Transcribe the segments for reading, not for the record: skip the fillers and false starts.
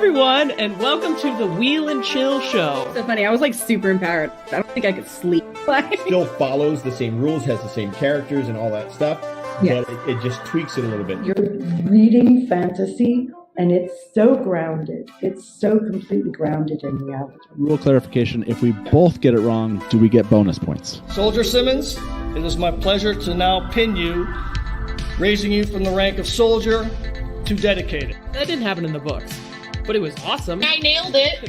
everyone, and welcome to the Wheel and Chill Show. So funny, I was like super empowered. I don't think I could sleep. Still follows the same rules, has the same characters and all that stuff, Yes. but it just tweaks it a little bit. You're reading fantasy, and it's so grounded. It's so completely grounded in reality. Rule clarification, if we both get it wrong, do we get bonus points? Soldier Simmons, it is my pleasure to now pin you, raising you from the rank of soldier to dedicated. That didn't happen in the books, but it was awesome. I nailed it.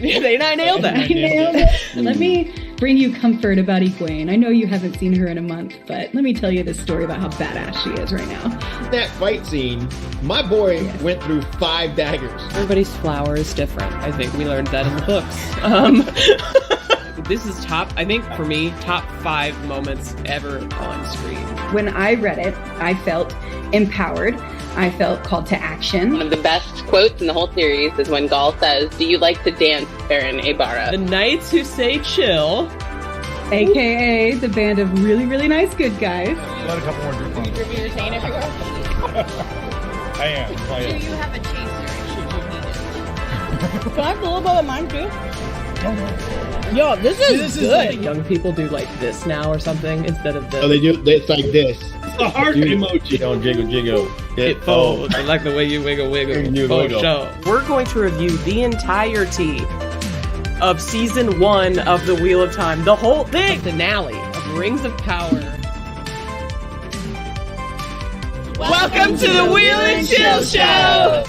I nailed that. I nailed it. Let me bring you comfort about Egwene. I know you haven't seen her in a month, but let me tell you this story about how badass she is right now. That fight scene, my boy went through 5 daggers. Everybody's flower is different. I think we learned that in the books. This is I think for me, top 5 moments ever on screen. When I read it, I felt empowered. I felt called to action. One of the best quotes in the whole series is when Gaul says, "Do you like to dance, Baron Ibarra?" The Knights Who Say Chill, AKA the band of really, really nice good guys. Let a couple more drink on. You're saying everywhere. I am. Do you have a chaser should you need it? Can I have a little bit of mine too? Yo, this is good. Young people do like this now or something instead of this. Oh, it's like this. The heart emoji. Don't jiggle. It folds. I like the way you wiggle. You For wiggle. sure. We're going to review the entirety of season 1 of the Wheel of Time, the whole thing, finale of Rings of Power. Welcome to the Wheel and Chill Show.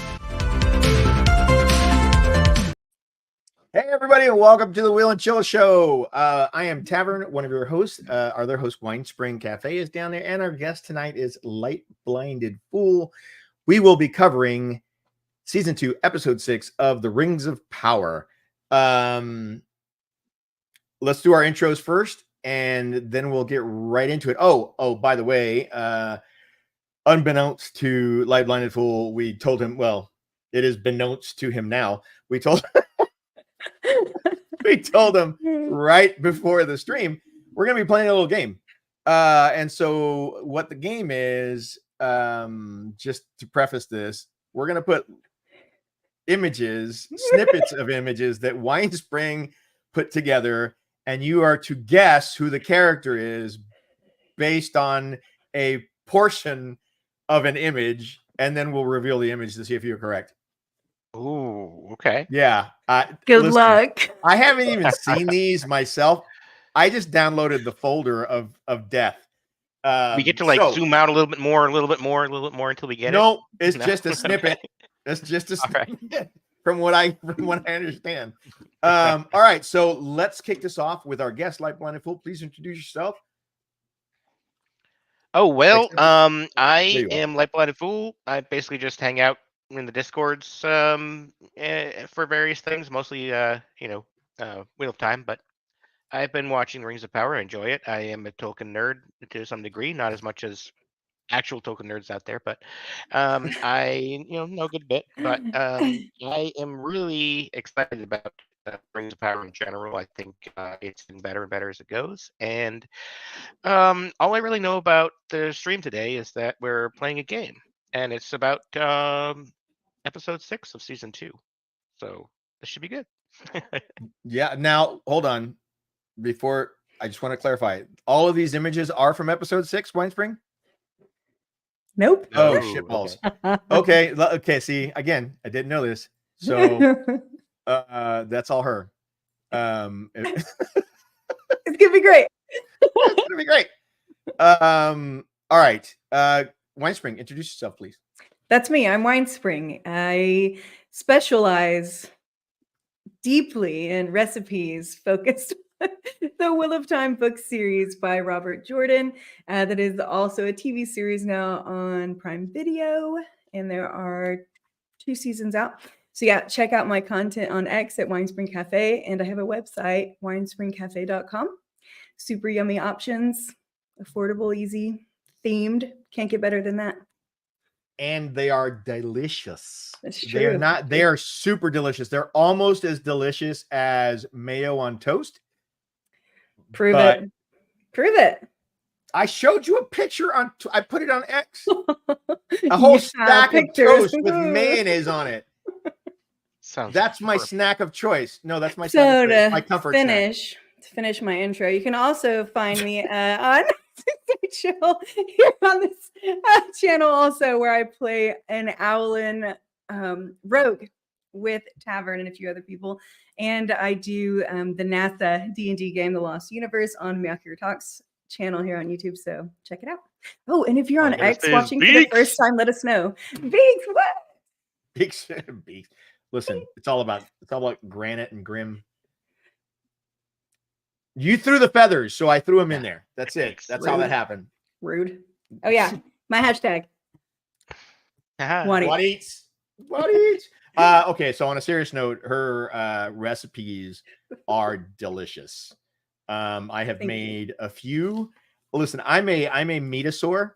Hey, everybody, and welcome to the Wheel and Chill Show. I am Tavern, one of your hosts. Our other host, Wine Spring Cafe, is down there, and our guest tonight is LightBlindedFool. We will be covering season 2, episode 6 of the Rings of Power. Let's do our intros first, and then we'll get right into it. Oh, by the way, unbeknownst to LightBlindedFool, we told him, well, it is beknownst to him now. We told him right before the stream, we're going to be playing a little game. And so what the game is, just to preface this, we're going to put snippets of images that Wine Spring put together, and you are to guess who the character is based on a portion of an image, and then we'll reveal the image to see if you're correct. Ooh, okay. Yeah. Good listen, luck. I haven't even seen these myself. I just downloaded the folder of death. We get to zoom out a little bit more until we get no, it. it's just a snippet. It's just a snippet from what I understand. All right, so let's kick this off with our guest, LightBlindedFool. Please introduce yourself. Oh well, I am LightBlindedFool. I basically just hang out in the Discords for various things, mostly Wheel of Time, but I've been watching Rings of Power. I enjoy it. I am a Tolkien nerd to some degree, not as much as actual Tolkien nerds out there, but I know a good bit. But I am really excited about Rings of Power in general. I think it's getting better and better as it goes. And all I really know about the stream today is that we're playing a game, and it's about episode 6 of season 2. So this should be good. Yeah. Now, hold on. Before, I just want to clarify. All of these images are from episode 6, Wine Spring? Nope. Oh, shitballs. Okay. Okay. See, again, I didn't know this. So that's all her. It's gonna be great. It's gonna be great. All right. Wine Spring, introduce yourself, please. That's me. I'm Wine Spring. I specialize deeply in recipes focused on the Wheel of Time book series by Robert Jordan. That is also a TV series now on Prime Video, and there are 2 seasons out. So yeah, check out my content on X at Wine Spring Cafe, and I have a website, winespringcafe.com. Super yummy options, affordable, easy, themed. Can't get better than that. And they are delicious. That's true. They are super delicious. They're almost as delicious as mayo on toast. Prove it. I showed you a picture I put it on X. A whole stack of toast with mayonnaise on it. Sounds That's my perfect. snack of choice. No, that's my So snack of choice. to My comfort snack. finish my intro, you can also find me on Chill here on this channel also, where I play an Owlin rogue with Tavern and a few other people, and I do the NASA D&D game, The Lost Universe, on Meowcure Talks channel here on YouTube. So check it out. Oh, and if you're All on I gotta X say is watching for the Beaks. first time, let us know. Beaks, what? Beaks. Beaks. Listen, it's all about granite and grim. You threw the feathers, so I threw them in there. That's it. That's how that happened. Rude. Oh yeah, my hashtag. What eats? What eats? Okay, so on a serious note, her recipes are delicious. I have made a few. Listen, I'm a metasaur.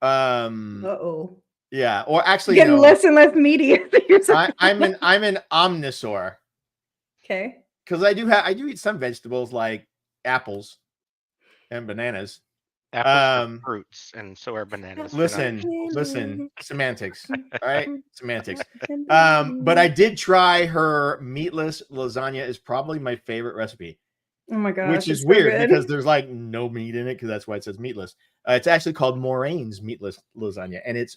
Uh-oh. Yeah, or actually, getting no. less and less meaty. I'm an omnisaur. Okay. Because I do eat some vegetables like apples and bananas. Apples are fruits, and so are bananas. Listen, semantics. All right, semantics. But I did try her meatless lasagna. Is probably my favorite recipe. Oh my gosh, which is weird because there's like no meat in it, because that's why it says meatless. It's actually called Moraine's meatless lasagna, and it's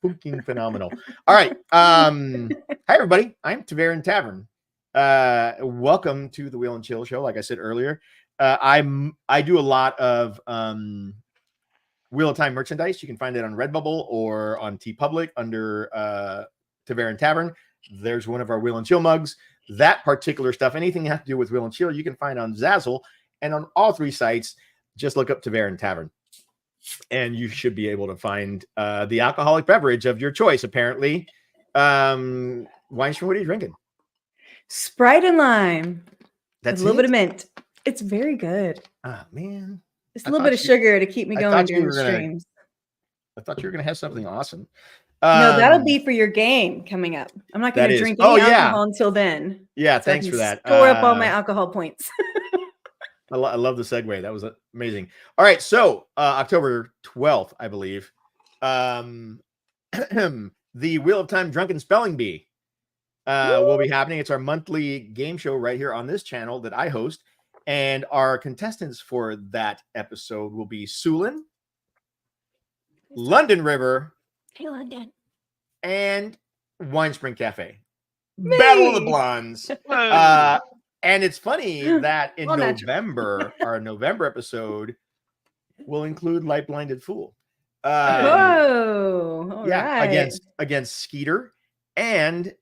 fucking phenomenal. All right, hi everybody. I'm Tavern. Welcome to the Wheel and Chill show. Like I said earlier, I do a lot of Wheel of Time merchandise. You can find it on Redbubble or on TeePublic under Tavern. There's one of our Wheel and Chill mugs. That particular stuff, anything you have to do with Wheel and Chill, you can find on Zazzle, and on all three sites, just look up Tavern, and you should be able to find the alcoholic beverage of your choice. Apparently, Weinstein, what are you drinking? Sprite and lime. That's a little it? bit of mint. It's very good. Oh man, it's a little bit of sugar to keep me going during the streams. I thought you were gonna have something awesome. No, that'll be for your game coming up. I'm not going to drink any alcohol until then. Yeah, so thanks for that. Store up all my alcohol points. I love the segue. That was amazing. All right, so October 12th, I believe, the Wheel of Time Drunken Spelling Bee will be happening. It's our monthly game show right here on this channel that I host, and our contestants for that episode will be Sulin, London River, hey London, and Wine Spring Cafe. Battle of the Blondes. And it's funny that in November, our November episode will include LightBlindedFool. Whoa! Right. against Skeeter and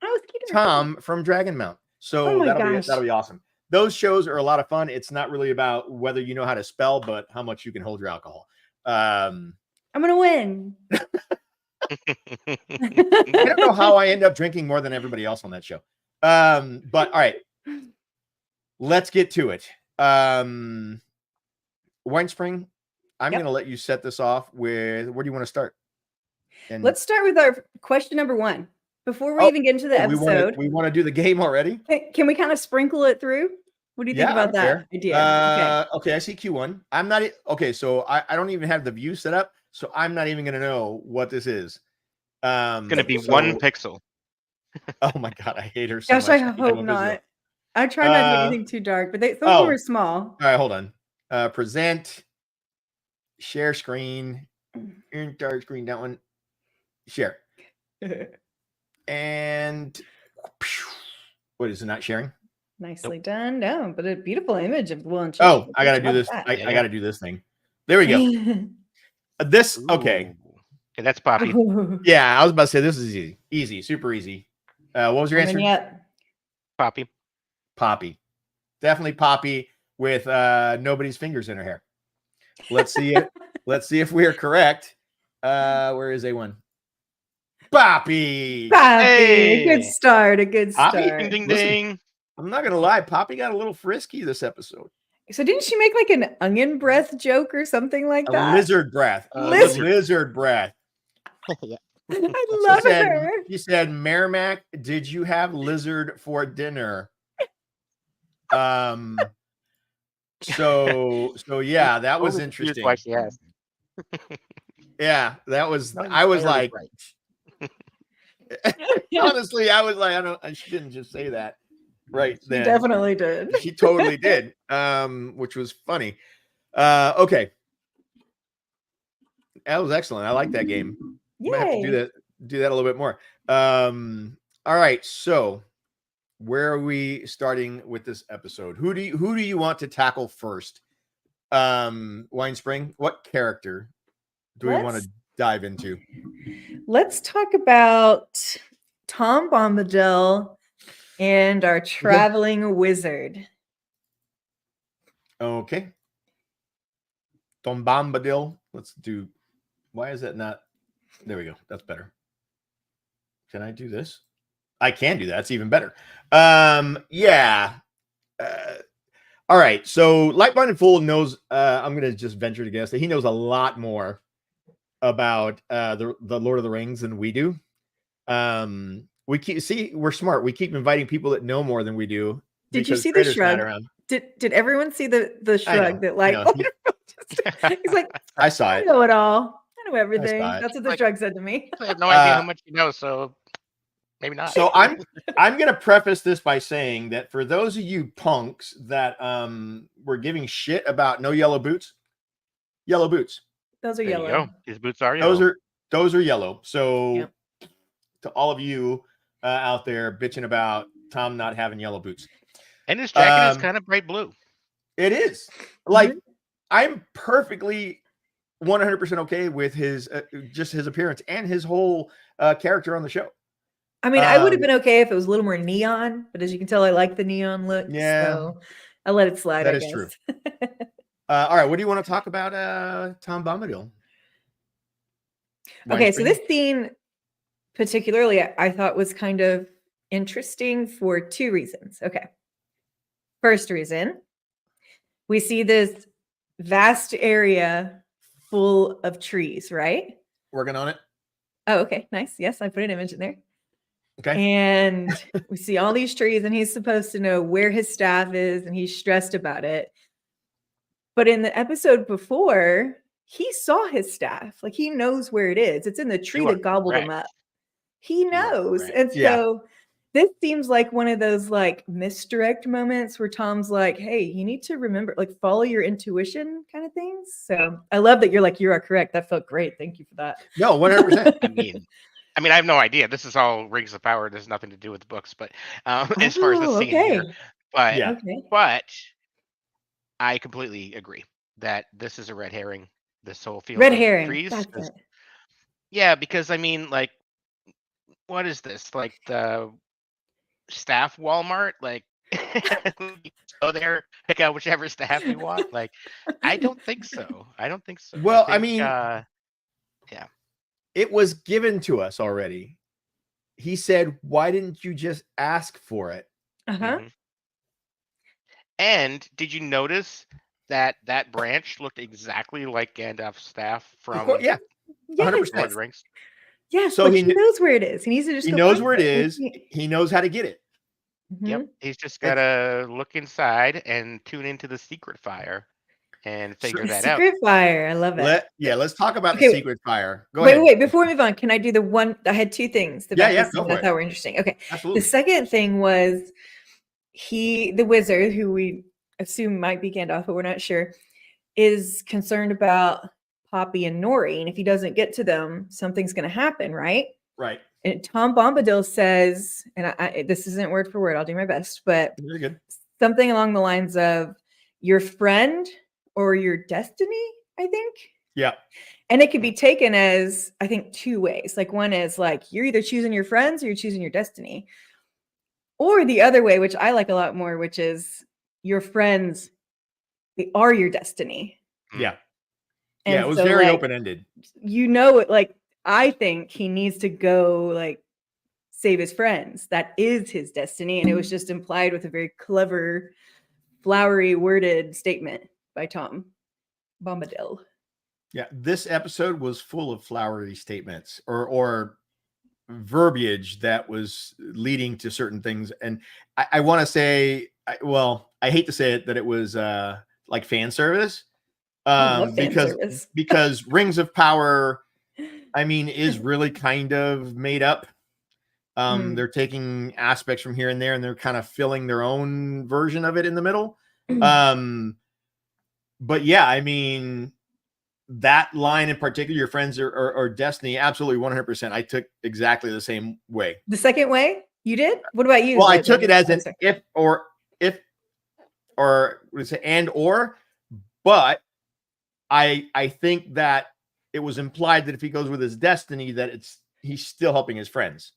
Tom from Dragon Mount. So that'll be awesome. Those shows are a lot of fun. It's not really about whether you know how to spell, but how much you can hold your alcohol. I'm gonna win. I don't know how I end up drinking more than everybody else on that show. But all right, let's get to it. Wine Spring, I'm going to let you set this off with, where do you want to start? And let's start with our question number 1. Before we even get into the episode, we want to do the game already. Can we kind of sprinkle it through? What do you think about that idea? Okay, I see Q1. I'm not okay. So I don't even have the view set up, so I'm not even going to know what this is. It's going to be 1 pixel. Oh my god, I hate her so much. I hope not. I try not to do anything too dark, but some of them are small. All right, hold on. Present, share screen, dark screen, that one, share. And what is it, not sharing? Nicely done. No, but a beautiful image of Will and Chill. Oh, I gotta do this. I gotta do this thing. There we go. This okay. Okay, that's Poppy. Yeah, I was about to say this is easy, super easy. What was your answer? Poppy. Definitely Poppy with nobody's fingers in her hair. Let's see it. Let's see if we are correct. Where is A1? Poppy. Hey. A good start. Ding, ding, ding. I'm not gonna lie, Poppy got a little frisky this episode. So didn't she make like an onion breath joke or something like that? Lizard breath. Lizard breath. I love her. She said, Merrimack, did you have lizard for dinner? So yeah, that was interesting. Why she asked. Yeah, that was. I was like, Honestly, I was like, I shouldn't just say that right She then. definitely did. She totally did, which was funny. Okay. That was excellent. I like that game. Might have to do that a little bit more. All right. So where are we starting with this episode? Who do you want to tackle first? Wine Spring, what character do we want to dive into? Let's talk about Tom Bombadil and our traveling wizard. Okay. Tom Bombadil. Let's do. Why is that not? There we go. That's better. Can I do this? I can do that. It's even better. Yeah. All right. So LightBlindedFool knows. I'm going to just venture to guess that he knows a lot more about the Lord of the Rings than we do. We're smart. We keep inviting people that know more than we do. Did you see the shrug? Did everyone see the shrug that he's like, I saw it. I know it all. I know everything. That's what the shrug said to me. I have no idea how much you know, so maybe not. So I'm going to preface this by saying that for those of you punks that were giving shit about no yellow boots, those are there yellow. You go. His boots are yellow. Those are yellow. So to all of you out there bitching about Tom not having yellow boots, and his jacket is kind of bright blue. It is like I'm perfectly 100% okay with his just his appearance and his whole character on the show. I mean, I would have been okay if it was a little more neon, but as you can tell, I like the neon look. Yeah, so I let it slide. That is true. All right, what do you want to talk about, Tom Bombadil? Okay, so this scene particularly, I thought was kind of interesting for two reasons. Okay, first reason, we see this vast area full of trees, right? Working on it. Oh, okay, nice. Yes, I put an image in there. Okay. And we see all these trees, and he's supposed to know where his staff is, and he's stressed about it. But in the episode before, he saw his staff. Like, he knows where it is. It's in the tree that gobbled him up. He knows. And so this seems like one of those like misdirect moments where Tom's like, hey, you need to remember, like, follow your intuition kind of things. So I love that you're like, you are correct. That felt great. Thank you for that. No, 100%. I mean, I have no idea. This is all Rings of Power. It has nothing to do with the books, but as far as the scene here, but I completely agree that this is a red herring. This whole field red of herring. trees. That's it. Yeah, because I mean, like, what is this? Like the staff Walmart? Like, go there, pick out whichever staff you want. Like, I don't think so. Well, I mean, it was given to us already. He said, "Why didn't you just ask for it?" Mm-hmm. And did you notice that branch looked exactly like Gandalf's staff from 100%. Lord of the Rings? Yes, so he knows where it is. He needs to just he knows where it is. He knows how to get it. Yep. He's just gotta look inside and tune into the secret fire and figure that out. Secret fire. I love it. Let's talk about the secret fire. Go ahead. Wait, before we move on, can I do the one? I had two things. Go for it. I thought were interesting. Okay. Absolutely. The second thing was the wizard, who we assume might be Gandalf, but we're not sure, is concerned about Poppy and Nori. And if he doesn't get to them, something's going to happen, right? Right. And Tom Bombadil says, and this isn't word for word, I'll do my best, but very good. Something along the lines of your friend or your destiny, I think. Yeah. And it could be taken as, I think, two ways. Like, one is like, you're either choosing your friends or you're choosing your destiny. Or the other way, which I like a lot more, which is your friends, they are your destiny. Yeah. And it was very open-ended. You know, like, I think he needs to go, like, save his friends. That is his destiny. And it was just implied with a very clever, flowery worded statement by Tom Bombadil. Yeah, this episode was full of flowery statements or verbiage that was leading to certain things. And I want to say, I hate to say it, that it was like fan service. Because Rings of Power, I mean, is really kind of made up. They're taking aspects from here and there, and they're kind of filling their own version of it in the middle. But yeah, I mean, that line in particular, your friends or destiny, absolutely 100%. I took exactly the same way. The second way you did? What about you? Well, I took it as an if or would say and or, but I think that it was implied that if he goes with his destiny, that he's still helping his friends.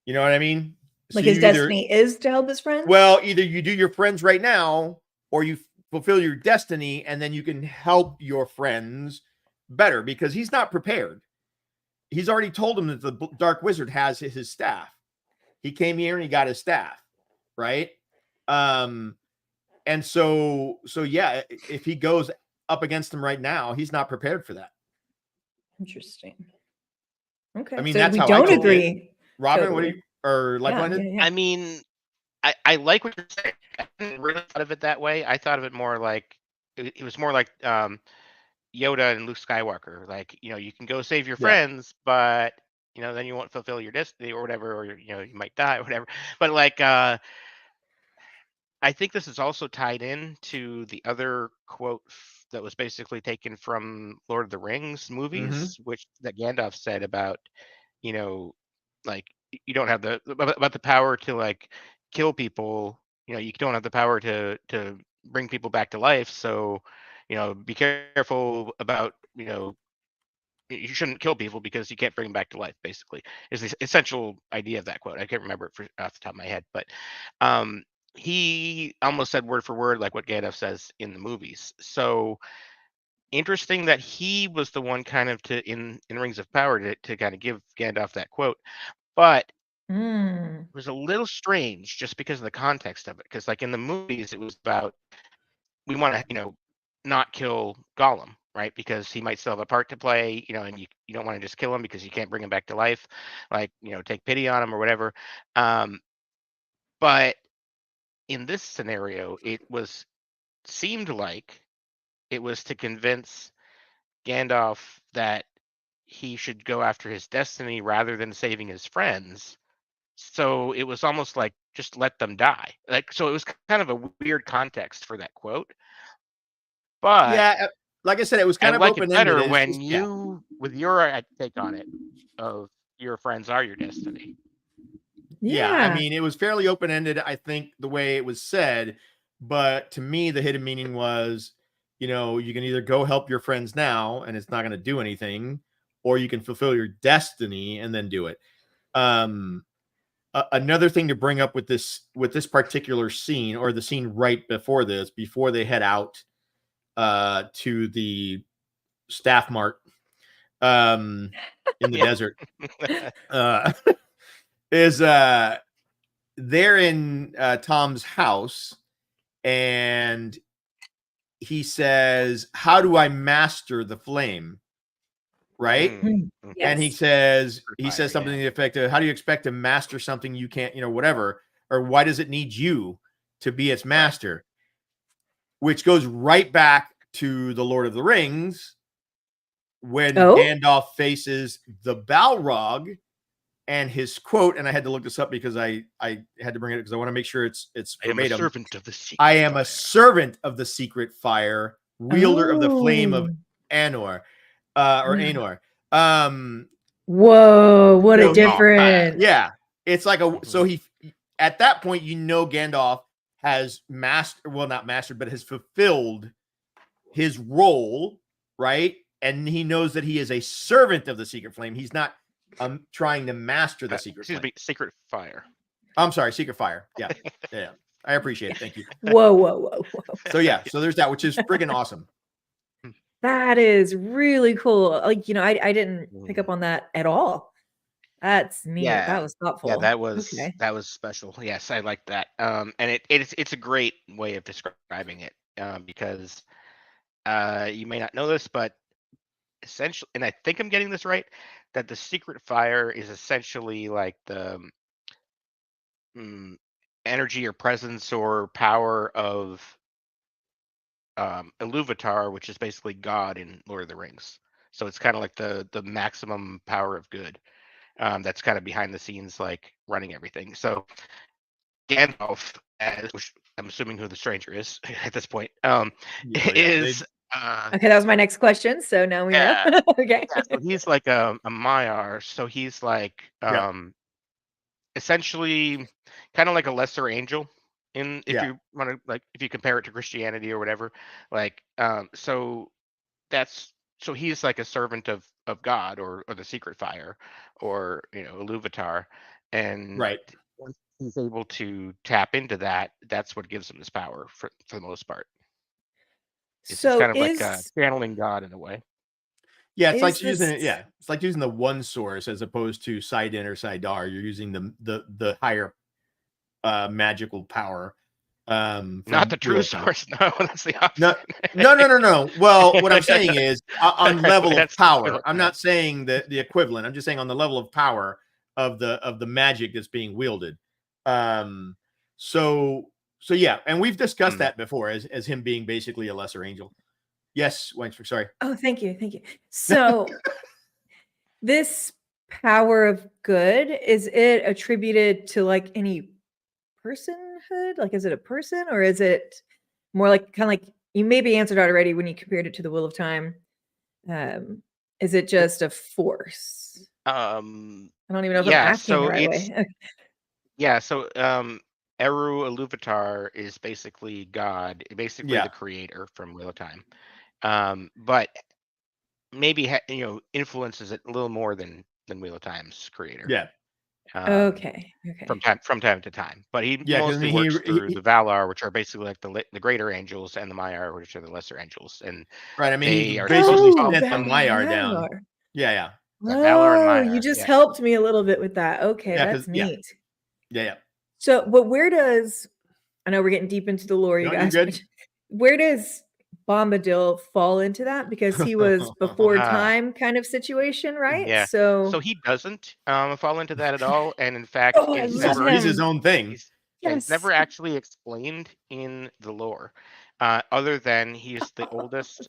You know what I mean? Like his destiny is to help his friends? Well, either you do your friends right now, or you fulfill your destiny, and then you can help your friends better, because he's not prepared. He's already told him that the Dark Wizard has his staff. He came here and he got his staff, right? And so yeah, if he goes up against him right now, he's not prepared for that. Interesting. Okay. I mean, so that's we how don't I took agree. it. Robin, totally. what do you, or like-minded? Yeah. I mean, I like what you're saying. I didn't really thought of it that way. I thought of it more like it was more like Yoda and Luke Skywalker. Like, you can go save your friends, but then you won't fulfill your destiny or whatever, or you might die or whatever. But like, I think this is also tied in to the other quote that was basically taken from Lord of the Rings movies, which that Gandalf said about, like, you don't have about the power to like kill people. You don't have the power to bring people back to life. So, be careful about, you shouldn't kill people because you can't bring them back to life, basically, is the essential idea of that quote. I can't remember it off the top of my head, but he almost said word for word like what Gandalf says in the movies. So interesting that he was the one kind of in Rings of Power to kind of give Gandalf that quote. But it was a little strange just because of the context of it. Because like in the movies, it was about, we want to, not kill Gollum, right? Because he might still have a part to play, and you don't want to just kill him because you can't bring him back to life. Like, take pity on him or whatever. But in this scenario, seemed like it was to convince Gandalf that he should go after his destiny rather than saving his friends. So it was almost like just let them die. Like, so it was kind of a weird context for that quote. But yeah, like I said, it was kind of like it better open-ended. when with your take on it of your friends are your destiny. Yeah, I mean, it was fairly open-ended, I think, the way it was said. But to me, the hidden meaning was, you can either go help your friends now and it's not going to do anything, or you can fulfill your destiny and then do it. Another thing to bring up with this particular scene, or the scene right before this, before they head out to the staff mart in the desert, is they're in Tom's house, and he says, "How do I master the flame?" Right? Yes. And he says something to the effect of, "How do you expect to master something you can't, whatever, or why does it need you to be its master?" Right. Which goes right back to the Lord of the Rings, when Gandalf faces the Balrog, and his quote, and I had to look this up because I had to bring it because I want to make sure it's verbatim. I am a servant of the secret I am a servant of the secret fire, wielder of the flame of Anor, or Anor. Whoa, what a difference. Yeah. It's like so he, at that point, Gandalf has not mastered, but has fulfilled his role, right? And he knows that he is a servant of the secret flame. He's not trying to master the secret flame. Secret fire. I'm sorry, secret fire. Yeah. Yeah. I appreciate it. Thank you. Whoa. So yeah, so there's that, which is friggin' awesome. That is really cool. Like, I didn't pick up on that at all. That's neat. Yeah, that was thoughtful. Yeah, that was special. Yes, I like that. And it's a great way of describing it, because you may not know this, but essentially, and I think I'm getting this right, that the secret fire is essentially like the energy or presence or power of Iluvatar, which is basically God in Lord of the Rings. So it's kind of like the maximum power of good. that's kind of behind the scenes, like running everything. So Gandalf, which I'm assuming who the stranger is at this point, is Okay, that was my next question. So now we know. Okay. yeah, so he's like a Maiar. So he's like essentially kind of like a lesser angel if you want to, like, if you compare it to Christianity or whatever, like so he's like a servant of God, or the secret fire, or Iluvatar, and once he's able to tap into that, that's what gives him his power for the most part. It's just kind of like channeling God in a way. Yeah, it's like using it. Yeah, it's like using the one source as opposed to side in or side dar. You're using the higher magical power. Not the true source. No, that's the opposite. No. Well, what I'm saying is on level of power. I'm not saying the equivalent. I'm just saying on the level of power of the magic that's being wielded. So yeah, and we've discussed that before as him being basically a lesser angel. Yes, Weinberg, sorry. Oh, thank you. So this power of good, is it attributed to like any personhood? Like, is it a person, or is it more like kind of like, you maybe answered out already when you compared it to the Wheel of Time? Is it just a force? I don't even know if I'm asking the right way. Yeah, so Eru Iluvatar is basically God, basically the creator from Wheel of Time. But maybe influences it a little more than Wheel of Time's creator. Yeah. Okay. From time to time, but he mostly works through the Valar, which are basically like the greater angels, and the Maiar, which are the lesser angels. And right, I mean, they are basically sent the Maiar down. Yeah. Valar and Maiar. You just helped me a little bit with that. Okay, that's neat. Yeah. So, but where does, I know we're getting deep into the lore, you guys. Where does Bombadil fall into that? Because he was before time kind of situation, right? Yeah. So he doesn't fall into that at all, and in fact, he's his own thing. It's never actually explained in the lore, other than he's the oldest.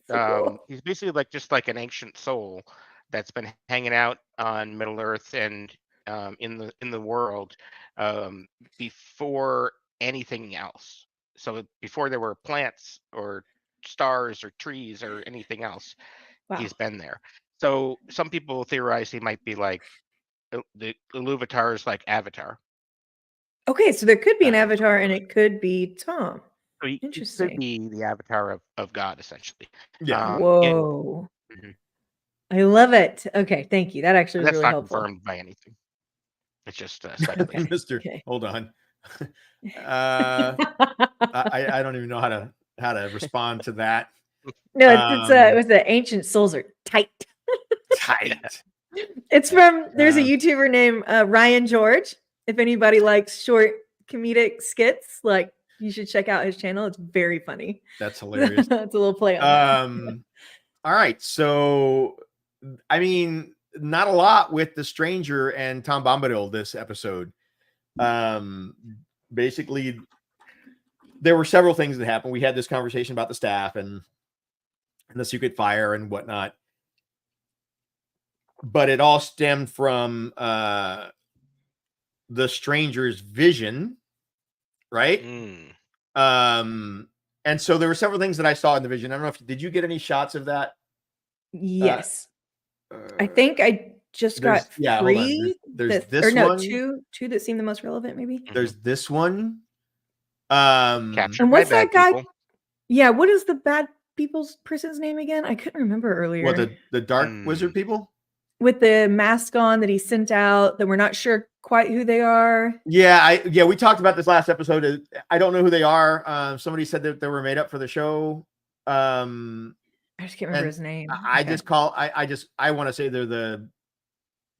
He's basically like just like an ancient soul that's been hanging out on Middle Earth and in the world before anything else. So before there were plants or stars or trees or anything else, he's been there. So some people theorize he might be like the Iluvatar's like avatar. Okay, so there could be an avatar, and it could be Tom. So he could be the avatar of God, essentially. Yeah. Whoa. I love it. Okay, thank you. That actually was really helpful. That's not confirmed by anything. It's just speculation. Mister, hold on. I don't even know how to respond to that. No, it was the ancient souls are tight. Tight. It's from, there's a YouTuber named Ryan George. If anybody likes short comedic skits, like, you should check out his channel. It's very funny. That's hilarious. It's a little play on all right, so I mean, not a lot with the stranger and Tom Bombadil this episode. Basically, there were several things that happened. We had this conversation about the staff and the secret fire and whatnot, but it all stemmed from the stranger's vision, right? And so there were several things that I saw in the vision. I don't know if did you get any shots of that? Yes. I think I just got three. There's this one. Two that seem the most relevant, maybe. There's this one. And what's that guy? People. Yeah, what is the bad people's person's name again? I couldn't remember earlier. What, the dark wizard people? With the mask on that he sent out that we're not sure quite who they are. Yeah, we talked about this last episode. I don't know who they are. Somebody said that they were made up for the show. I just can't remember his name. I want to say they're the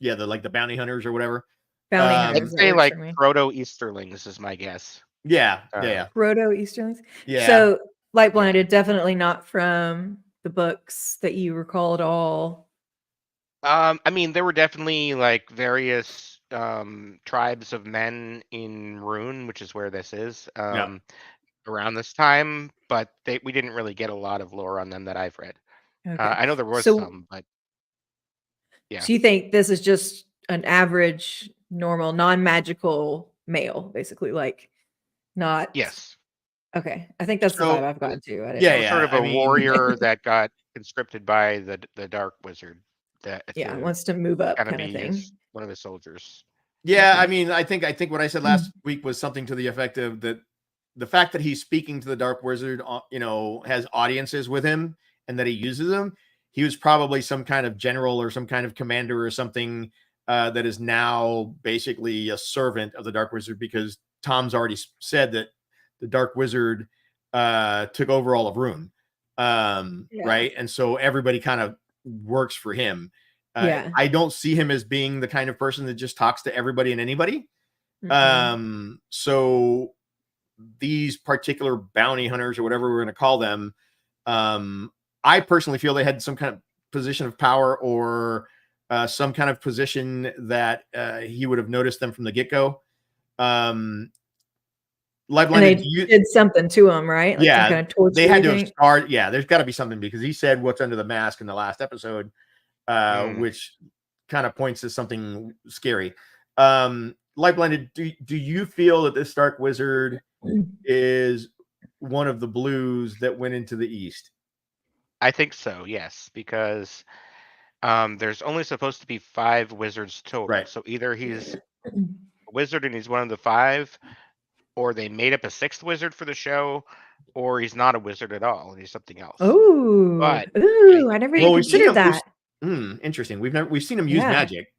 like the bounty hunters or whatever. Bounty hunters. I'd say like proto Easterlings is my guess. Yeah. Proto Easterlings. Yeah. So Light Blinded, definitely not from the books that you recall at all. I mean, there were definitely like various tribes of men in Rune, which is where this is. Around this time, but we didn't really get a lot of lore on them that I've read. Okay. I know there was some, but yeah. So you think this is just an average, normal, non-magical male, basically, like not. Yes. Okay, I think that's the So- vibe I've gotten to. I didn't Yeah, know. Sort of I a mean- warrior that got conscripted by the dark wizard. That Yeah, to wants to move up, kind of kind of be thing. one of his soldiers. Yeah, Okay. I mean, I think what I said last week was something to the effect of that the fact that he's speaking to the Dark Wizard, has audiences with him and that he uses them. He was probably some kind of general or some kind of commander or something that is now basically a servant of the Dark Wizard, because Tom's already said that the Dark Wizard took over all of Rune, right? And so everybody kind of works for him. Yeah. I don't see him as being the kind of person that just talks to everybody and anybody. So these particular bounty hunters, or whatever we're going to call them, I personally feel they had some kind of position of power, or some kind of position that he would have noticed them from the get-go. LightBlinded, did something to him, right? Like some kind of torture. They had to have started. Yeah, there's got to be something, because he said what's under the mask in the last episode, which kind of points to something scary. LightBlinded, do you feel that this Dark Wizard is one of the blues that went into the East? I think so, yes, because there's only supposed to be 5 wizards total. Right. So either he's a wizard and he's one of the 5, or they made up a 6th wizard for the show, or he's not a wizard at all and he's something else. Oh, I never even considered that. Interesting. We've seen him use magic.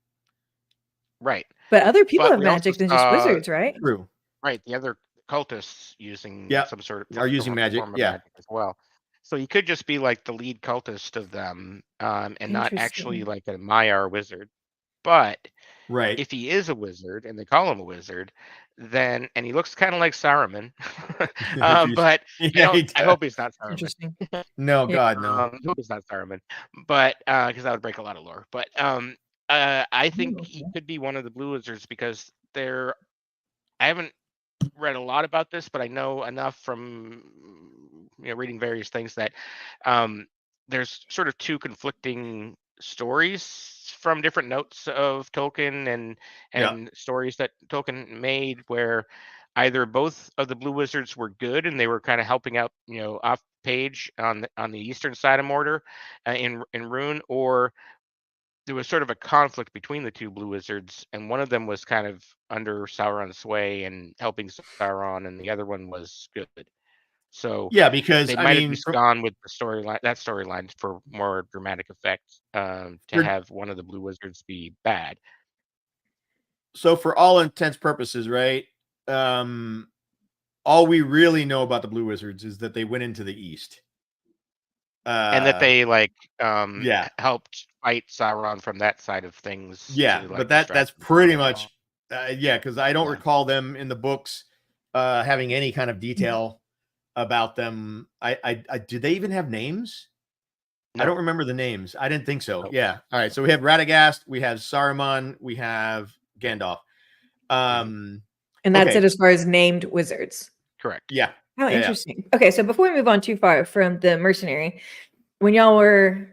Right. But other people have magic than just wizards, right? True. Right. The other cultists using some sort of are using magic. Form of magic as well. So he could just be like the lead cultist of them, and not actually like a Maiar wizard. But if he is a wizard and they call him a wizard, then, and he looks kind of like Saruman, but I hope he's not Saruman. Interesting. No, God, no. I hope he's not Saruman, but because that would break a lot of lore. But I think he could be one of the blue wizards, because I haven't read a lot about this, but I know enough from reading various things that there's sort of 2 conflicting stories from different notes of Tolkien and stories that Tolkien made, where either both of the blue wizards were good and they were kind of helping out off page on the eastern side of Mordor in Rune, or there was sort of a conflict between the 2 blue wizards, and one of them was kind of under Sauron's sway and helping Sauron, and the other one was good. So because they might have just gone with the storyline for more dramatic effect, to have one of the blue wizards be bad. So for all intents purposes, right? All we really know about the blue wizards is that they went into the East. And that they helped fight Sauron from that side of things. But that's pretty much because I don't recall them in the books having any kind of detail about them. I did they even have names? No. I don't remember the names. I didn't think so. Nope. Yeah. All right. So we have Radagast, we have Saruman, we have Gandalf. And that's it as far as named wizards. Correct. Yeah. How interesting. Okay, so before we move on too far from the mercenary, when y'all were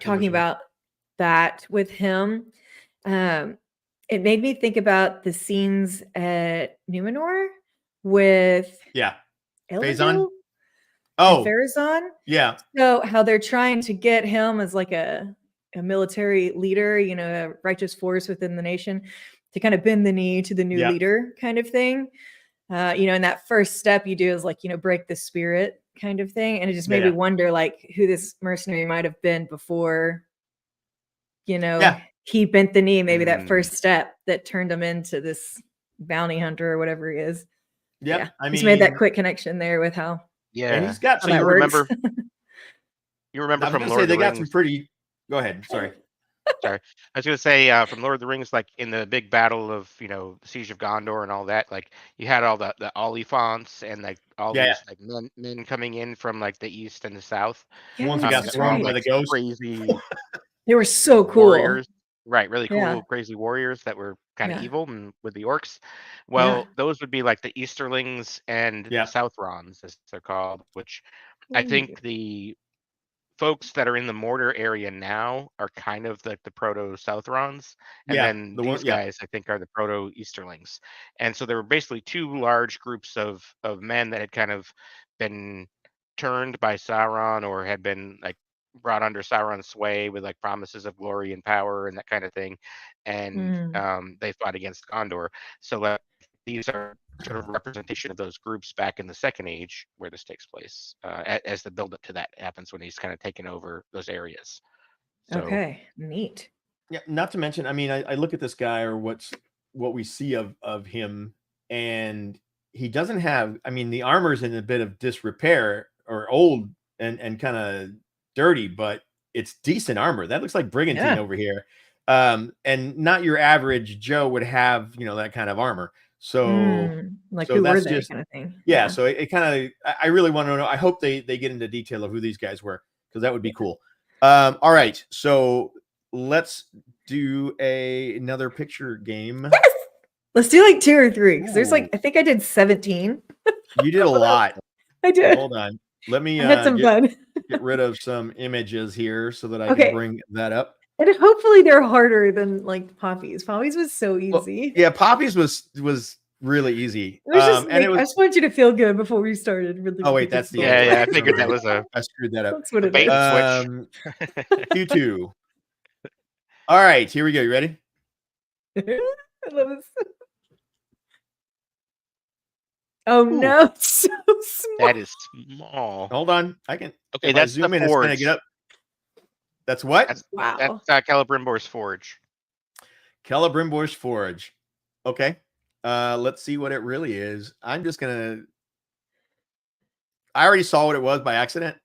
talking about that with him, it made me think about the scenes at Numenor with Farazan. Farazan. Yeah. So how they're trying to get him as like a military leader, a righteous force within the nation, to kind of bend the knee to the new leader kind of thing. And that first step you do is like, break the spirit kind of thing. And it just made me wonder like who this mercenary might have been before, he bent the knee, maybe that first step that turned him into this bounty hunter or whatever he is. Yeah. I mean, he's made that quick connection there with how. Yeah. And he's got, so you remember from Lord of the they got Rings. some pretty, go ahead. Sorry. I was going to say from Lord of the Rings, like in the big battle of the Siege of Gondor and all that, like you had all the Oliphants and like all these like men coming in from like the east and the south. Ones that got thrown by the ghost. Crazy. They were so cool. Warriors, right? Really cool, crazy warriors that were kind of evil and with the orcs. Well, those would be like the Easterlings and the Southrons, as they're called, which I think the folks that are in the Mortar area now are kind of the proto Southrons, and then these guys I think are the proto Easterlings. And so there were basically two large groups of men that had kind of been turned by Sauron or had been like brought under Sauron's sway with like promises of glory and power and that kind of thing, and they fought against Gondor. So these are sort of representation of those groups back in the Second Age where this takes place, as the build up to that happens when he's kind of taken over those areas. So, okay, neat. Yeah, not to mention, I mean, I look at this guy or what we see of him, and he doesn't have, I mean, the armor's in a bit of disrepair or old and kind of dirty, but it's decent armor. That looks like Brigantine over here. And not your average Joe would have, that kind of armor. So like so who that's were they just kind of thing. Yeah. So it kind of, I really want to know. I hope they get into detail of who these guys were, because that would be cool. All right. So let's do another picture game. Yes! Let's do like 2 or 3, because there's like, I think I did 17. You did a lot. I did. Hold on. Let me I had some fun. get rid of some images here so that I can bring that up. And hopefully they're harder than like Poppy's. Poppy's was so easy. Well, yeah, Poppy's was really easy. It was just, I just want you to feel good before we started. Really. Oh wait, that's the I figured that was I screwed that up. That's what it bait is. and switch. Q2. All right, here we go. You ready? I love this. Oh no, it's so small. That is small. Hold on, I can. Okay, that's zoom the in. It's forge. gonna get up. That's what? Wow. That's Celebrimbor's forge. Celebrimbor's forge. Okay. Let's see what it really is. I'm just gonna. I already saw what it was by accident.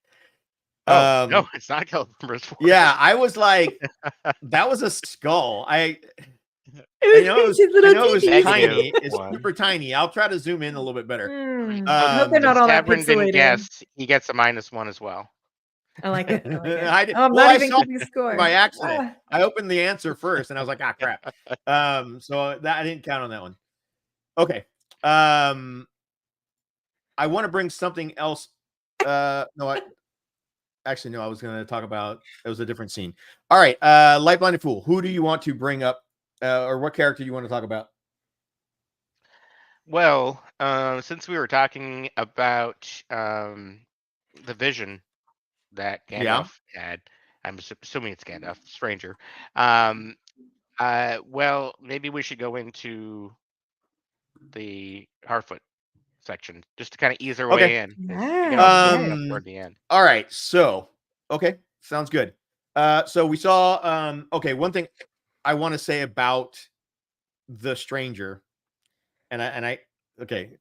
Oh, no, it's not Celebrimbor's forge. Yeah, I was like, that was a skull. It was tiny. It's super tiny. I'll try to zoom in a little bit better. I hope they're not all that Tavern didn't pixelated. guess. He gets a -1 as well. I like it. I'm not even keeping score. By accident. I opened the answer first, and I was like, crap. So that I didn't count on that one. Okay. I want to bring something else. No, actually, no. I was going to talk about. It was a different scene. All right. LightBlindedFool. Who do you want to bring up, or what character you want to talk about? Well, since we were talking about the vision that Gandalf had, I'm assuming it's Gandalf, Stranger. Well, maybe we should go into the Harfoot section just to kind of ease our way in. Toward the end. All right. So, okay, sounds good. So we saw. Okay, one thing I want to say about the Stranger, okay,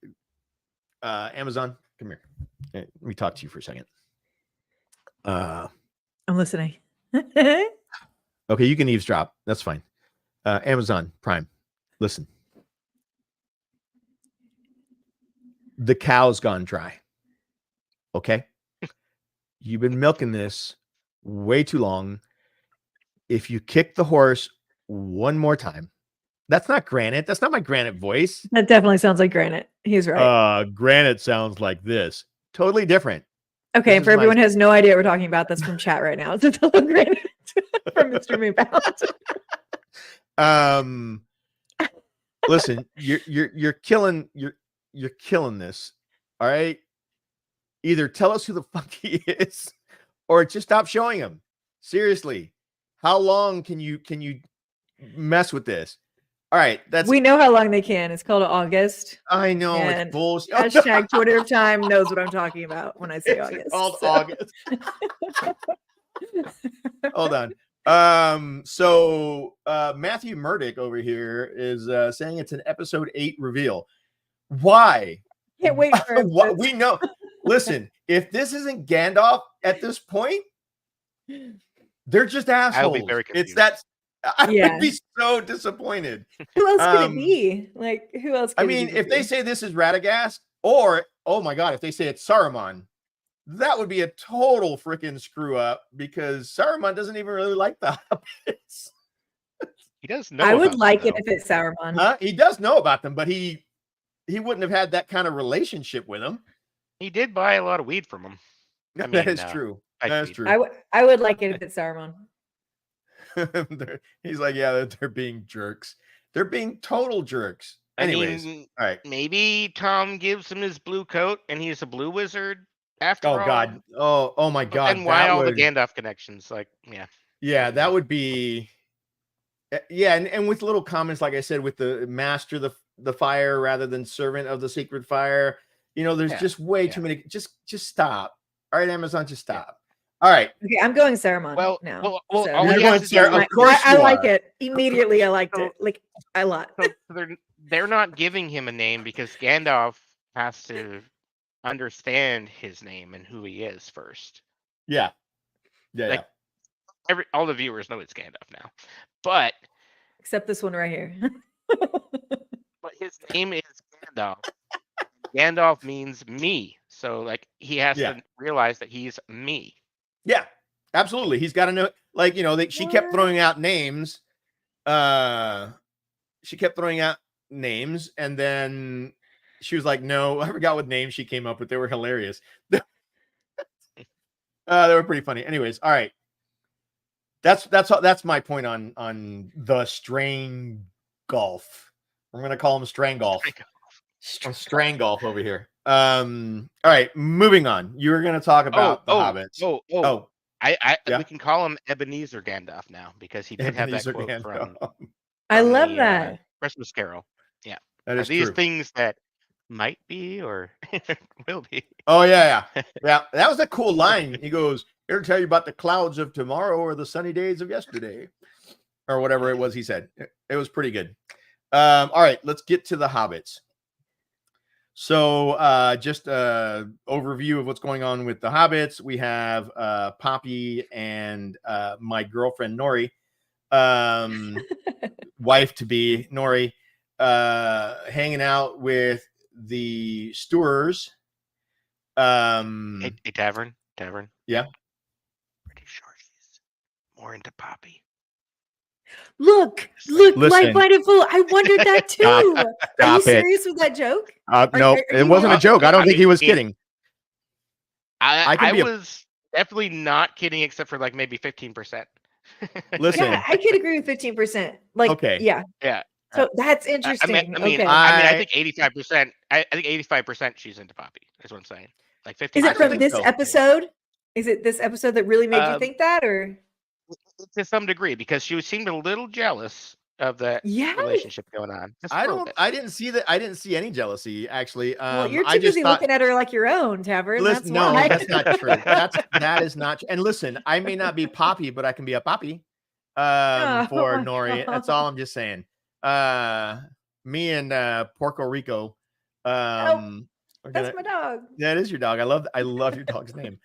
Amazon, come here. Let me talk to you for a second. I'm listening. Okay, you can eavesdrop. That's fine. Amazon Prime, listen. The cow's gone dry. Okay? You've been milking this way too long. If you kick the horse one more time, that's not Granite. That's not my Granite voice. That definitely sounds like Granite. He's right. Granite sounds like this. Totally different. Okay, for everyone who has no idea what we're talking about, that's from chat right now. It's a total Granite from Mr. Moonbound. Listen, you're killing this. All right. Either tell us who the fuck he is, or just stop showing him. Seriously, how long can you mess with this? All right, we know how long they can. It's called August. I know it's bullshit. Hashtag Twitter of Time knows what I'm talking about when I say August. It's called August. Hold on. So Matthew Murdoch over here is saying it's an episode 8 reveal. Why? Can't wait for what we know. Listen, if this isn't Gandalf at this point, they're just assholes. I'll be very confused. It's that. I would be so disappointed. Who else could it be? Like, who else? I mean, if they say this is Radagast, or oh my god, if they say it's Saruman, that would be a total freaking screw up, because Saruman doesn't even really like the hobbits. He does know. I would like it if it's Saruman. He does know about them, but he wouldn't have had that kind of relationship with them. He did buy a lot of weed from him. That is true. That's tweet. true. I would like it if it's Saruman. He's like, yeah, they're being jerks. They're being total jerks. Anyways, I mean, all right. maybe Tom gives him his blue coat and he's a blue wizard after all. Oh God. Oh my But God. then why That all would, the Gandalf connections? Like, yeah. yeah, that would be. Yeah, and with little comments, like I said, with the master the fire rather than servant of the sacred fire. There's just way too many. Just stop. All right, Amazon, just stop. All right. Okay, I'm going Saruman Well, now. well, So all You're he going has to Sarah. do- Of course I you like are. it. Immediately I liked So- it. Like a lot. So they're not giving him a name because Gandalf has to understand his name and who he is first. Yeah. Yeah. Like, all the viewers know it's Gandalf now, but Except this one right here. his name is Gandalf. Gandalf means me, so like he has to realize that he's me. Yeah, absolutely. He's got to know. Like she kept throwing out names. She kept throwing out names, and then she was like, "No, I forgot what names she came up with. They were hilarious. They were pretty funny." Anyways, all right. That's my point on the strain golf. I'm gonna call him strain golf. Strain golf over here. All right, moving on. You were gonna talk about the hobbits. We can call him Ebenezer Gandalf now because he did have that quote from I love the, that. Christmas Carol. Yeah, that is these true. things that might be or will be. Oh yeah. That was a cool line. He goes, "Here to tell you about the clouds of tomorrow or the sunny days of yesterday," or whatever it was he said. It was pretty good. All right, let's get to the hobbits. So just overview of what's going on with the hobbits. We have Poppy and my girlfriend Nori, wife to be Nori, hanging out with the Stewards. Hey, Tavern. Yeah. Pretty sure she's more into Poppy. Look, Listen. LightBlindedFool. I wondered that too. Are you Stop it. serious with that joke? No, it wasn't a joke. I don't think he was kidding. I was definitely not kidding, except for like maybe 15%. Listen, Yeah, I could agree with 15%. Like, okay. Yeah. So that's interesting. I think 85%. I think 85% she's into Poppy. That's what I'm saying. Like 15%. Is it from this episode? Is it this episode that really made you think that, or to some degree? Because she seemed a little jealous of that relationship going on. I didn't see that. I didn't see any jealousy actually. Well, you're too busy looking at her like your own, Tavern. Listen, that's not true. That is not. And listen, I may not be Poppy, but I can be a Poppy for Nori. That's all I'm just saying. Me and Puerto Rico. That's my dog. That is your dog. I love your dog's name.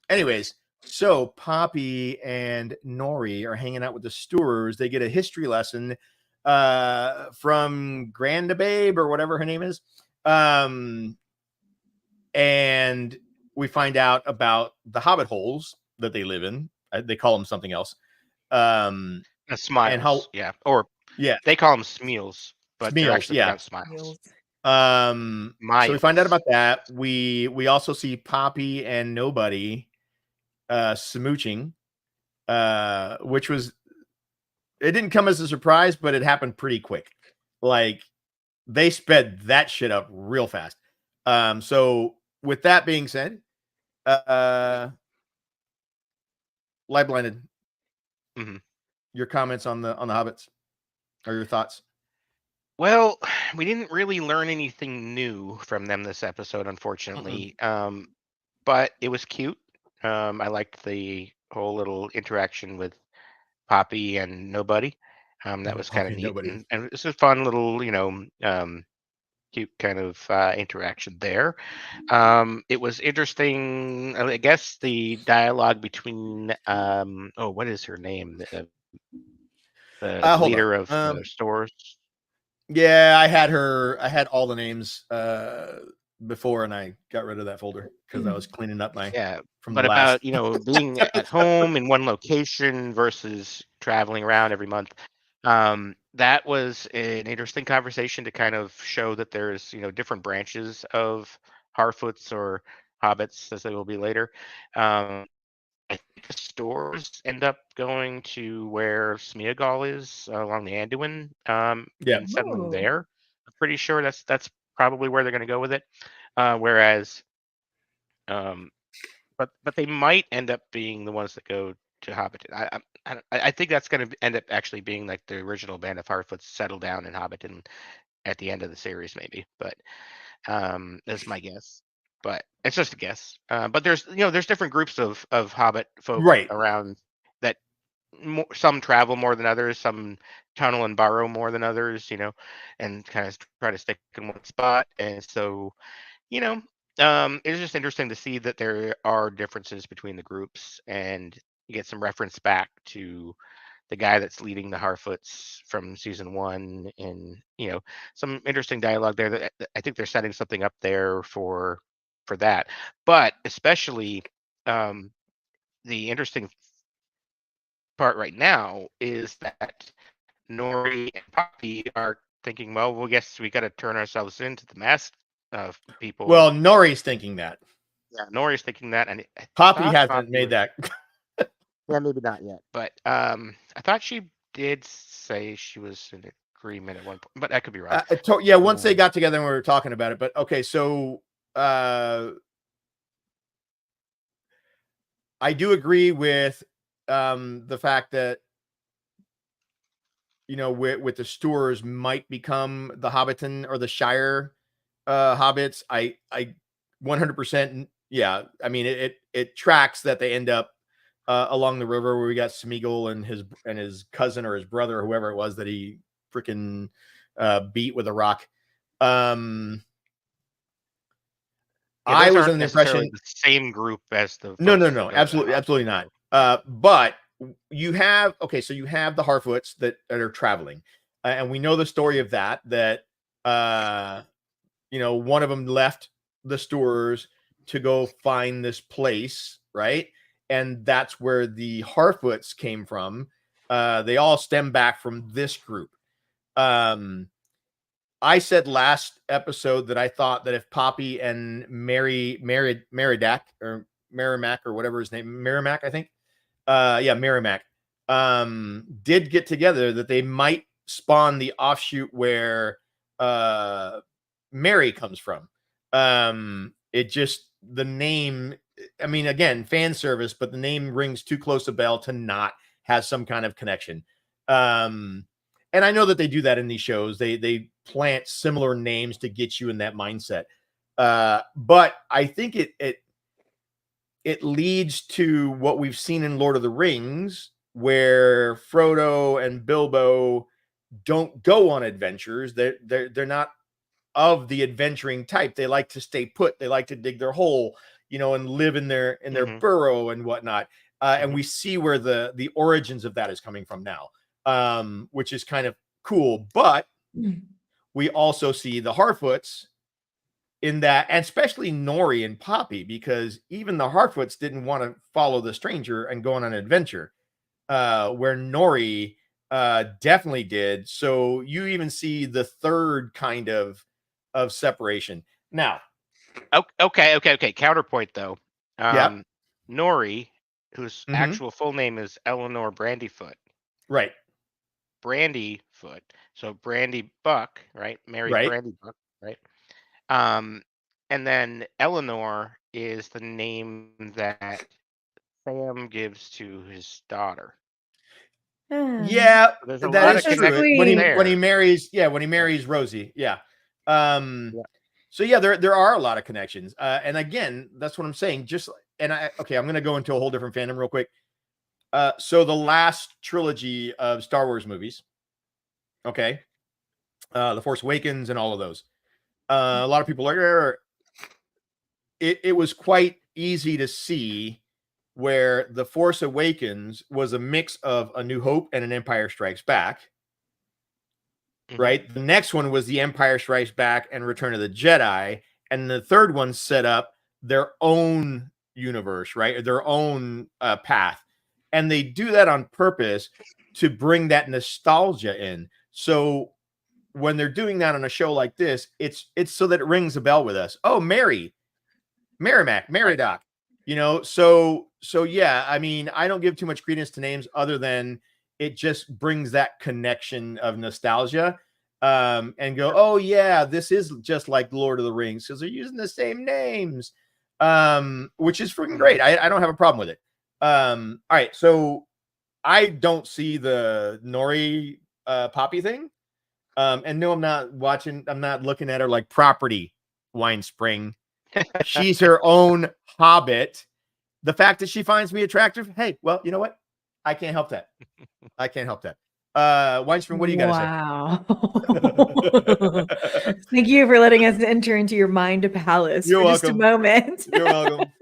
Anyways, so Poppy and Nori are hanging out with the Stewards. They get a history lesson from Granda Babe or whatever her name is. And we find out about the hobbit holes that they live in. They call them something else. Smiles. And how, they call them Smeals, but they're actually Smiles. So we find out about that. We also see Poppy and Nobody smooching, which was, it didn't come as a surprise, but it happened pretty quick. Like they sped that shit up real fast. So with that being said, Light Blinded, your comments on the hobbits or your thoughts? Well, we didn't really learn anything new from them this episode, unfortunately. But it was cute. I liked the whole little interaction with Poppy and Nobody. That was kind of neat. And it was a fun little, cute kind of interaction there. It was interesting. I guess the dialogue between, what is her name? The leader of the stores. Yeah, I had all the names before, and I got rid of that folder because I was cleaning up my about being at home in one location versus traveling around every month. That was an interesting conversation to kind of show that there's different branches of Harfoots or hobbits as they will be later. I think the stores end up going to where Smeagol is along the Anduin, and send them Oh. there. I'm pretty sure that's probably where they're going to go with it. Whereas, but they might end up being the ones that go to Hobbiton. I think that's going to end up actually being like the original Band of Harfoots settle down in Hobbiton at the end of the series, maybe. But that's my guess. But it's just a guess. But there's different groups of Hobbit folk Right. around that. Some travel more than others. Some tunnel and burrow more than others. And kind of try to stick in one spot. And so, it's just interesting to see that there are differences between the groups, and you get some reference back to the guy that's leading the Harfoots from season 1, and some interesting dialogue there that I think they're setting something up there for that. But especially the interesting part right now is that Nori and Poppy are thinking, well, we guess we got to turn ourselves into the masked people. Well, Nori's thinking that. Yeah, Nori's thinking that, and Poppy hasn't made that. Yeah, maybe not yet, but I thought she did say she was in agreement at one point, but I could be wrong. Yeah, once they got together and we were talking about it. But okay, so I do agree with the fact that with the Stores might become the Hobbiton or the Shire hobbits. I 100%. Yeah, I mean it tracks that they end up along the river where we got Smeagol and his cousin or his brother, or whoever it was that he freaking beat with a rock. I was under the impression the same group as the no, absolutely not. But you have so you have the Harfoots that are traveling, and we know the story of that one of them left the Stores to go find this place, right? And that's where the Harfoots came from. They all stem back from this group. I said last episode that I thought that if Poppy and Merrimack or whatever his name, Merrimack, I think. Merrimack did get together, that they might spawn the offshoot where Mary comes from. It just, the name, I mean, again, fan service, but the name rings too close a bell to not have some kind of connection. And I know that they do that in these shows. They plant similar names to get you in that mindset. But I think it leads to what we've seen in Lord of the Rings, where Frodo and Bilbo don't go on adventures. They're not of the adventuring type. They like to stay put. They like to dig their hole, and live in their burrow and whatnot. And we see where the origins of that is coming from now, which is kind of cool. But we also see the Harfoots in that, and especially Nori and Poppy, because even the Harfoots didn't want to follow the stranger and go on an adventure, where Nori definitely did. So you even see the third kind of separation. Now, okay. Counterpoint though. Yeah. Nori, whose actual full name is Eleanor Brandyfoot. Right. Brandyfoot. So Brandy Buck, right? Mary Right. Brandy Buck, right? And then Eleanor is the name that Sam gives to his daughter. Yeah, There's a that lot is of true. connection When there. he marries Rosie. Yeah. So yeah, there are a lot of connections. And again, that's what I'm saying. I'm going to go into a whole different fandom real quick. So the last trilogy of Star Wars movies, okay, The Force Awakens and all of those. A lot of people are. It was quite easy to see where The Force Awakens was a mix of A New Hope and An Empire Strikes Back. Right. The next one was The Empire Strikes Back and Return of the Jedi. And the third one set up their own universe, right? Their own path. And they do that on purpose to bring that nostalgia in. So when they're doing that on a show like this, it's so that it rings a bell with us. Oh, Mary. Meridoc. You know, so yeah. I mean, I don't give too much credence to names other than it just brings that connection of nostalgia. And go, oh yeah, this is just like Lord of the Rings because they're using the same names, which is freaking great. I don't have a problem with it. All right, so I don't see the Nori Poppy thing, and no, I'm not looking at her like property. Wine Spring, she's her own hobbit. The fact that she finds me attractive, hey, well, you know what? I can't help that. Weinspring, what do you got to say? Thank you for letting us enter into your mind palace You're for welcome. just a moment. You're welcome.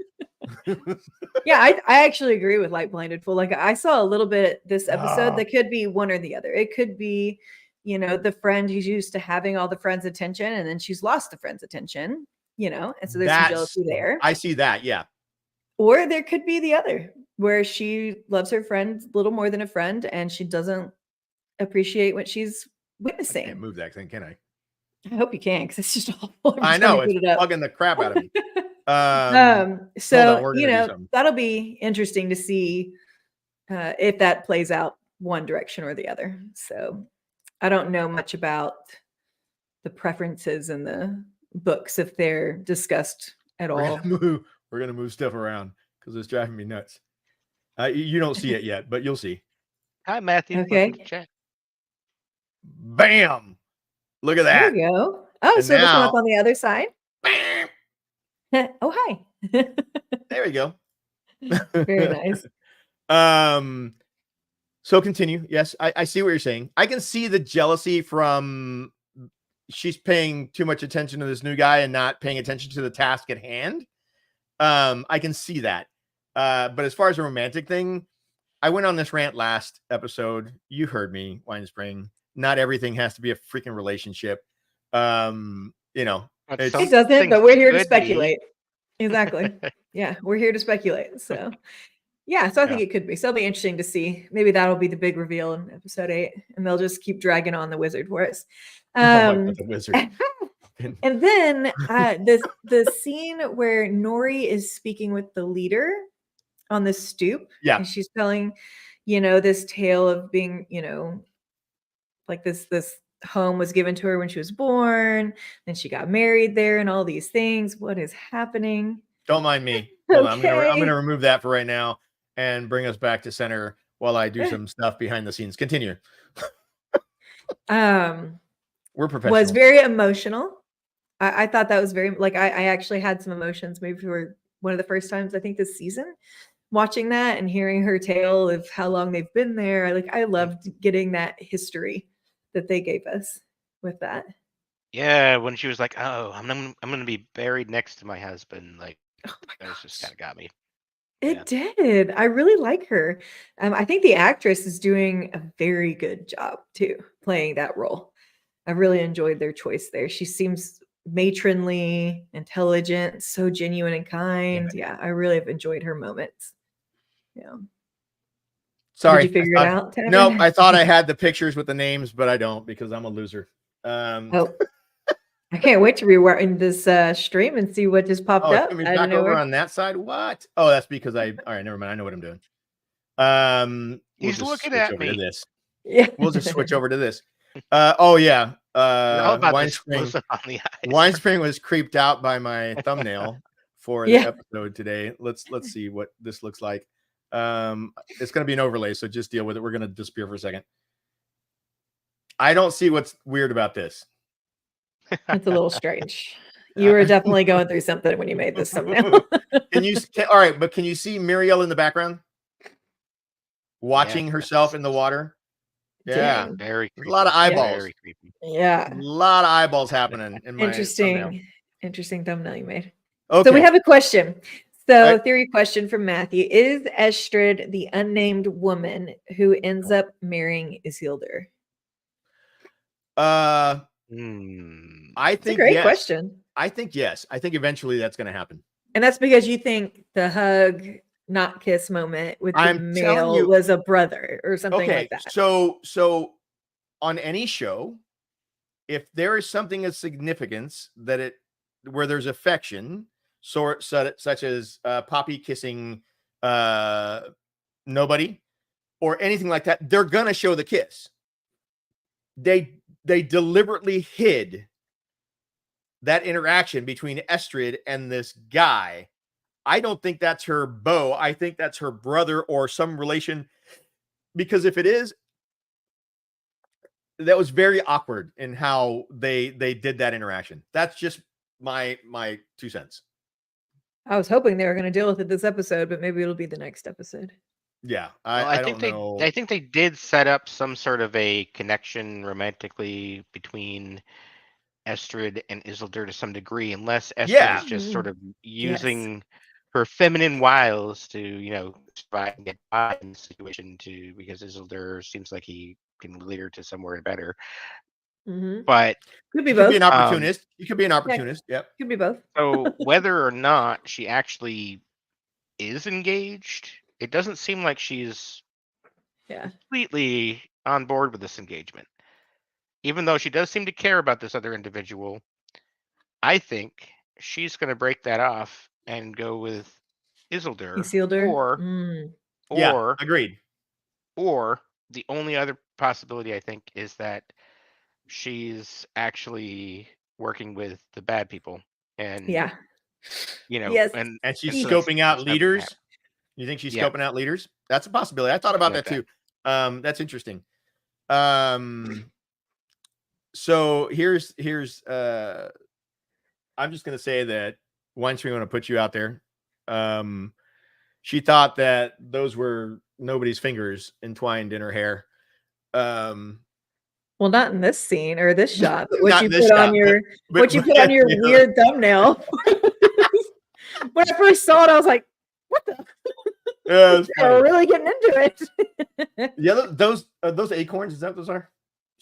Yeah, I actually agree with LightBlindedFool. Like I saw a little bit this episode that could be one or the other. It could be, you know, the friend who's used to having all the friends' attention and then she's lost the friend's attention, you know, and so there's some jealousy there. I see that, yeah. Or there could be the other, where she loves her friend a little more than a friend and she doesn't appreciate what she's witnessing. I can't move that thing, can I? I hope you can, because it's just awful. I know, it's bugging the crap out of me. So you know, that'll be interesting to see if that plays out one direction or the other. So I don't know much about the preferences in the books if they're discussed at all. We're gonna move stuff around because it's driving me nuts. You don't see it yet, but you'll see. Hi, Matthew. Okay. Bam! Look at that. There you go. Oh, and so it'll come up on the other side. Oh, hi. There we go. Very nice. So continue. Yes, I see what you're saying. I can see the jealousy from she's paying too much attention to this new guy and not paying attention to the task at hand. I can see that. But as far as a romantic thing, I went on this rant last episode. You heard me, Wine Spring. Not everything has to be a freaking relationship. You know, it doesn't, but we're here to speculate. Exactly. Yeah, we're here to speculate. So yeah, so I think it could be. So it'll be interesting to see. Maybe that'll be the big reveal in episode 8, and they'll just keep dragging on the wizard for us. The wizard. And then the scene where Nori is speaking with the leader on the stoop. Yeah. And she's telling, you know, this tale of being, you know, like this home was given to her when she was born. Then she got married there and all these things. What is happening? Don't mind me. Hold on, I'm gonna remove that for right now and bring us back to center while I do some stuff behind the scenes. Continue. We're professional. Was very emotional. I thought that was very, like, I actually had some emotions maybe for one of the first times I think this season, watching that and hearing her tale of how long they've been there. I loved getting that history that they gave us with that. Yeah, when she was like, "Oh, I'm gonna be buried next to my husband," like that was just kind of got me. It did. I really like her. I think the actress is doing a very good job too, playing that role. I really enjoyed their choice there. She seems matronly, intelligent, so genuine and kind. Yeah, I really have enjoyed her moments. Yeah. Sorry. Did you figure it out, Tavern? No, I thought I had the pictures with the names, but I don't because I'm a loser. Oh, I can't wait to rewind this stream and see what just popped up. Back over on that side. What? Oh, that's because all right, never mind. I know what I'm doing. He's looking at me. This. Yeah. We'll just switch over to this. Oh yeah. Wine Spring was creeped out by my thumbnail for the episode today. Let's see what this looks like. It's going to be an overlay, so just deal with it. We're going to disappear for a second. I don't see what's weird about this. It's a little strange. You were definitely going through something when you made this thumbnail. All right, but can you see Muriel in the background watching herself in the water? Yeah, very creepy. A lot of eyeballs. Very creepy. Yeah, a lot of eyeballs happening. In my interesting thumbnail you made. Okay. So we have a question. So theory question from Matthew: is Estrid the unnamed woman who ends up marrying Isildur? I think it's a great question. I think yes. I think eventually that's going to happen. And that's because you think the hug, not kiss moment with the male was a brother or something like that. So on any show, if there is something of significance where there's affection, such as Poppy kissing nobody or anything like that, they're gonna show the kiss. They deliberately hid that interaction between Estrid and this guy. I don't think that's her beau. I think that's her brother or some relation, because if it is, that was very awkward in how they did that interaction. That's just my 2 cents. I was hoping they were going to deal with it this episode, but maybe it'll be the next episode. Yeah, I don't think know. I think they did set up some sort of a connection romantically between Estrid and Isildur to some degree, unless Estrid is just sort of using her feminine wiles to, survive and get by in the situation because Isildur seems like he can lead her to somewhere better. But could be he both. Could be an opportunist. He could be an opportunist. Yep. Could be both. So whether or not she actually is engaged, it doesn't seem like she's completely on board with this engagement. Even though she does seem to care about this other individual, I think she's going to break that off and go with Isildur. Or agreed. Or the only other possibility I think is that she's actually working with the bad people, and and she's scoping out leaders. You think she's scoping out leaders? That's a possibility. I thought about that too. That's interesting. So here's I'm just gonna say that Weinstein, want to put you out there. She thought that those were nobody's fingers entwined in her hair. Well, not in this scene or this shot, but what you put on your weird thumbnail. When I first saw it, I was like, "What the?" We're really getting into it. Yeah, those acorns. Is that what those are?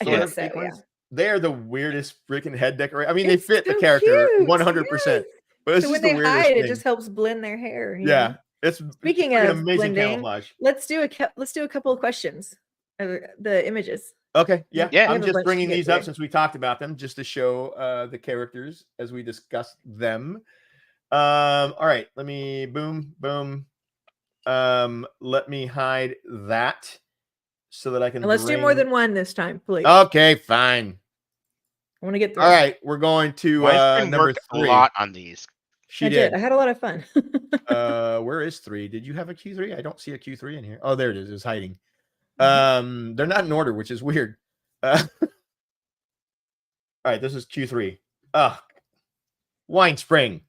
I think so, acorns? Yeah. They are the weirdest freaking head decoration. I mean, they fit the character 100%. But it's so just when the they weirdest hide, thing. it just helps blend their hair. Yeah. It's speaking of amazing blending, camouflage. Let's do a couple of questions of the images. Okay, yeah. I'm just bringing these up since we talked about them, just to show the characters as we discussed them. All right, let me boom. Let me hide that so that I can. And let's do more than one this time, please. Okay, fine. I want to get through. All right, we're going to number 3. A lot on these. She did. I had a lot of fun. Where is 3? Did you have a Q3? I don't see a Q3 in here. Oh, there it is. It's hiding. They're not in order, which is weird. All right, this is Q3. Wine Spring.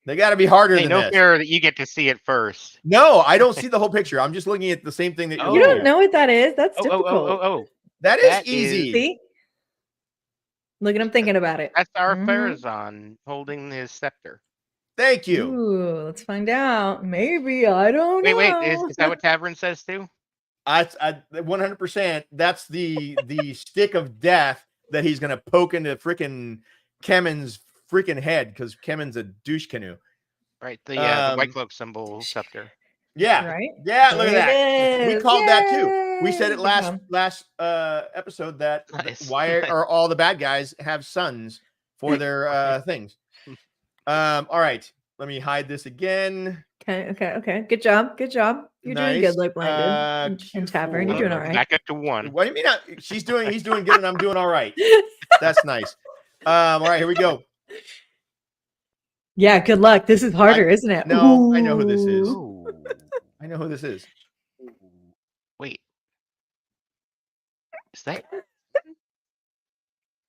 They got to be harder than this. No fair that you get to see it first. No, I don't see the whole picture. I'm just looking at the same thing that you don't know what that is. That's difficult. That is easy. See? Look at him thinking about it. That's our Farazan holding his scepter. Thank you. Ooh, let's find out. Maybe. I don't know. Wait. Is that what Tavern says too? I 100%. That's the stick of death that he's gonna poke into freaking Kemen's freaking head, because Kemen's a douche canoe. Right. The white cloak symbol scepter. Yeah. Right. Yeah. Look at that. We called that too. We said it last episode that why are all the bad guys have sons for their things. All right. Let me hide this again. Okay. Good job. You're doing good, LightBlinded and Tavern. You're doing all right. Back up to 1. What do you mean? He's doing good, and I'm doing all right. That's nice. All right, here we go. Yeah, good luck. This is harder, isn't it? No, Ooh. I know who this is. I know who this is. Wait. Is that?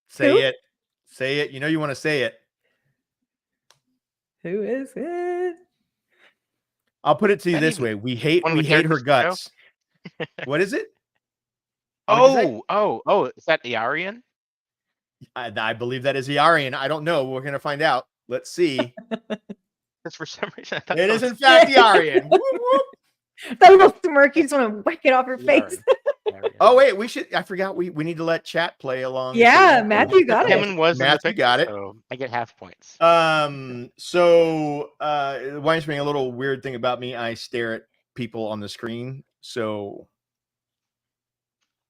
Say it. Say it. You know you want to say it. Who is it? I'll put it to you this way: we hate her guts. What is it? Is that the Aryan? I believe that is the Aryan. I don't know. We're gonna find out. Let's see. Because for some reason, it is in fact the Aryan. That little smirk, you just want to whack it off her face. Oh wait, we should. I forgot. We need to let chat play along. Yeah, Matthew got it. Matthew got it. So I get half points. So Weinstein, a little weird thing about me, I stare at people on the screen. So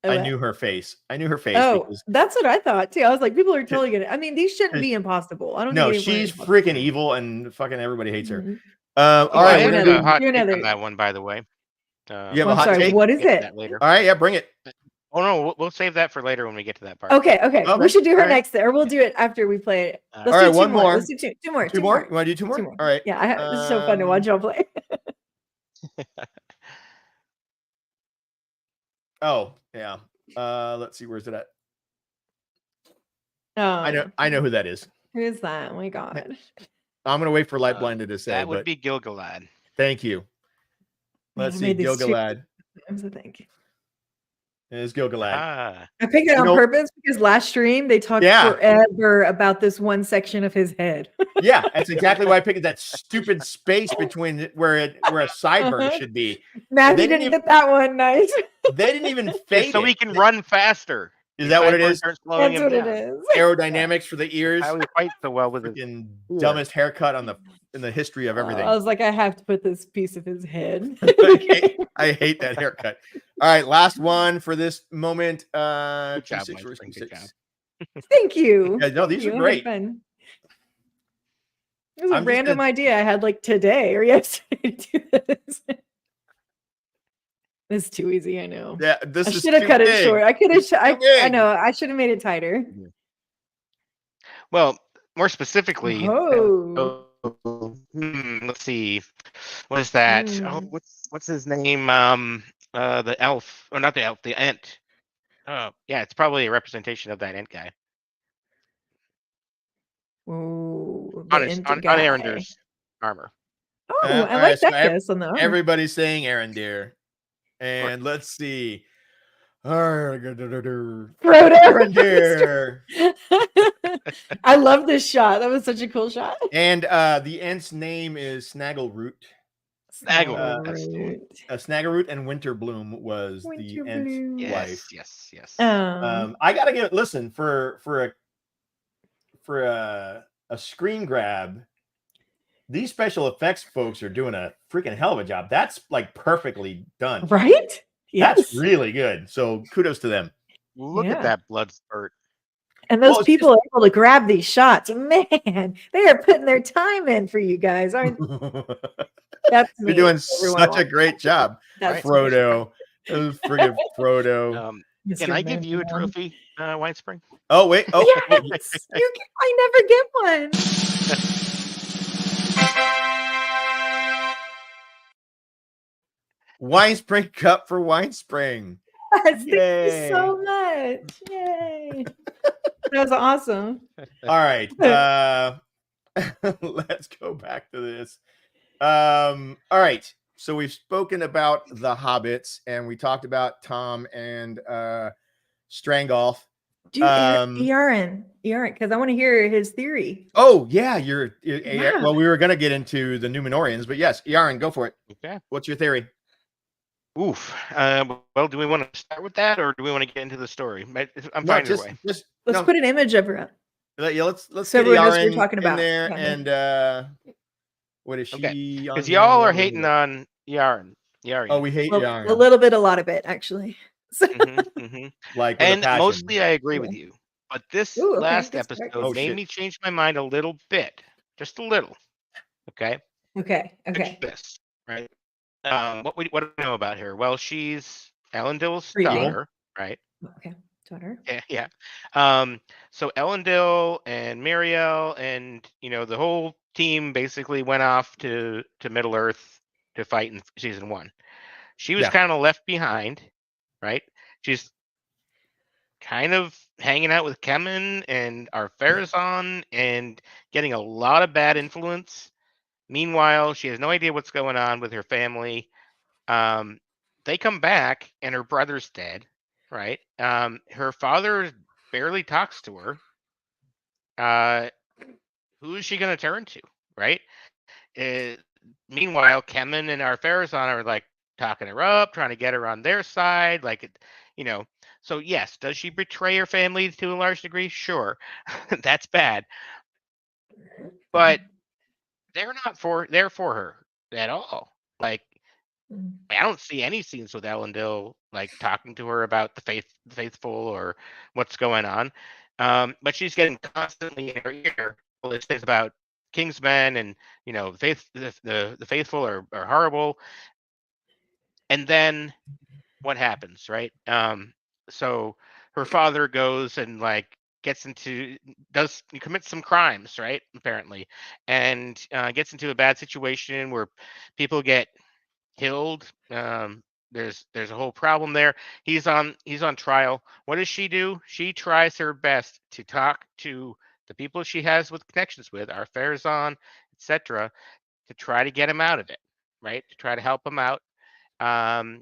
I knew her face. Oh, because that's what I thought too. I was like, people are totally gonna. I mean, these shouldn't be impossible. I don't no, think anyone she's is freaking evil and fucking everybody hates her. Mhm. All Oh, right, I we're have gonna a hot do take another. on that one, by the way. you have Oh, a I'm hot sorry. take? What is Get to it? that later. All right, yeah, bring it. Oh no, we'll save that for later when we get to that part. Okay. Okay, We should do her all right. next, or we'll do it after we play it. All Let's right, do two one more. more. Let's do two more. Two more? You want to do two more? Two more. All right. Yeah, this is so fun to watch y'all play. Oh, yeah. Let's see, where's it at? Oh, I know who that is. who is that? Oh my god. I'm gonna wait for Light Blinded to say, That would but be Gilgalad. thank you. Let's see, Gilgalad. I think It's Gilgalad. Ah, I picked it on purpose because last stream they talked forever about this one section of his head. Yeah, that's exactly why I picked that stupid space between where a sideburn should be. Matthew didn't get that one. Nice. They didn't even fade so it. he can run faster. Is that what it is? That's what it is. Aerodynamics for the ears. How he fights so well with Freaking dumbest haircut in the history of everything. I was like, I have to put this piece of his head. I hate that haircut. All right, last one for this moment. Good job, G6 versus Good G6. job. Thank you. Yeah, no, these Thank are you. great. It was a I'm just random gonna- idea I had like today or yesterday to do this. This is too easy, I know. Yeah, this I is should have too cut it big. short. I could have. I big. know. I should have made it tighter. Well, more specifically, Oh. let's see, what is that? Oh, what's his name? The elf, or not the elf, the ant. Oh, yeah, it's probably a representation of that ant guy Oh, on Arendir's armor. Oh, I all like right, so that kiss on the arm. everybody's saying Arendir. And let's see. Frodo. Arendir. I love this shot. That was such a cool shot. And the ent's name is Snaggleroot. Snaggleroot. Snaggleroot and Winterbloom was the ent's wife. Yes. I gotta get listen for a screen grab. These special effects folks are doing a freaking hell of a job. That's like perfectly done, right? Yes. That's really good. So kudos to them. Look at that blood spurt. And those people are able to grab these shots. Man, they are putting their time in for you guys, aren't they? That's You're doing such a great job, Frodo. It was friggin' Frodo. Can I give you a trophy, Winespring? Oh wait! Oh, yes. I never get one. Winespring cup for Winespring. Thank you so much. Yay. That was awesome. All right. Let's go back to this. All right. So we've spoken about the hobbits and we talked about Tom and Strangolf. Yaron, because I want to hear his theory. Oh, yeah. Well, we were going to get into the Numenorians, but yes, Yaron, go for it. Okay. What's your theory? Oof. Well, do we want to start with that, or do we want to get into the story? I'm fine either way. Let's put an image of her. Yeah, let's so get everyone knows what Yaron you're talking about. in there, and what is she? Because y'all are hating on Yaron. Oh, we hate Yaron. A little bit, a lot of it, actually. Like, and mostly I agree with you. But this last episode made me change my mind a little bit, just a little. Okay. This, right. What do we know about her? Well, she's Elendil's daughter, right? Okay, daughter. Yeah. So Elendil and Miriel and the whole team basically went off to Middle Earth to fight in season 1. She was kind of left behind, right? She's kind of hanging out with Kemen and Ar-Pharazôn and getting a lot of bad influence. Meanwhile, she has no idea what's going on with her family. They come back and her brother's dead, right? Her father barely talks to her. Who is she going to turn to, right? Meanwhile, Kemen and Ar-Pharazôn are like talking her up, trying to get her on their side. So yes, does she betray her family to a large degree? Sure. That's bad. But they're not there for her at all. Like, I don't see any scenes with Elendil like talking to her about the faithful or what's going on. But she's getting constantly in her ear all this things about Kingsmen and the faithful are horrible. And then what happens, right? So her father goes and like commits some crimes, right? Apparently, and gets into a bad situation where people get killed. There's a whole problem there. He's on trial. What does she do? She tries her best to talk to the people she has with connections with, our Farazan, etc., to try to get him out of it, right? To try to help him out.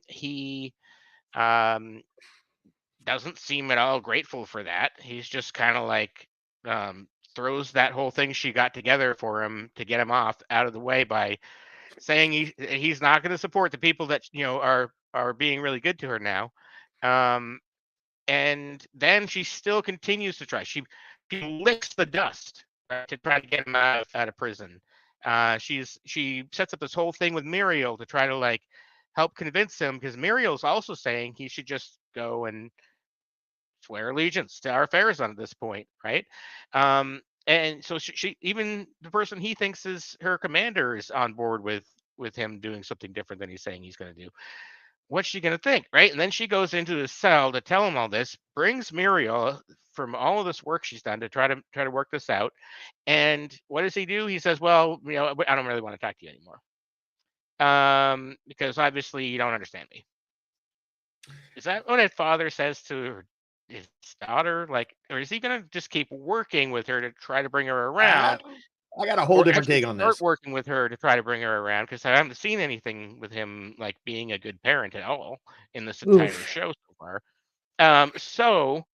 He doesn't seem at all grateful for that. He's just kind of like throws that whole thing she got together for him to get him out of the way by saying he's not going to support the people that are being really good to her now. And then she still continues to try. She licks the dust, right, to try to get him out of prison. She sets up this whole thing with Muriel to try to like help convince him, because Muriel's also saying he should just go and swear allegiance to our Farazan at this point, right? And so she even the person he thinks is her commander is on board with him doing something different than he's saying he's going to do. What's she going to think, right? And then she goes into the cell to tell him all this, brings Muriel from all of this work she's done to try to work this out. And what does he do? He says, well, I don't really want to talk to you anymore. Because obviously you don't understand me. Is that what his father says to his daughter? Like, or is he going to just keep working with her to try to bring her around? I got a whole different take on this. Start working with her to try to bring her around, because I haven't seen anything with him like being a good parent at all in this entire show so far. So,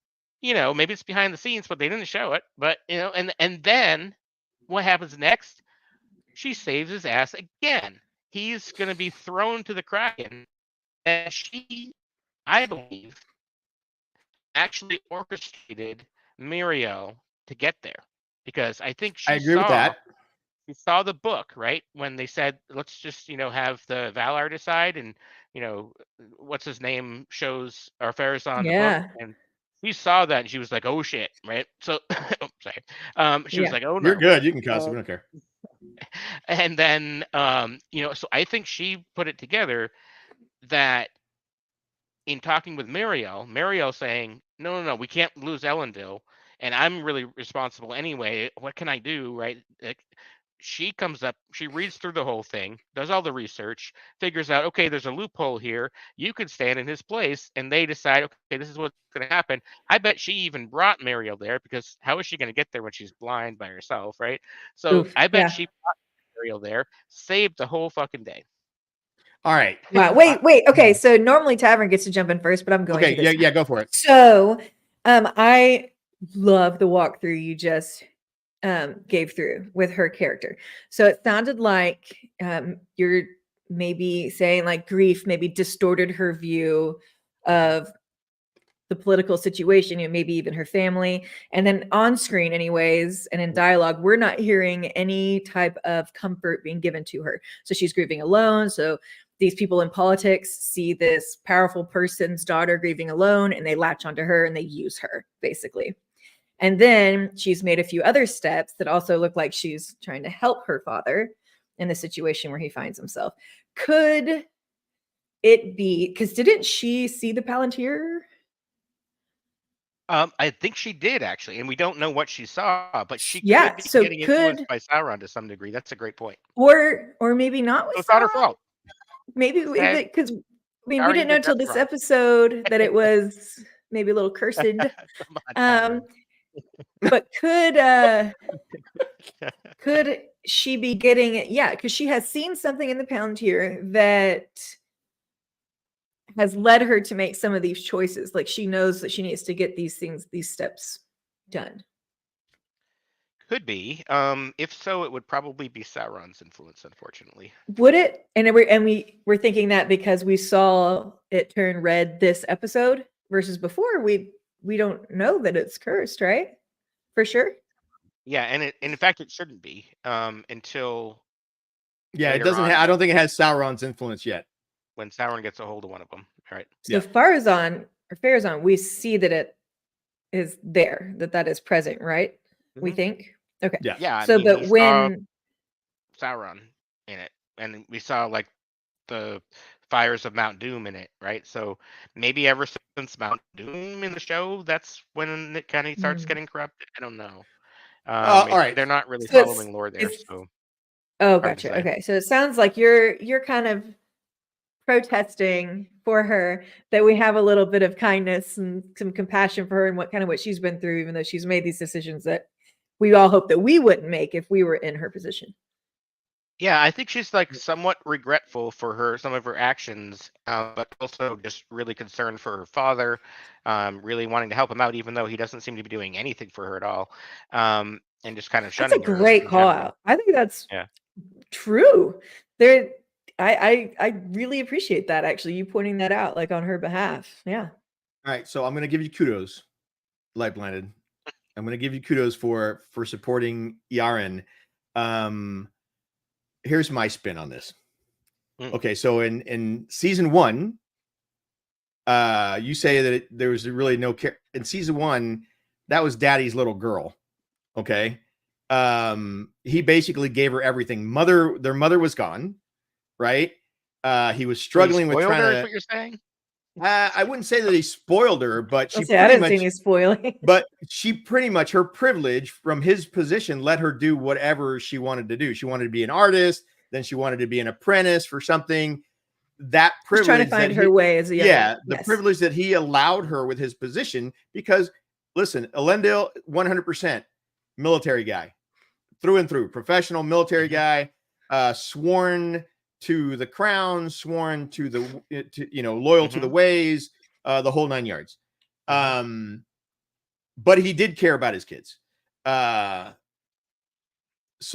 maybe it's behind the scenes, but they didn't show it. But and then what happens next? She saves his ass again. He's going to be thrown to the Kraken, and she, I believe, actually orchestrated Muriel to get there, because I think I agree with that. She saw the book, right, when they said, let's just have the Valar decide, and what's his name shows our Farazan the book, and she saw that and she was like, oh shit, right? So sorry. She was like, oh no, you're good, you can cuss, we don't care. And then so I think she put it together that in talking with Muriel saying, no, we can't lose Elendil, and I'm really responsible anyway. What can I do, right? Like, she comes up, she reads through the whole thing, does all the research, figures out, okay, there's a loophole here. You could stand in his place, and they decide, okay, this is what's going to happen. I bet she even brought Muriel there, because how is she going to get there when she's blind by herself, right? So I bet she brought Muriel there, saved the whole fucking day. All right. Wow. Wait. Okay. So normally Tavern gets to jump in first, but I'm going. Okay. Yeah. Go for it. So, I love the walkthrough you just gave through with her character. So it sounded like you're maybe saying like grief maybe distorted her view of the political situation, maybe even her family. And then on screen anyways, and in dialogue, we're not hearing any type of comfort being given to her. So she's grieving alone. So these people in politics see this powerful person's daughter grieving alone, and they latch onto her and they use her basically. And then she's made a few other steps that also look like she's trying to help her father in the situation where he finds himself. Could it be, because didn't she see the Palantir? I think she did actually, and we don't know what she saw, but she could be getting influenced by Sauron to some degree. That's a great point. Or maybe not with It's not her fault. Maybe because we didn't know until this episode that it was maybe a little cursed. But could she be getting it? Yeah, because she has seen something in the Palantir that has led her to make some of these choices. Like she knows that she needs to get these steps done. Could be. If so, it would probably be Sauron's influence, unfortunately. Would it? And we're thinking that because we saw it turn red this episode versus before. We don't know that it's cursed, right? For sure. Yeah, and in fact it shouldn't be until. Yeah, it doesn't. I don't think it has Sauron's influence yet. when Sauron gets a hold of one of them. Right. So Farazan, we see that it is there, that is present, right? We think. Okay. Yeah. Yeah. So, but we saw when Sauron in it, and we saw like the fires of Mount Doom in it, right? So maybe ever since Mount Doom in the show, that's when it kind of starts getting corrupted. I don't know. All right. They're not really So following lore there, so oh, hard to gotcha. say. Okay, so it sounds like you're kind of protesting for her, that we have a little bit of kindness and some compassion for her and what she's been through, even though she's made these decisions that we all hope that we wouldn't make if we were in her position. Yeah, I think she's like somewhat regretful for some of her actions, but also just really concerned for her father, really wanting to help him out, even though he doesn't seem to be doing anything for her at all, and just kind of That's a shunning her great in call general. out. I think that's Yeah. true. I really appreciate that, actually, you pointing that out, like, on her behalf. Yeah. All right, so I'm going to give you kudos, Light Blinded. I'm going to give you kudos for supporting Yaren. Here's my spin on this. Okay, so in season 1, you say that there was really no care in season 1. That was Daddy's little girl. Okay, he basically gave her everything. Their mother was gone, right? He was struggling with trying to. What you're saying? I wouldn't say that he spoiled her, but she I didn't see any spoiling. But she pretty much, her privilege from his position let her do whatever she wanted to do. She wanted to be an artist, then she wanted to be an apprentice for something. That privilege, trying to find her way as a young the privilege that he allowed her with his position. Because listen, Elendil, 100% military guy, through and through, professional military guy, sworn to the crown, sworn to the loyal to the ways, the whole 9 yards. But he did care about his kids. So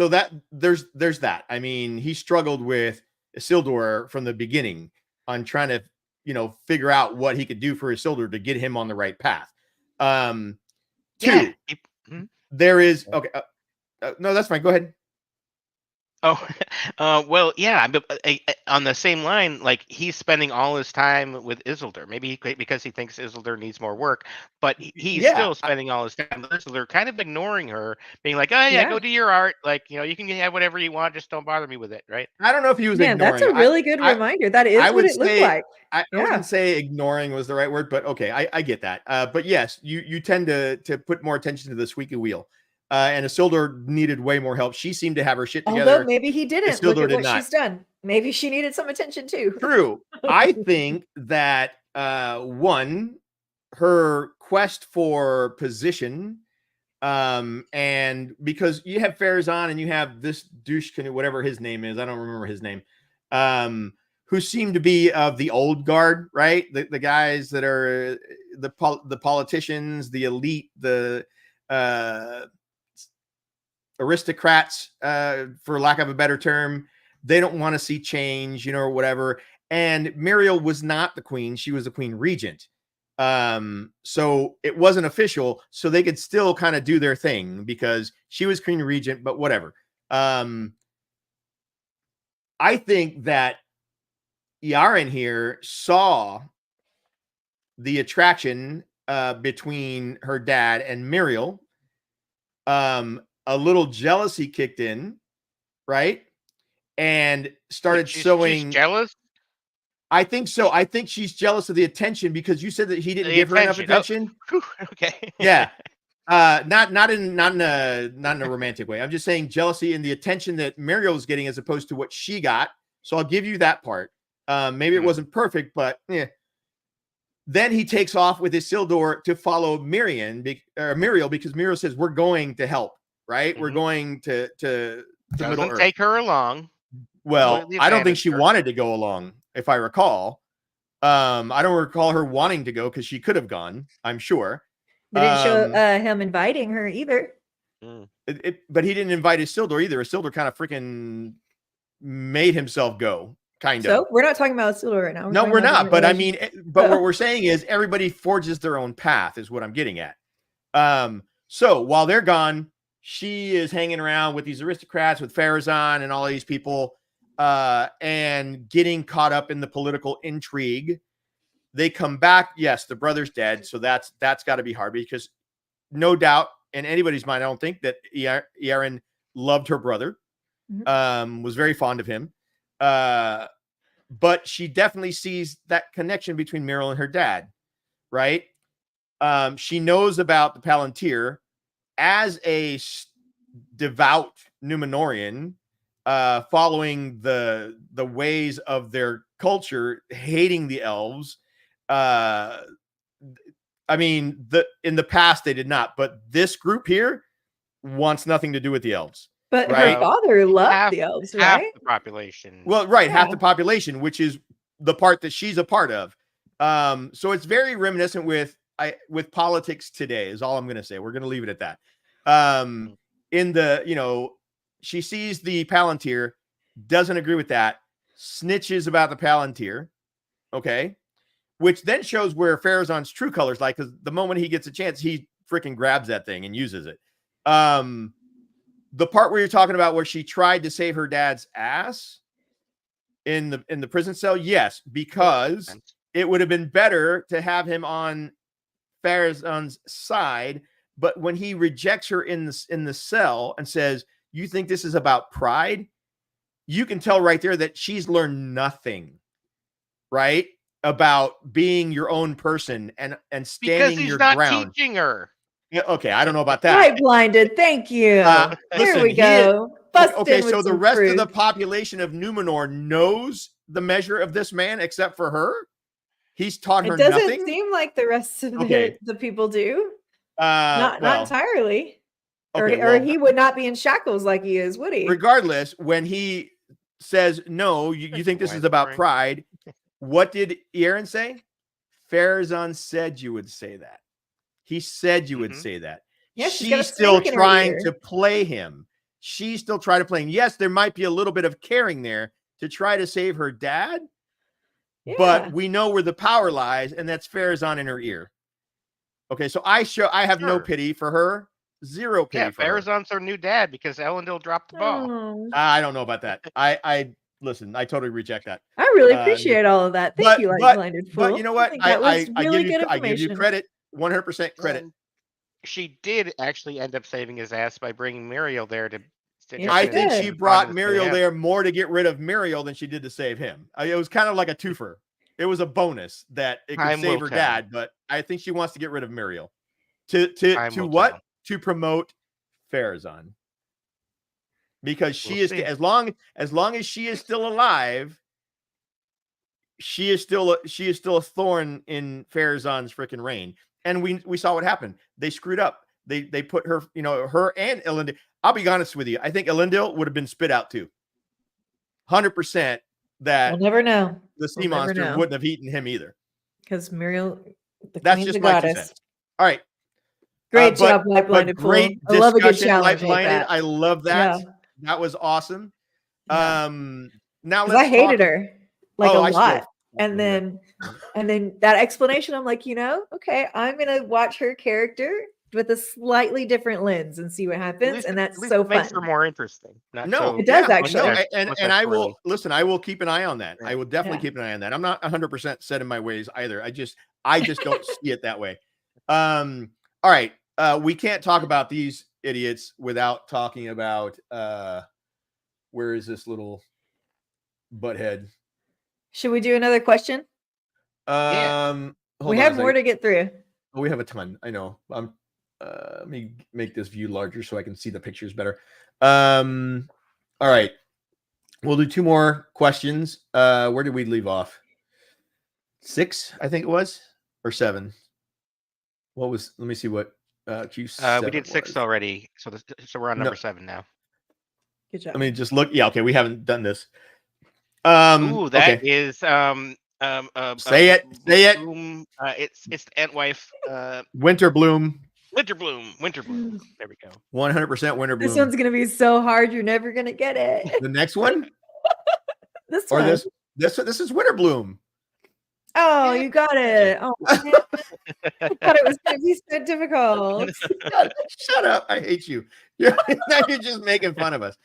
that there's that. I mean, he struggled with Isildur from the beginning on trying to, figure out what he could do for Isildur to get him on the right path. Two, there is no, that's fine. Go ahead. Oh, well, yeah. On the same line, like he's spending all his time with Isildur, maybe because he thinks Isildur needs more work, but he's still spending all his time with Isildur, kind of ignoring her, being like, "Oh yeah, go do your art. Like, you can have whatever you want, just don't bother me with it." Right? I don't know if he was ignoring. That's a really good reminder. That is what it looked like. I wouldn't say ignoring was the right word, but okay, I get that. But yes, you tend to put more attention to the squeaky wheel. And Isildur needed way more help. She seemed to have her shit together. Although maybe he didn't. Isildur look at what she's done. Maybe she needed some attention too. True. I think that one, her quest for position, and because you have Farazan and you have this douche, whatever his name is, I don't remember his name, who seem to be of the old guard, right? The guys that are the politicians, the elite, the aristocrats, for lack of a better term. They don't want to see change, or whatever. And Muriel was not the queen. She was the queen regent. So it wasn't official. So they could still kind of do their thing because she was queen regent, but whatever. I think that Yaren here saw the attraction between her dad and Muriel. A little jealousy kicked in, right? And started showing. She's jealous? I think so. I think she's jealous of the attention because you said that he didn't give her enough attention. Oh, okay. Yeah. Not in a romantic way. I'm just saying jealousy in the attention that Muriel was getting as opposed to what she got. So I'll give you that part. Maybe it wasn't perfect, but yeah. Then he takes off with Isildur to follow Muriel because Muriel says, "We're going to help, right? We're going to Middle Earth." Take her along. Well, I don't think she wanted to go along, if I recall. I don't recall her wanting to go because she could have gone, I'm sure. They didn't show him inviting her either. But he didn't invite Isildur either. Isildur kind of freaking made himself go. Kind of. So we're not talking about Isildur right now. No, we're not. But I mean, what we're saying is everybody forges their own path is what I'm getting at. So while they're gone, she is hanging around with these aristocrats, with Farazan and all these people. and getting caught up in the political intrigue. They come back. Yes, the brother's dead. So that's got to be hard, because no doubt in anybody's mind, I don't think that Erin loved her brother, was very fond of him. But she definitely sees that connection between Muriel and her dad, right? She knows about the Palantir as a devout Numenorian, following the ways of their culture, hating the elves. I mean, in the past they did not, but this group here wants nothing to do with the elves. But right? her father loved the elves, half right? the population. Well, right, half the population, which is the part that she's a part of. So it's very reminiscent with politics today, is all I'm going to say. We're going to leave it at that. In the, she sees the Palantir, doesn't agree with that, snitches about the Palantir, okay? Which then shows where Pharazon's true colors like, because the moment he gets a chance, he freaking grabs that thing and uses it. The part where you're talking about where she tried to save her dad's ass in the prison cell, yes, because it would have been better to have him on Pharazon's side. But when he rejects her in the cell and says, "You think this is about pride?" You can tell right there that she's learned nothing, right, about being your own person and standing your ground. Because he's not teaching her. Yeah, okay, I don't know about that. Light blinded. Thank you. There we go. Okay, so the rest of the population of Numenor knows the measure of this man, except for her. He's taught her nothing. It doesn't nothing. seem like the rest of the people do. Not entirely. Or he would not be in shackles like he is, would he? Regardless, when he says, "No, you think this is about pride," what did Erin say? Pharazon said you would say that. He said you would say that. Yeah, she's still trying to play him. She's still trying to play him. Yes, there might be a little bit of caring there to try to save her dad, but we know where the power lies, and that's Pharazon in her ear. Okay, so I have no pity for her. Zero pity for her. Pharazon's her new dad because Elendil dropped the ball. I don't know about that. I listen, I totally reject that. I really appreciate all of that. Thank you, LightBlindedFool. But you know what? I give you credit. 100% credit. She did actually end up saving his ass by bringing Muriel there to. I think she brought Muriel there more to get rid of Muriel than she did to save him. It was kind of like a twofer. It was a bonus that it could save her dad, but I think she wants to get rid of Muriel to what? To promote Pharazon, because she is as long as she is still alive. She is still a thorn in Pharazon's freaking reign. And we saw what happened. They screwed up. They put her, her and Elendil. I'll be honest with you. I think Elendil would have been spit out too. 100% that we'll never know. The sea monster wouldn't have eaten him either. Because Muriel, that's just my 2 cents. All right. Great job, LightBlindedFool. Great I love a good challenge. Light-blinded. I love that. Yeah. That was awesome. Yeah. Now I hated her a lot. And then that explanation, I'm like, okay, I'm gonna watch her character with a slightly different lens and see what happens. And that's so fun. Makes her more interesting. It does actually. And I will listen. I will keep an eye on that. I will definitely keep an eye on that. I'm not 100% set in my ways either. I just don't see it that way. All right. We can't talk about these idiots without talking about where is this little butthead? Should we do another question? We have more to get through. We have a ton. I know. Let me make this view larger so I can see the pictures better. All right. We'll do 2 more questions. Where did we leave off? 6, I think it was, or 7. Let me see what Q7 we did 6 already, so we're on number 7 now. Good job. Let me just look. Yeah, okay, we haven't done this. That is say it. It's the Antwife. Winterbloom. There we go. 100% Winterbloom. This one's gonna be so hard. You're never gonna get it. The next one. This one. This is Winterbloom. Oh, you got it. Oh, man. I thought it was going to be so difficult. Shut up. I hate you. Now you're just making fun of us.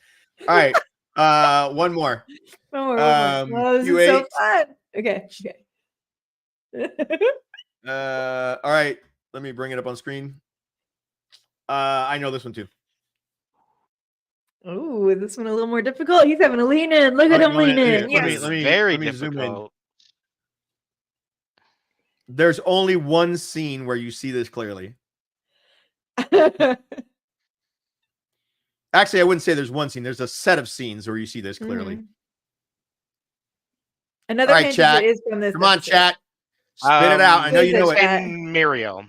All right. One more. One more. Oh, this is so Q8. fun. Okay. All right. Let me bring it up on screen. I know this one too. Ooh, this one a little more difficult. He's having to lean in. Look at him lean in. Yes. Let me Very zoom in. difficult. There's only one scene where you see this clearly. Actually, I wouldn't say there's one scene. There's a set of scenes where you see this clearly. Another All right, hint is chat. it is from this Come on, episode. chat. Spit it out. I know you know it. And Muriel.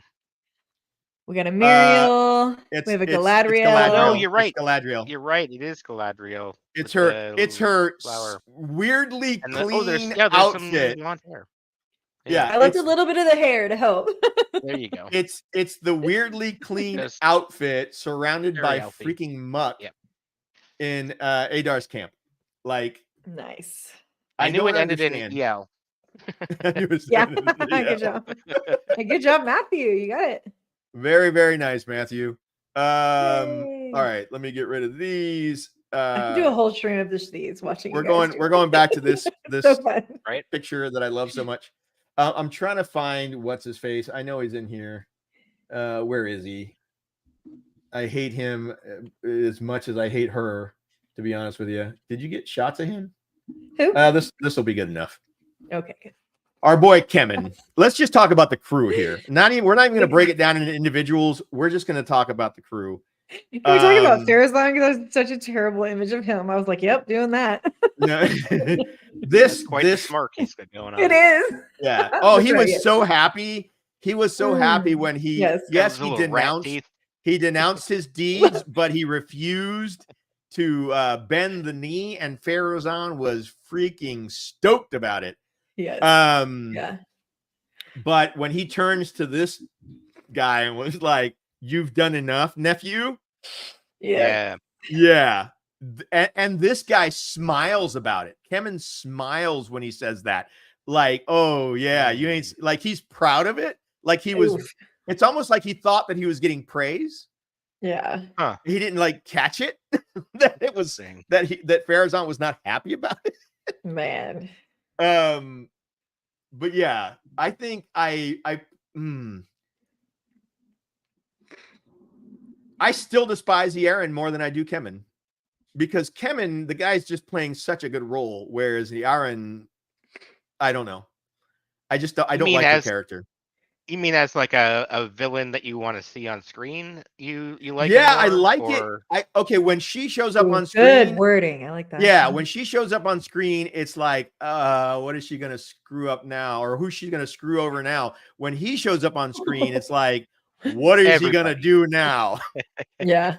We got a Muriel. We have a Galadriel. No, you're right. It's Galadriel. You're right. It is Galadriel. It's her. It's her flower. Weirdly And clean there's outfit. some blonde hair. Yeah, I left a little bit of the hair to help. There you go. It's the weirdly clean outfit surrounded by healthy. freaking muck in Adar's camp. Like, nice. I knew don't it ended in understand. EL. Yeah, good job. Good job, Matthew. You got it. Very, very nice, Matthew. Yay. All right, let me get rid of these. I can do a whole stream of just these watching. We're going back to this So fun. picture that I love so much. I'm trying to find what's his face. I know he's in here. Where is he? I hate him as much as I hate her, to be honest with you. Did you get shots of him? Who? This will be good enough. Okay, good. Our boy Kemen. Let's just talk about the crew here. We're not even going to break it down into individuals. We're just going to talk about the crew. Can we talk about Farazan? Because that's such a terrible image of him. I was like, "Yep, doing that." No, this smirk he's got going on. It is. Yeah. Oh, he was so happy. He was so happy when he he denounced his deeds, but he refused to bend the knee, and Farazan was freaking stoked about it. Yes. Yeah. But when he turns to this guy and was like, "You've done enough, nephew." Yeah. Yeah. And this guy smiles about it. Kemen smiles when he says that. Like, "Oh yeah, you ain't," like he's proud of it. Like he was. Oof. It's almost like he thought that he was getting praise. Yeah. Huh. He didn't like catch it. That it was that Farazan was not happy about it. Man. But yeah, I think I still despise Yaren more than I do Kemen, because Kemen, the guy's just playing such a good role, whereas Yaren, I don't know. I don't like the character. You mean as like a villain that you want to see on screen? You like? Yeah, I like it. Okay, when she shows up on screen. Good wording. I like that. Yeah, when she shows up on screen, it's like, what is she gonna screw up now, or who's she gonna screw over now? When he shows up on screen, it's like, what is he gonna do now? Yeah.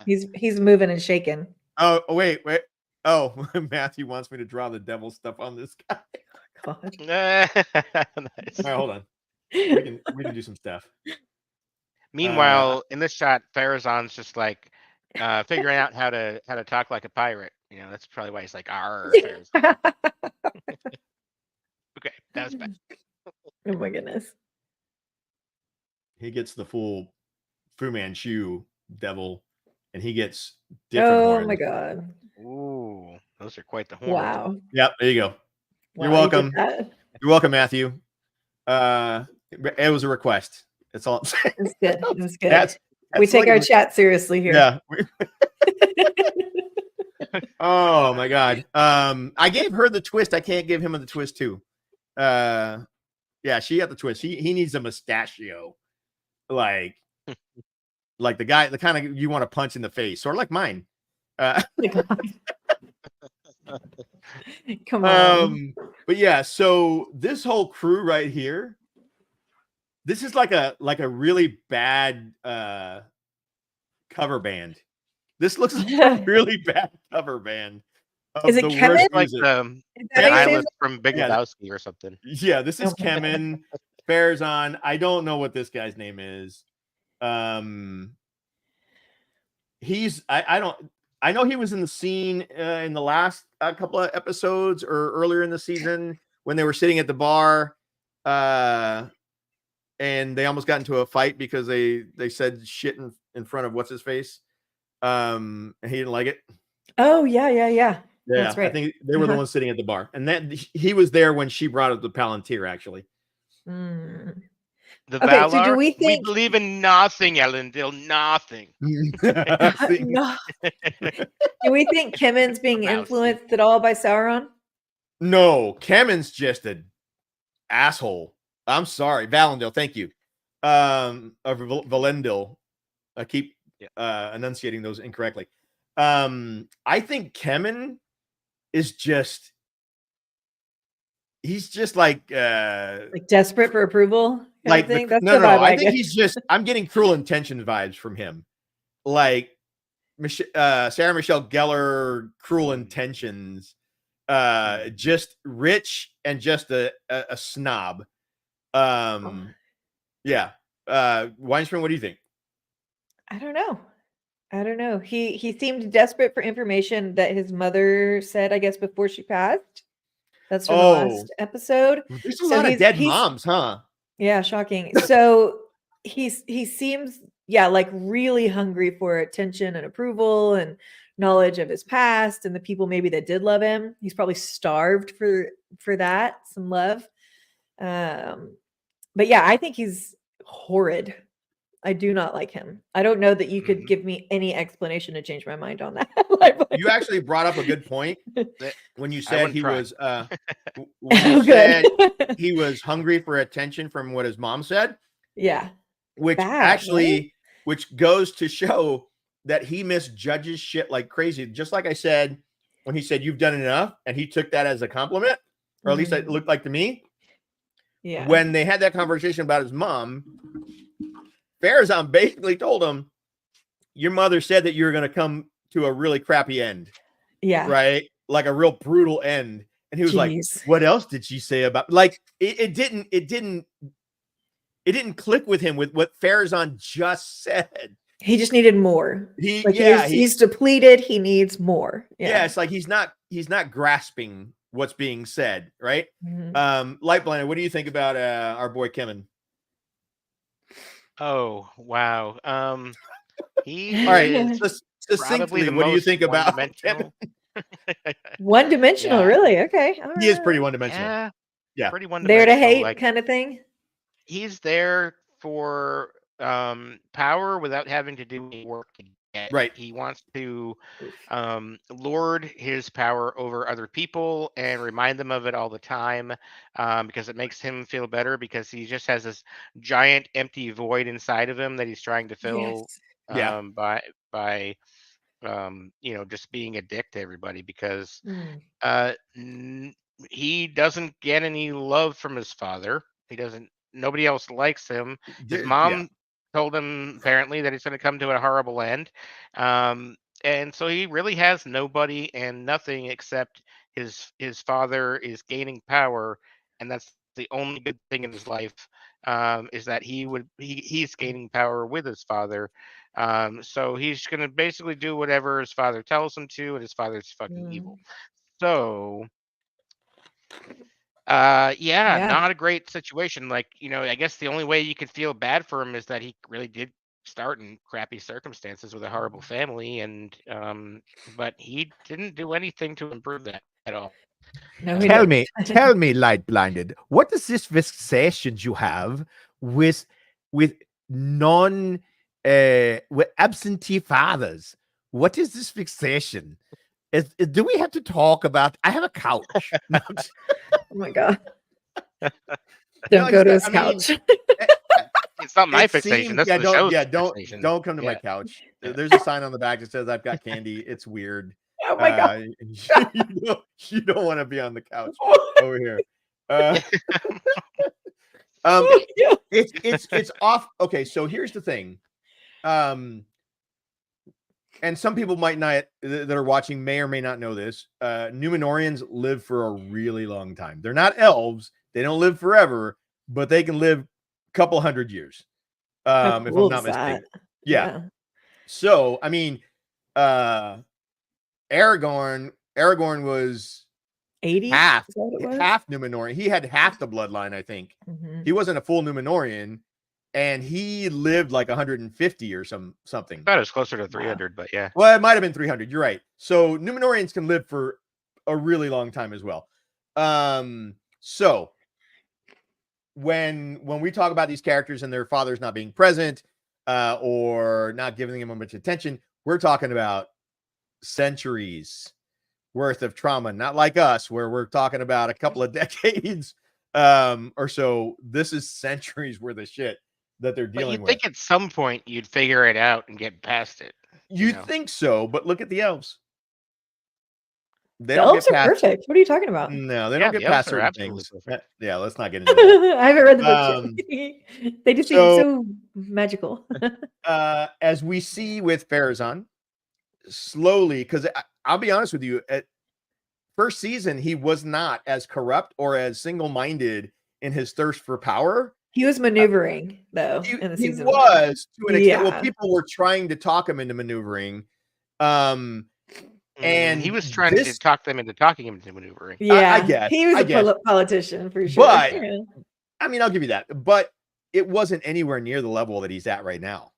He's moving and shaking. Oh wait. Oh, Matthew wants me to draw the devil stuff on this guy. God. Nice. All right, hold on. We can do some stuff. Meanwhile, in this shot, Farazan's just like figuring out how to talk like a pirate. You know, that's probably why he's like, "Arr." Okay, that was bad. Oh my goodness. He gets the full Fu Manchu devil, and he gets different horns. Oh my god. Ooh, those are quite the horns. Wow. Yep, there you go. Wow, you're welcome. You're welcome, Matthew. It was a request. That's all I'm saying. It's good. It's good. That's we take our chat seriously here. Yeah. Oh my god. I gave her the twist. I can't give him the twist too. Yeah, she got the twist. He needs a mustachio. Like the guy, the kind of you want to punch in the face, or like mine. Come on. But yeah, so this whole crew right here, this is like a really bad cover band. This looks like a really bad cover band. Is it Kemen? Like the Island from Big Lebowski or something. Yeah, this is Kemen. Farazan. I don't know what this guy's name is. I know he was in the scene in the last couple of episodes or earlier in the season when they were sitting at the bar and they almost got into a fight because they said shit in front of what's his face. He didn't like it. Oh yeah. Yeah, That's right. I think they were the ones sitting at the bar, and that he was there when she brought up the Palantir. Actually, Mm. The Okay, so do Valar. we think believe in nothing, Elendil. Nothing. See? no? Do we think Kemen's being Mousy. influenced at all by Sauron? No, Kemen's just an asshole. I'm sorry, Valendil. Thank you. Or Valendil. I keep enunciating those incorrectly. I think Kemen is just. He's just like desperate for approval. Like thing. no, I think he's just. I'm getting Cruel Intentions vibes from him, like Sarah Michelle Gellar, Cruel Intentions, just rich and just a snob. Yeah. Weinspring, what do you think? I don't know. He seemed desperate for information that his mother said, I guess, before she passed. That's from the last episode. There's a lot of dead moms, huh? Yeah, shocking. So he seems, like really hungry for attention and approval and knowledge of his past and the people maybe that did love him. He's probably starved for that, some love. But yeah, I think he's horrid. I do not like him. I don't know that you could give me any explanation to change my mind on that. You actually brought up a good point when you said he was he was hungry for attention from what his mom said. Yeah. Which which goes to show that he misjudges shit like crazy. Just like I said, when he said you've done enough, and he took that as a compliment, or at least it looked like to me. Yeah. When they had that conversation about his mom, Farazan basically told him, your mother said that you're going to come to a really crappy end. Yeah. Right? Like a real brutal end. And he was like, what else did she say about, like, it didn't click with him with what Farazan just said. He just needed more. He's depleted. He needs more. Yeah. It's like he's not grasping what's being said. Right. Lightblinded, what do you think about our boy Kemen? Oh, wow. He all right. Succinctly, what do you think about Kemen? One-dimensional, really? Okay. All he is pretty one-dimensional. Yeah. Pretty one-dimensional. There to hate kind of thing. He's there for power without having to do any work to get. Right. He wants to lord his power over other people and remind them of it all the time, because it makes him feel better, because he just has this giant empty void inside of him that he's trying to fill by just being a dick to everybody, because he doesn't get any love from his father. Nobody else likes him. His mom told him apparently that he's going to come to a horrible end. And so he really has nobody and nothing except his father is gaining power. And that's the only good thing in his life, is that he's gaining power with his father. So he's going to basically do whatever his father tells him to, and his father's fucking evil. So not a great situation. Like, I guess the only way you could feel bad for him is that he really did start in crappy circumstances with a horrible family, and but he didn't do anything to improve that at all. No, tell me, Light-Blinded, what is this fixation you have with with absentee fathers? What is this fixation? Do we have to talk about? I have a couch. Oh my god! Don't go to his couch. It's not my fixation. That's the show's fixation. Don't come to my couch. There's a sign on the back that says I've got candy. It's weird. Oh my god! You don't want to be on the couch over here. It's off. Okay, so here's the thing. And some people might not that are watching may or may not know this. Numenorians live for a really long time. They're not elves. They don't live forever, but they can live a couple hundred years. If I'm not mistaken. Yeah. So, I mean, Aragorn was 80, half Numenorian. He had half the bloodline, I think. He wasn't a full Numenorian. and he lived like 150 or something. I thought it was closer to 300, but yeah. Well, it might have been 300. You're right. So Numenorians can live for a really long time as well. So when we talk about these characters and their fathers not being present or not giving them much attention, we're talking about centuries worth of trauma, not like us, where we're talking about a couple of decades or so. This is centuries worth of shit that they're But dealing you'd with. think at some point you'd figure it out and get past it. You know? think so, but look at the elves. They The don't elves get are past. perfect. What are you talking about? No, they Yeah, don't get the elves past are certain absolutely things. perfect. Yeah, let's not get into that. I haven't read the book yet. They just seem so magical. As we see with Farazan, slowly, because I'll be honest with you, at first season, he was not as corrupt or as single-minded in his thirst for power. He was maneuvering, though, He, in the he season. was to an extent. Well, Yeah. people were trying to talk him into maneuvering. And he was trying to talk them into talking him into maneuvering. Yeah, I guess he was a politician for sure. But Yeah. I mean, I'll give you that. But it wasn't anywhere near the level that he's at right now.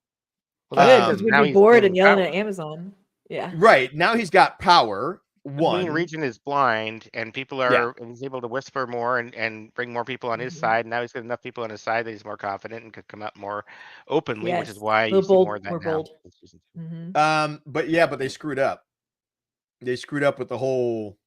Good, because we'd now be he's bored gaining and yelling power. at Amazon. Yeah. Right. Now he's got power. The One main region is blind, and people are and he's able to whisper more and bring more people on his side. Now he's got enough people on his side that he's more confident and could come out more openly, which is why you see more of that now. Bold. But they screwed up. They screwed up with the whole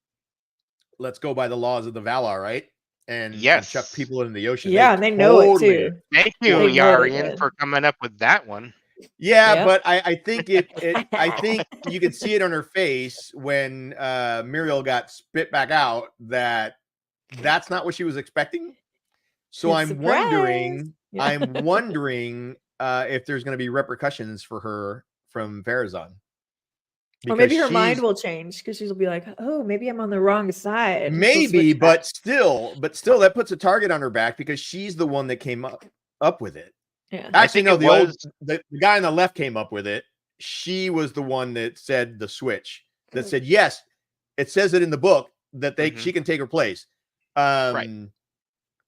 let's go by the laws of the Valar, right? And chuck people into the ocean. Yeah, and they know it too. Thank you, Yarian, for coming up with that one. Yeah, but I think I think you could see it on her face when Muriel got spit back out that that's not what she was expecting. So I'm wondering if there's going to be repercussions for her from Farazan. Or maybe her mind will change because she'll be like, "Oh, maybe I'm on the wrong side." Maybe, but still, that puts a target on her back because she's the one that came up with it. Yeah. Actually, no, the guy on the left came up with it. She was the one that said the switch. That said, yes, it says it in the book that she can take her place. Right.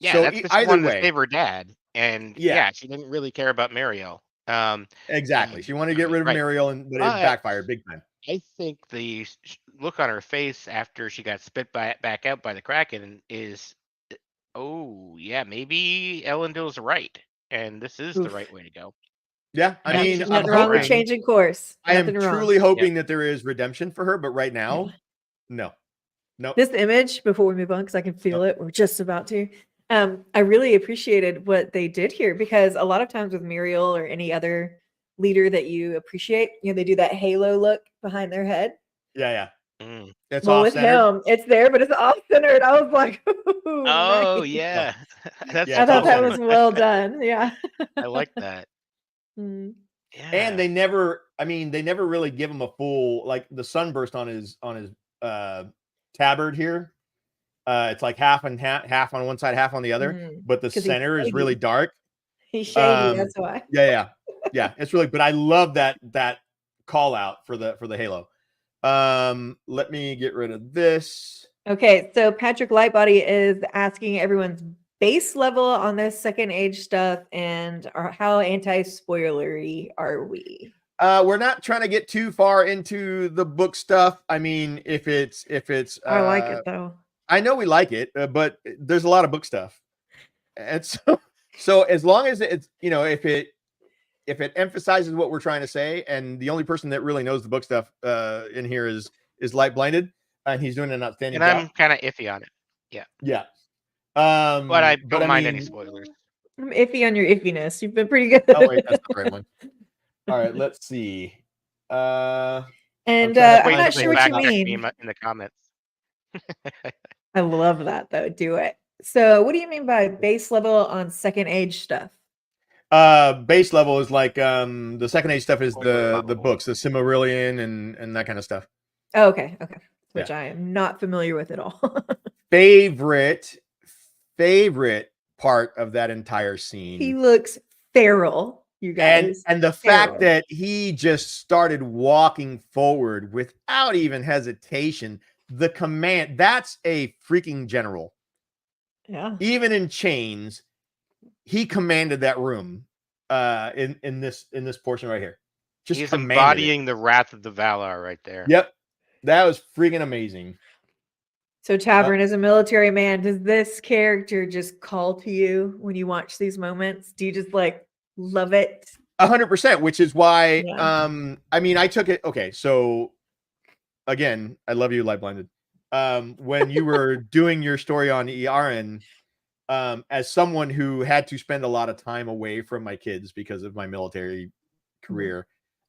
Yeah, so that's just either one way, to save her dad, and she didn't really care about Muriel. Exactly. She wanted to get rid of Muriel, but it backfired big time. I think the look on her face after she got spit back out by the Kraken is, oh yeah, maybe Elendil's right, and this is the right way to go. Yeah, I mean, nothing wrong with changing course. I am truly hoping that there is redemption for her, but right now, no. This image, before we move on, because I can feel it, we're just about to. I really appreciated what they did here because a lot of times with Muriel or any other leader that you appreciate, they do that halo look behind their head. Yeah. It's with him, it's there, but it's off centered. I was like, oh nice. yeah. I thought that was well done. Yeah. I like that. Yeah. And they never really give him a full, like the sunburst on his tabard here. It's like half on one side, half on the other, but the center is really dark. He's shady, that's why. Yeah. It's really, but I love that call out for the halo. Let me get rid of this. Okay, so Patrick Lightbody is asking everyone's base level on this second age stuff and how anti-spoilery are we? We're not trying to get too far into the book stuff. I mean, if it's I like it though. I know we like it, but there's a lot of book stuff. And so as long as it's, if it emphasizes what we're trying to say, and the only person that really knows the book stuff in here is Light Blinded, and he's doing an outstanding job. I'm kind of iffy on it. Yeah. But I don't mind any spoilers. I'm iffy on your iffiness. You've been pretty good. Oh wait, that's the right one. All right, let's see. I'm not sure what you mean in the comments. I love that though. Do it. So what do you mean by base level on second age stuff? Base level is like the second age stuff is the books, the Silmarillion and that kind of stuff. Oh, okay. Which I am not familiar with at all. favorite part of that entire scene. He looks feral, you guys. And the fact that he just started walking forward without even hesitation. The command, that's a freaking general. Yeah. Even in chains, he commanded that room. in this portion right here. Just He's commanded embodying the wrath of the Valar right there. Yep, that was freaking amazing. So Tavern, as a military man, does this character just call to you when you watch these moments? Do you just like love it? 100%, which is why Yeah. I mean, I took it. Okay, so again, I love you, Light Blinded. When you were doing your story on Earyn, as someone who had to spend a lot of time away from my kids because of my military career,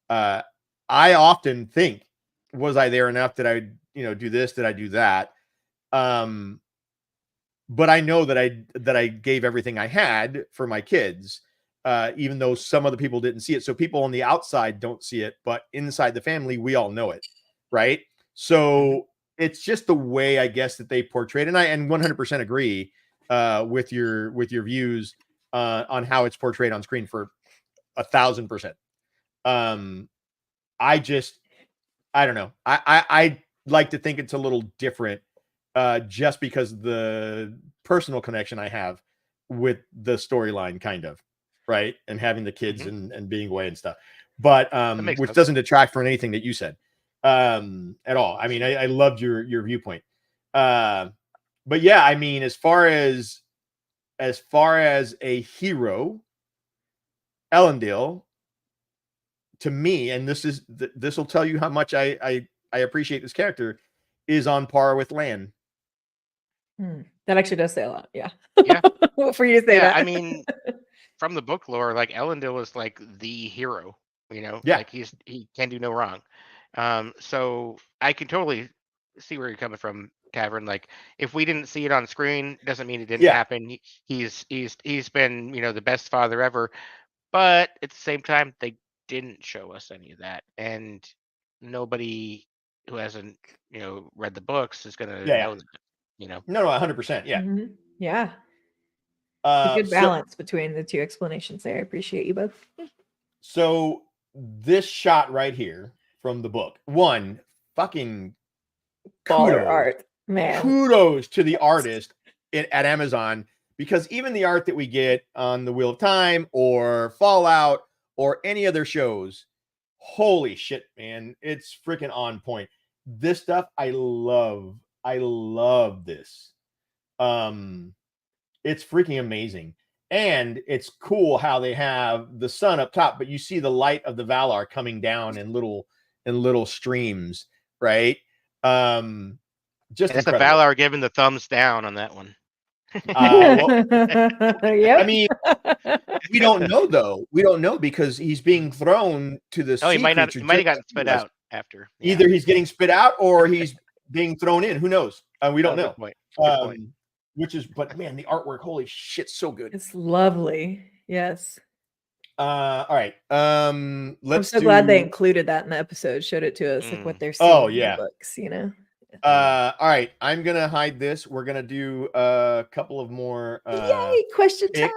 I often think, was I there enough? Did I, do this? Did I do that? But I know that I gave everything I had for my kids, even though some other people didn't see it. So people on the outside don't see it, but inside the family, we all know it, right? So it's just the way, I guess, that they portrayed, and I 100% agree with your views on how it's portrayed on screen for 1,000%. I don't know. I like to think it's a little different, just because the personal connection I have with the storyline, kind of, right, and having the kids and being away and stuff. But which doesn't detract from anything that you said at all. I mean, I loved your viewpoint. But yeah, I mean, as far as a hero, Elendil, to me, and this will tell you how much I appreciate this character, is on par with Lan. That actually does say a lot. Yeah. Yeah. For you to say that. I mean, from the book lore, like Elendil is like the hero, Yeah. like he can do no wrong. So I can totally see where you're coming from, Tavern. Like, if we didn't see it on screen, doesn't mean it didn't happen. He's been, the best father ever, but at the same time, they didn't show us any of that, and nobody who hasn't, read the books is gonna know that. No, 100%. Yeah. Yeah. A good balance between the two explanations there. I appreciate you both. So this shot right here from the book, one, fucking baller art, man. Kudos to the artist at Amazon, because even the art that we get on the Wheel of Time or Fallout or any other shows, holy shit, man, it's freaking on point. This stuff I love. I love this. It's freaking amazing. And it's cool how they have the sun up top, but you see the light of the Valar coming down in little streams, right? Just it's the Valar giving the thumbs down on that one. Yep. I mean, we don't know though. We don't know, because he's being thrown to the sea. He might have gotten spit out after. Yeah. Either he's getting spit out or he's being thrown in. Who knows? We don't know. Good point. But man, the artwork, holy shit, so good. It's lovely. Yes. All right. I'm so glad they included that in the episode, showed it to us, like what they're seeing in the books, All right. I'm gonna hide this. We're gonna do a couple of more yay, question time.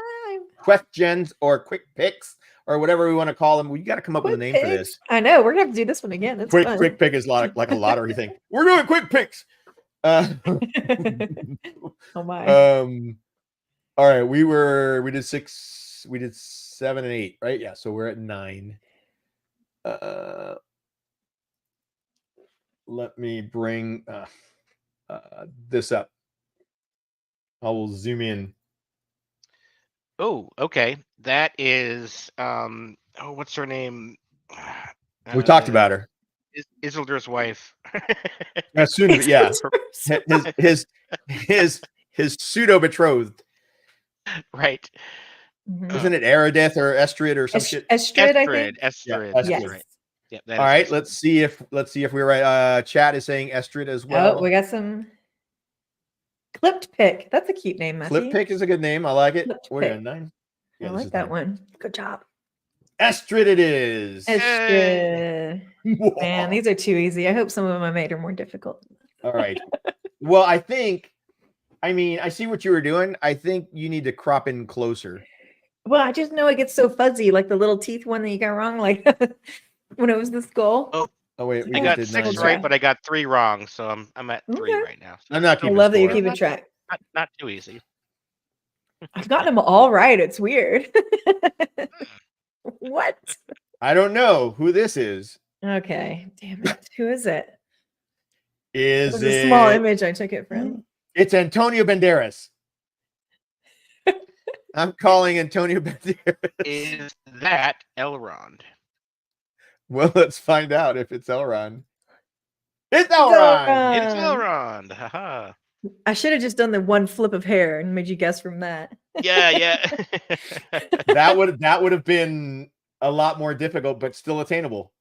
Questions or quick picks or whatever we want to call them. We got to come up with a name for this. I know. We're gonna have to do this one again. It's fun. Quick pick is like a lottery thing. We're doing quick picks. Oh my. All right. We did 6. We did 7 and 8, right? Yeah. So we're at 9. Let me bring this up. I will zoom in. Oh, okay. That is what's her name? We talked about her. Isildur's wife. As soon as his pseudo betrothed. Right. Isn't it Eredith or Estrid or some shit? Estrid, I think. Estrid. Yeah, yes. Right. Yep, all right, let's see if we're right. Chat is saying Estrid as well. Oh, we got some Clipped Pick. That's a cute name, Matthew. Clipped Pick is a good name. I like it. We're at 9. I like that one. Good job. Estrid it is. Estrid. Man, these are too easy. I hope some of them I made are more difficult. All right. Well, I see what you were doing. I think you need to crop in closer. Well, I just know it gets so fuzzy, like the little teeth one that you got wrong, like when it was the skull. Oh wait, I got 6 right, but I got 3 wrong, so I'm at 3 right now. So I'm not. I love that you're keeping track. Not too easy. I've gotten them all right. It's weird. What? I don't know who this is. Okay, damn it. Who is it? Is It was a small it? image I took it from. It's Antonio Banderas. I'm calling Antonio Banderas. Is that Elrond? Well, let's find out if it's Elrond. It's Elrond. It's Elrond. Haha. I should have just done the one flip of hair and made you guess from that. Yeah. That would have been a lot more difficult, but still attainable.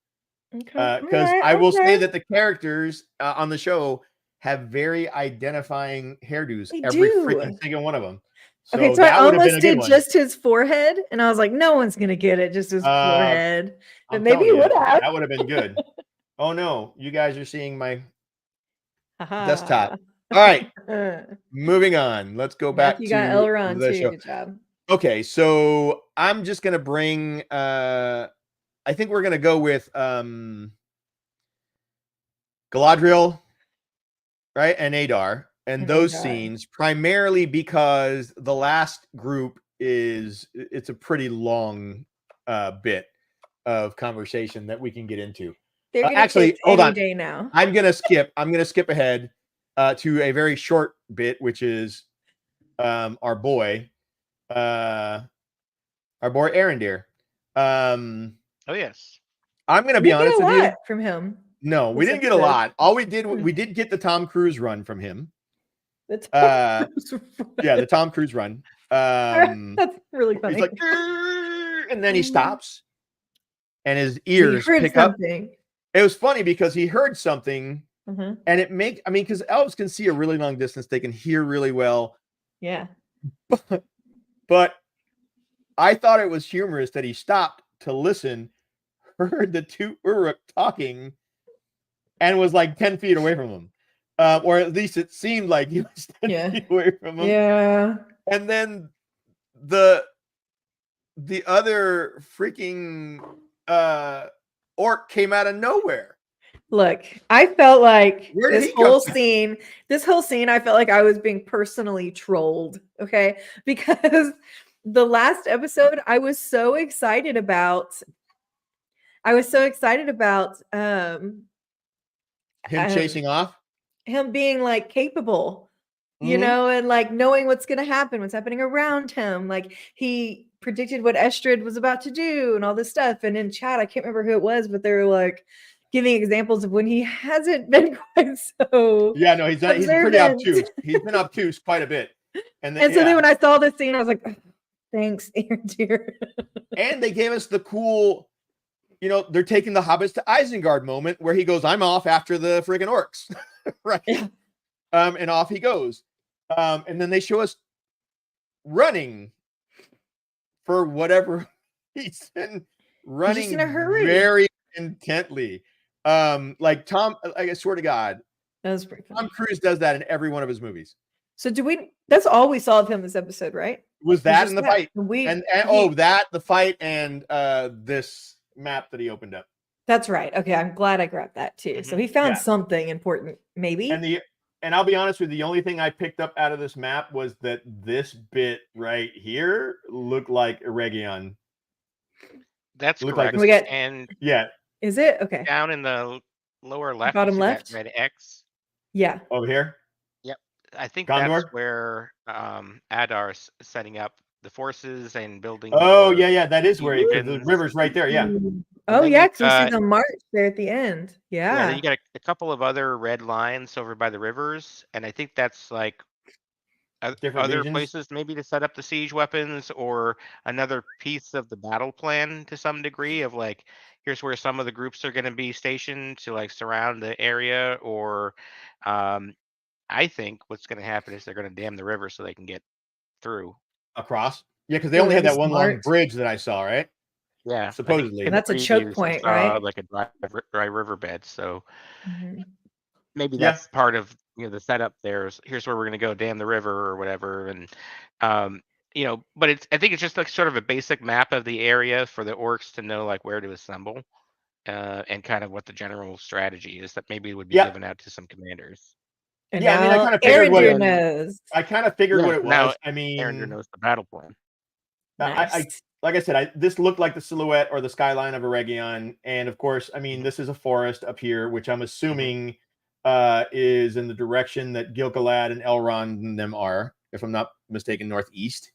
Okay. Because I will say that the characters on the show have very identifying hairdos. They Every do. freaking single one of them. So Okay, so I that would have been almost a good did one. just his forehead, and I was like, no one's gonna get it, just his forehead. But maybe you would have. That would have been good. Oh no, you guys are seeing my Haha. desktop. All right, moving on. Let's go back You to got Elrond the too. show. Good job. Okay, so I'm just gonna bring. I think we're gonna go with Galadriel, right, and Adar, and those scenes primarily because the last group it's a pretty long bit of conversation that we can get into. They're gonna Actually, hold any on. day now. I'm gonna skip ahead to a very short bit, which is our boy Arendir. Oh yes. I'm gonna be honest with you. From him. No, we didn't get a lot. All we did get the Tom Cruise run from him. The Tom Cruise Yeah, the Tom Cruise run. That's really funny. He's like, "Grr," and then he stops, and his ears He heard pick up. something. It was funny because he heard something, Mhm. and it because elves can see a really long distance, they can hear really well. Yeah. But I thought it was humorous that he stopped to listen, heard the two Uruk talking, and was like 10 feet away from him. Or at least it seemed like he was 10 feet away from him. Yeah. And then the other freaking orc came out of nowhere. Look, I felt like Where did this he come whole from? scene, I felt like I was being personally trolled. Okay. Because the last episode, I was so excited about Him chasing off? him being like capable, you Mhm. know, and like knowing what's going to happen, what's happening around him. Like he predicted what Estrid was about to do and all this stuff. And in chat, I can't remember who it was, but they were like giving examples of when he hasn't been quite so. Yeah, no, he's pretty observant. obtuse. He's been obtuse quite a bit. And so then when I saw this scene, I was like, thanks, Dear. And they gave us the cool, they're taking the hobbits to Isengard moment where he goes, I'm off after the friggin' orcs. Right. Yeah. And off he goes. And then they show us running for whatever reason, running in a hurry. very intently. Like Tom, I swear to God, That was pretty funny. Tom Cruise does that in every one of his movies. So that's all we saw of him this episode, right? Was that in the fight? The fight and this map that he opened up. That's right. Okay, I'm glad I grabbed that too. So he found something important, maybe. And I'll be honest with you, the only thing I picked up out of this map was that this bit right here looked like Eregion. That's correct. Like and is it okay? Down in the lower left, bottom left, red X. Yeah, over here. Yep, I think Gondor? that's where Adar's setting up the forces and building. Oh that is where the river's right there. Yeah. Oh yeah, because we see the march there at the end. Yeah. Then you got a couple of other red lines over by the rivers, and I think that's like other places maybe to set up the siege weapons or another piece of the battle plan to some degree of like here's where some of the groups are going to be stationed to like surround the area, or I think what's going to happen is they're going to dam the river so they can get through across. Yeah, because they only had that one long bridge that I saw, right? Yeah, supposedly. And that's a choke point, right? Like a dry riverbed. So maybe that's part of the setup. Here's where we're going to go dam the river or whatever, and but I think it's just like sort of a basic map of the area for the orcs to know like where to assemble, and kind of what the general strategy is that maybe would be given out to some commanders. And I kind of figured Arendir knows. I kind of figured what it was. Now, I mean, Arendir knows the battle plan. Nice. like I said, this looked like the silhouette or the skyline of Eregion, and of course, I mean, this is a forest up here, which I'm assuming is in the direction that Gil-galad and Elrond and them are, if I'm not mistaken, northeast.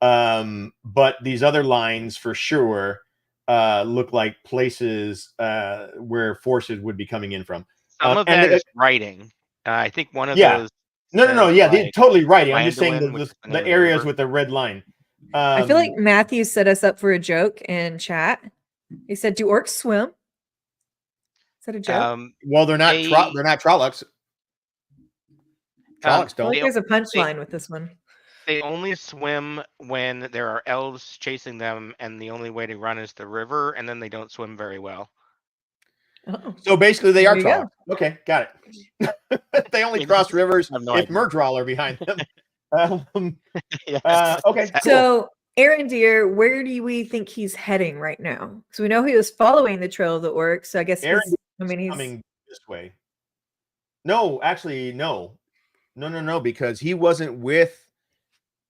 But these other lines for sure look like places where forces would be coming in from. Some of that is writing. I think one of those. No. Yeah, they're totally writing. I'm just saying Landolin, the areas with the red line. I feel like Matthew set us up for a joke in chat. He said, "Do orcs swim?" Is that a joke? Well, they're not Trollocs. Trollocs I don't. feel like there's a punchline with this one. They only swim when there are elves chasing them, and the only way to run is the river, and then they don't swim very well. Oh. So basically, they are There you Trollocs. Okay, got it. They only cross rivers if Murdral are behind them. Okay. So, Arendir, where do we think he's heading right now? So we know he was following the trail of the orcs. So I guess he's coming this way. No, actually, no, because he wasn't with.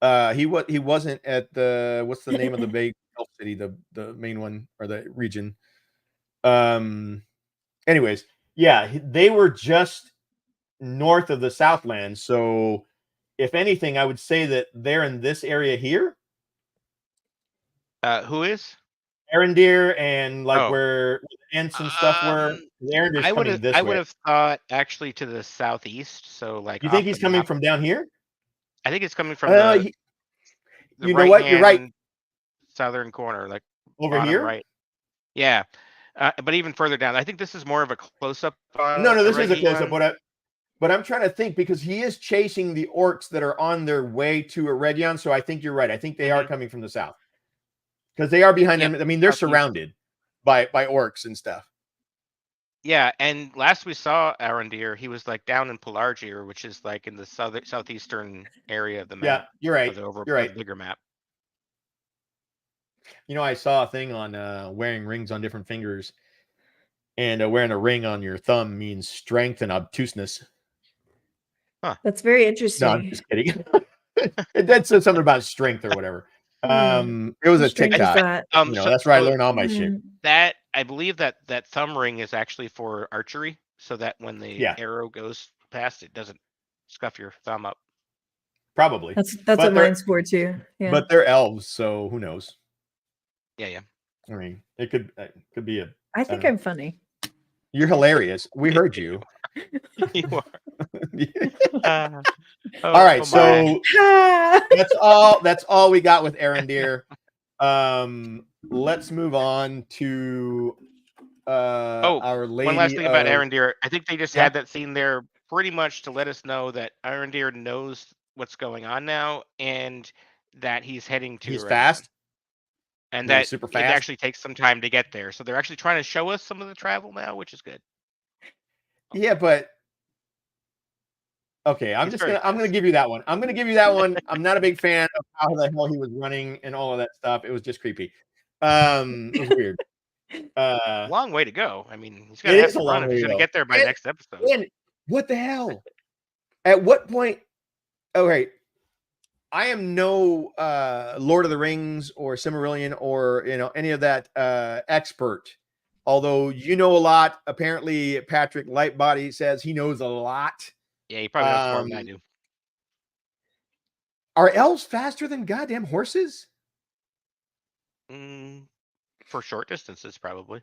He wasn't at the what's the name of the big elf city, the main one or the region. Anyways, yeah, they were just north of the Southland. So, if anything, I would say that they're in this area here. Who is? Arendir and where Ents and stuff were. Arendir's coming this way. I would have thought actually to the southeast. So like, you think he's coming from down here? I think it's coming from the you know what? You're right. Southern corner, like over here, right? Yeah, but even further down. I think this is more of a close-up. No, this is a close-up. But I'm trying to think because he is chasing the orcs that are on their way to Eregion. So I think you're right. I think they are coming from the south because they are behind them. I mean, they're surrounded by orcs and stuff. Yeah, and last we saw Arondir, he was like down in Pelargir, which is like in the southeastern area of the map. Yeah, you're right. You're right. Bigger map. You know, I saw a thing on wearing rings on different fingers, and wearing a ring on your thumb means strength and obtuseness. Huh. That's very interesting. No, I'm just kidding. That said something about strength or whatever. It was a TikTok. That's where I learned all my shit. That I believe that thumb ring is actually for archery, so that when the arrow goes past, it doesn't scuff your thumb up. Probably. That's what mine's for too. Yeah. But they're elves, so who knows? Yeah. I mean, it could be a. I think I'm funny. You're hilarious. We heard you. You are. All right, so that's all we got with Arondir. Let's move on to Our Lady. One last thing about Arondir. I think they just had that scene there pretty much to let us know that Arondir knows what's going on now and that he's heading to. He's fast. And that super fast. It actually takes some time to get there. So they're actually trying to show us some of the travel now, which is good. Yeah, but okay, I'm gonna give you that one. I'm I'm not a big fan of how the hell he was running and all of that stuff. It was just creepy. It was weird. Long way to go. I mean, he's gonna have to run if he's gonna get there by next episode. And what the hell? At what point? Okay, I am no Lord of the Rings or Silmarillion or any of that expert. Although you know a lot, apparently Patrick Lightbody says he knows a lot. Yeah, he probably knows more than I do. Are elves faster than goddamn horses? For short distances, probably.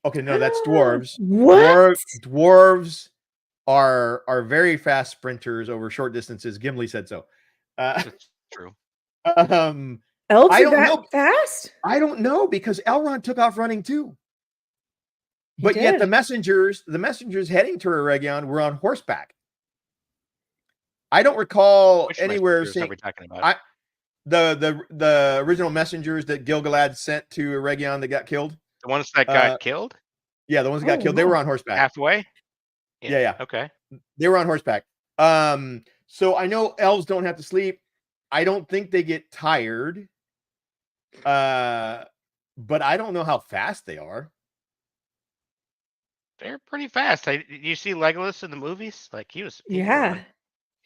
Okay, no, that's dwarves. What? Dwarves are very fast sprinters over short distances. Gimli said so. That's true. Elves are that fast? I don't know because Elrond took off running too. But yet the messengers heading to Eregion were on horseback. I don't recall anywhere seeing. Are we talking about? The original messengers that Gil-galad sent to Eregion that got killed. The ones that got killed? Yeah, the ones that got killed. They were on horseback. Halfway? Yeah. Okay. They were on horseback. So I know elves don't have to sleep. I don't think they get tired. But I don't know how fast they are. They're pretty fast. You see Legolas in the movies? Like he was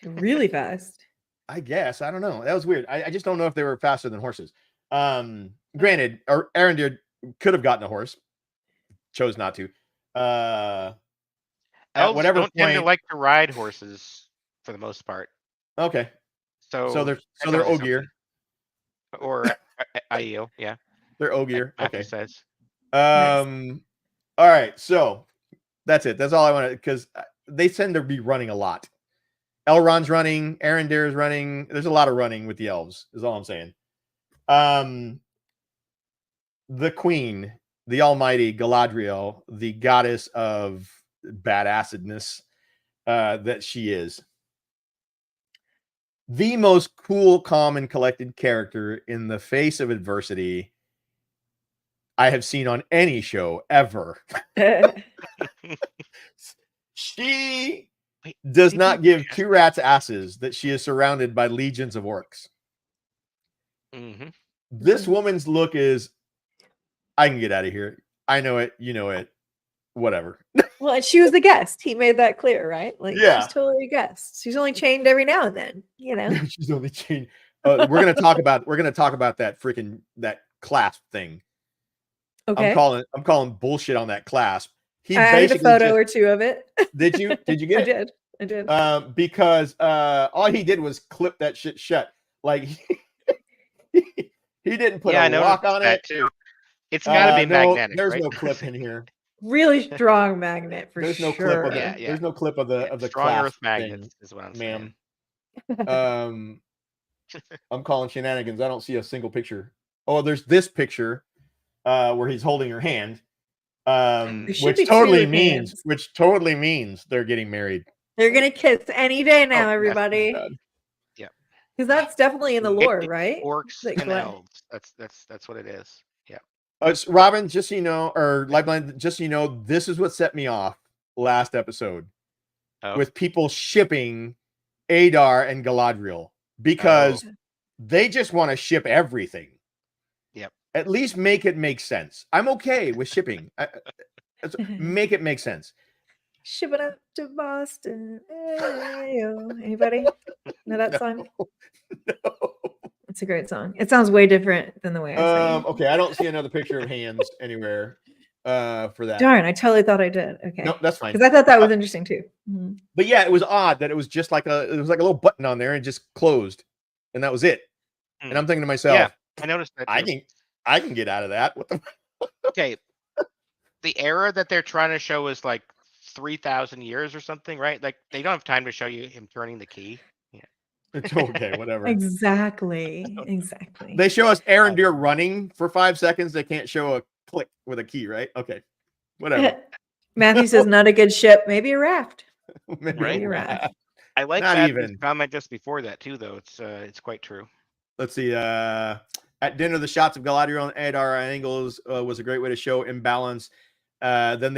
really fast. I guess. I don't know. That was weird. I just don't know if they were faster than horses. Granted, Arendir could have gotten a horse, chose not to. At Elves whatever don't tend to point, like to ride horses for the most part. okay. So they're tells you Ogier. something. Or Aiel, yeah. They're Ogier. Matthew Okay. says. Nice. All right. So that's it. That's all I wanted, because they tend to be running a lot. Elrond's running, Arendir is running. There's a lot of running with the elves, is all I'm saying. The queen, the almighty Galadriel, the goddess of badassedness that she is. The most cool, calm, and collected character in the face of adversity I have seen on any show ever. She does not give two rats' asses that she is surrounded by legions of orcs. Mm-hmm. This woman's look is, I can get out of here. I know it. You know it. Whatever. Well, and she was the guest. He made that clear, right? Like, Yeah. she's totally a guest. She's only chained every now and then, you know. She's only chained. We're gonna talk about that freaking clasp thing. Okay. I'm calling bullshit on that clasp. He I added a basically photo or two of it. Did you get it? I did. Because all he did was clip that shit shut. Like he didn't put a lock on it. Too. It's got to be magnetic. There's right? no clip in here. Really strong magnet for There's sure. no clip of Yeah. There's no clip of the strong clasp earth magnets thing, is what I'm ma'am. saying. I'm calling shenanigans. I don't see a single picture. Oh, there's this picture where he's holding her hand. Which totally means they're getting married. They're gonna kiss any day now, everybody. Yeah, because that's definitely in the lore, right? Orcs Like, and elves. That's what it is. Yeah. Robin, just so you know, or LightBlind, just so you know, this is what set me off last episode with people shipping Adar and Galadriel, because they just want to ship everything. Yep. At least make it make sense. I'm okay with shipping. Make it make sense. Ship it up to Boston. Ayo. Anybody know that song? No. It's a great song. It sounds way different than the way I sing. Okay, I don't see another picture of hands anywhere for that. Darn, I totally thought I did. Okay. No, that's fine. Because I thought that was interesting too. Mm-hmm. But yeah, it was odd that it was just like a little button on there and just closed, and that was it. And I'm thinking to myself, yeah, I noticed that. I can get out of that. What the? Okay, the era that they're trying to show is like 3,000 years or something, right? Like they don't have time to show you him turning the key. Yeah, it's okay, whatever. Exactly. They show us Arendir running for 5 seconds. They can't show a click with a key, right? Okay, whatever. Matthew says not a good ship, maybe a raft. Maybe a raft. I like not that even comment just before that too, though. It's quite true. Let's see. At dinner, the shots of Galadriel and Adar angles was a great way to show imbalance. Then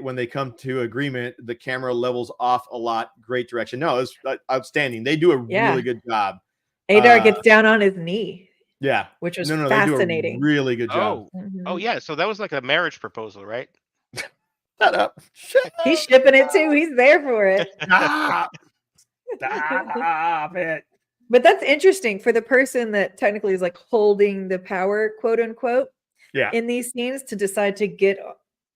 when they come to agreement, the camera levels off a lot. Great direction. No, it's outstanding. They do a really good job. Adar gets down on his knee. Yeah, which was They fascinating. do a really good job. Oh yeah. So that was like a marriage proposal, right? Shut up. He's shipping it too. He's there for it. Stop it. But that's interesting for the person that technically is like holding the power, quote unquote, in these scenes, to decide to get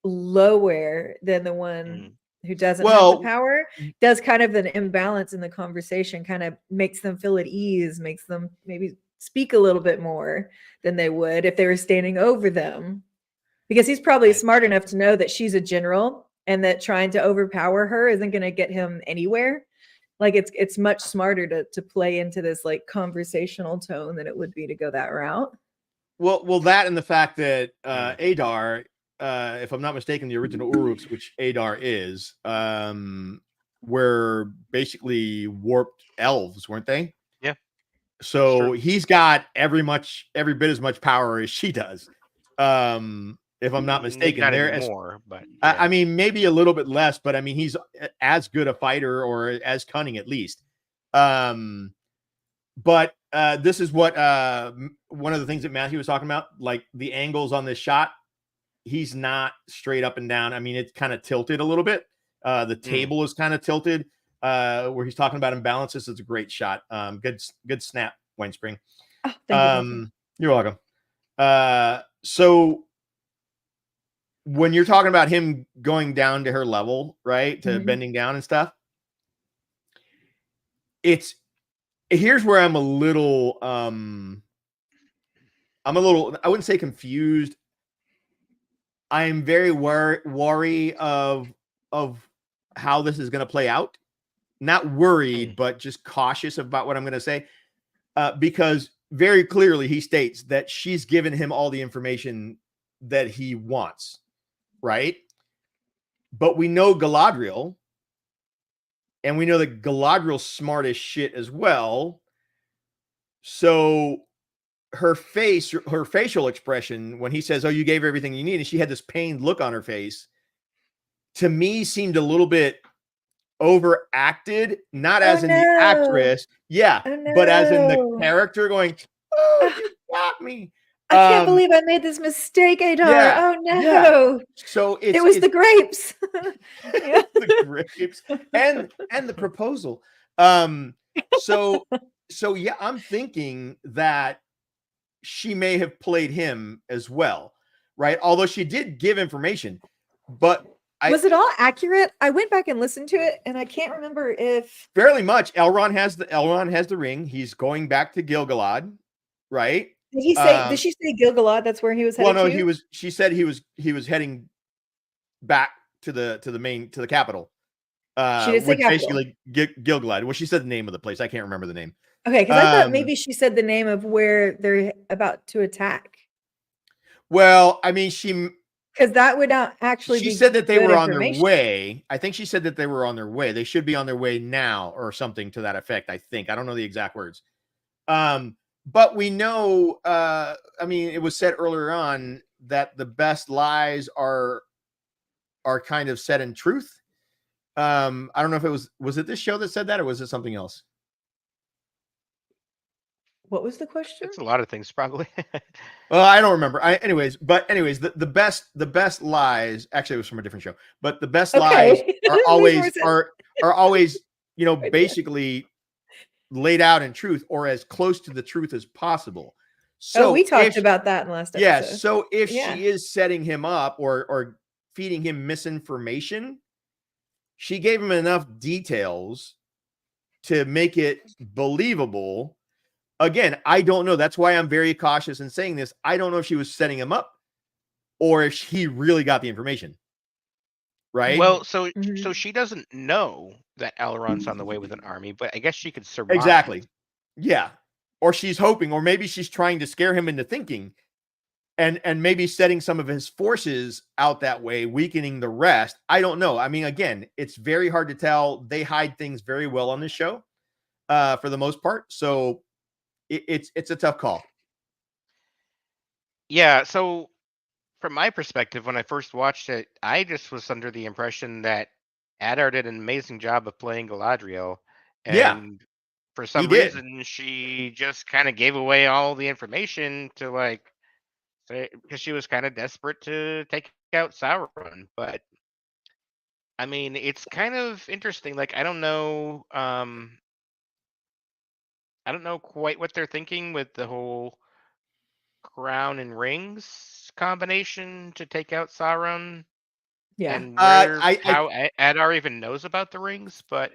lower than the one who doesn't have the power. Does kind of an imbalance in the conversation, kind of makes them feel at ease, makes them maybe speak a little bit more than they would if they were standing over them. Because he's probably smart enough to know that she's a general and that trying to overpower her isn't going to get him anywhere. Like it's much smarter to play into this like conversational tone than it would be to go that route. Well, that and the fact that Adar, if I'm not mistaken, the original Uruks, which Adar is, were basically warped elves, weren't they? Yeah. So he's got every bit as much power as she does. If I'm not mistaken, there more, but I mean, maybe a little bit less, but I mean, he's as good a fighter or as cunning at least. But this is what one of the things that Matthew was talking about, like the angles on this shot. He's not straight up and down. I mean, it's kind of tilted a little bit. The table is kind of tilted. Where he's talking about imbalances. It's a great shot. Good snap, Winespring. Oh, thank you. You're welcome. So when you're talking about him going down to her level, right, to bending down and stuff, here's where I'm a little, I wouldn't say confused. I'm very wary of how this is going to play out. Not worried, but just cautious about what I'm going to say, because very clearly he states that she's given him all the information that he wants, right? But we know Galadriel, and we know that Galadriel's smart as shit as well. So her facial expression when he says, "Oh, you gave her everything you need," and she had this pained look on her face, to me seemed a little bit overacted, not as in the actress, but as in the character going, "Oh, you got me. I can't believe I made this mistake, Adar. Oh no." Yeah. So it was the grapes. The grapes and the proposal. So yeah, I'm thinking that she may have played him as well, right? Although she did give information, but was it all accurate? I went back and listened to it, and I can't remember if fairly much. Elrond has the ring. He's going back to Gil-galad, right? Did he say? Did she say Gil-galad? That's where he was headed. Well, no, to? She said he was heading back to the capital. She did say capital. Basically Gil-galad. Well, she said the name of the place. I can't remember the name. Okay, because I thought maybe she said the name of where they're about to attack. Well, I mean, because that would not actually. She said that they were on their way. I think she said that they were on their way. They should be on their way now, or something to that effect. I think. I don't know the exact words. But we know. I mean, it was said earlier on that the best lies are kind of said in truth. I don't know if it was it this show that said that, or was it something else? What was the question? It's a lot of things, probably. Well, I don't remember. Anyways, the best lies. Actually, it was from a different show. But the best lies are always basically laid out in truth, or as close to the truth as possible. So we talked about that in last episode. Yeah. So if she is setting him up or feeding him misinformation, she gave him enough details to make it believable. Again, I don't know. That's why I'm very cautious in saying this. I don't know if she was setting him up or if he really got the information. Right? Well, so she doesn't know that Elrond's on the way with an army, but I guess she could surmise. Exactly. Yeah. Or she's hoping, or maybe she's trying to scare him into thinking and maybe setting some of his forces out that way, weakening the rest. I don't know. I mean, again, it's very hard to tell. They hide things very well on this show for the most part. So it's a tough call. Yeah, so from my perspective, when I first watched it, I just was under the impression that Adar did an amazing job of playing Galadriel, and for some reason she just kind of gave away all the information to because she was kind of desperate to take out Sauron. But I mean, it's kind of interesting. Like, I don't know quite what they're thinking with the whole crown and rings combination to take out Sauron. Yeah. And how Adar even knows about the rings, but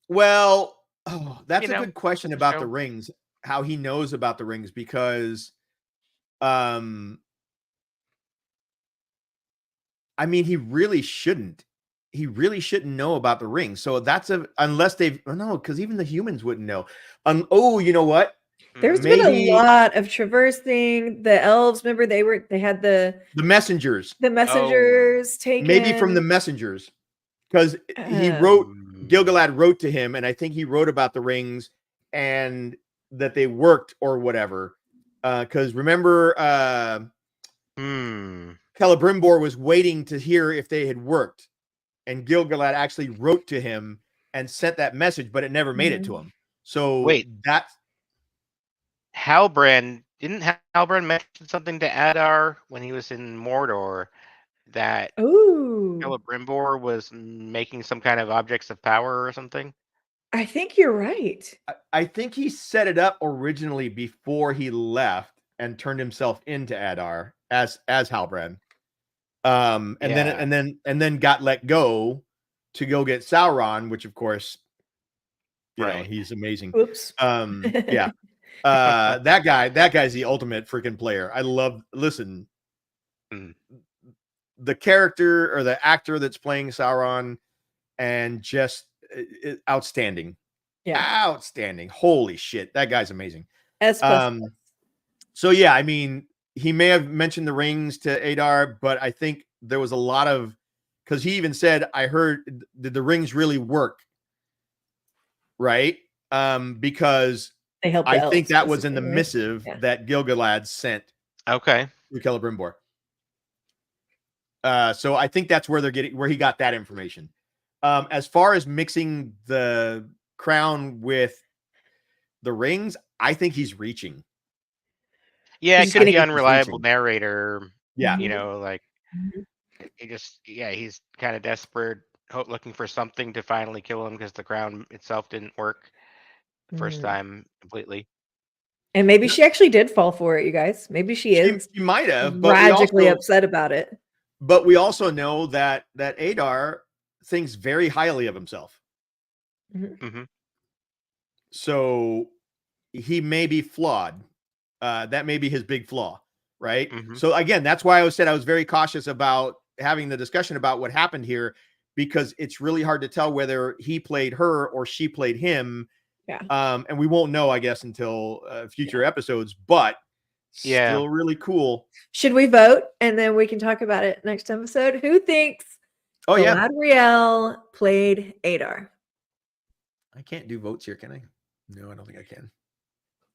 well, that's a good question about the rings, how he knows about the rings, because I mean, he really shouldn't know about the rings. So that's unless because even the humans wouldn't know. You know what? There's been a lot of traversing. The elves, remember they had the messengers. The messengers taken. Maybe from the messengers. Because Gil-galad wrote to him, and I think he wrote about the rings and that they worked or whatever. Because remember, Celebrimbor was waiting to hear if they had worked. And Gil-galad actually wrote to him and sent that message, but it never made it to him. So that's Halbrand. Didn't Halbrand mention something to Adar when he was in Mordor that Celebrimbor was making some kind of objects of power or something? I think you're right. I think he set it up originally before he left, and turned himself into Adar as Halbrand. And then got let go to go get Sauron, which of course, you know, he's amazing. Oops. Yeah. That guy's the ultimate freaking player. I love, listen, the character or the actor that's playing Sauron, and just outstanding. Yeah. Outstanding. Holy shit. That guy's amazing. S++. So yeah, I mean, he may have mentioned the rings to Adar, but I think there was a lot of, because he even said, I heard, did the rings really work? Right? Because they helped I think that was in the missive that Gil-galad sent. Okay. To Celebrimbor. So I think that's where he got that information. As far as mixing the crown with the rings, I think he's reaching. Yeah, it could be unreliable narrator. Yeah. You know, like he's kind of desperate, looking for something to finally kill him because the crown itself didn't work the first time completely. And maybe she actually did fall for it, you guys. Maybe she might have, but tragically upset about it. But we also know that Adar thinks very highly of himself. So he may be flawed. That may be his big flaw, right? So again, that's why I said I was very cautious about having the discussion about what happened here, because it's really hard to tell whether he played her or she played him. Yeah. And we won't know, I guess, until future episodes, but still really cool. Should we vote and then we can talk about it next episode? Who thinks Galadriel played Adar? I can't do votes here, can I? No, I don't think I can.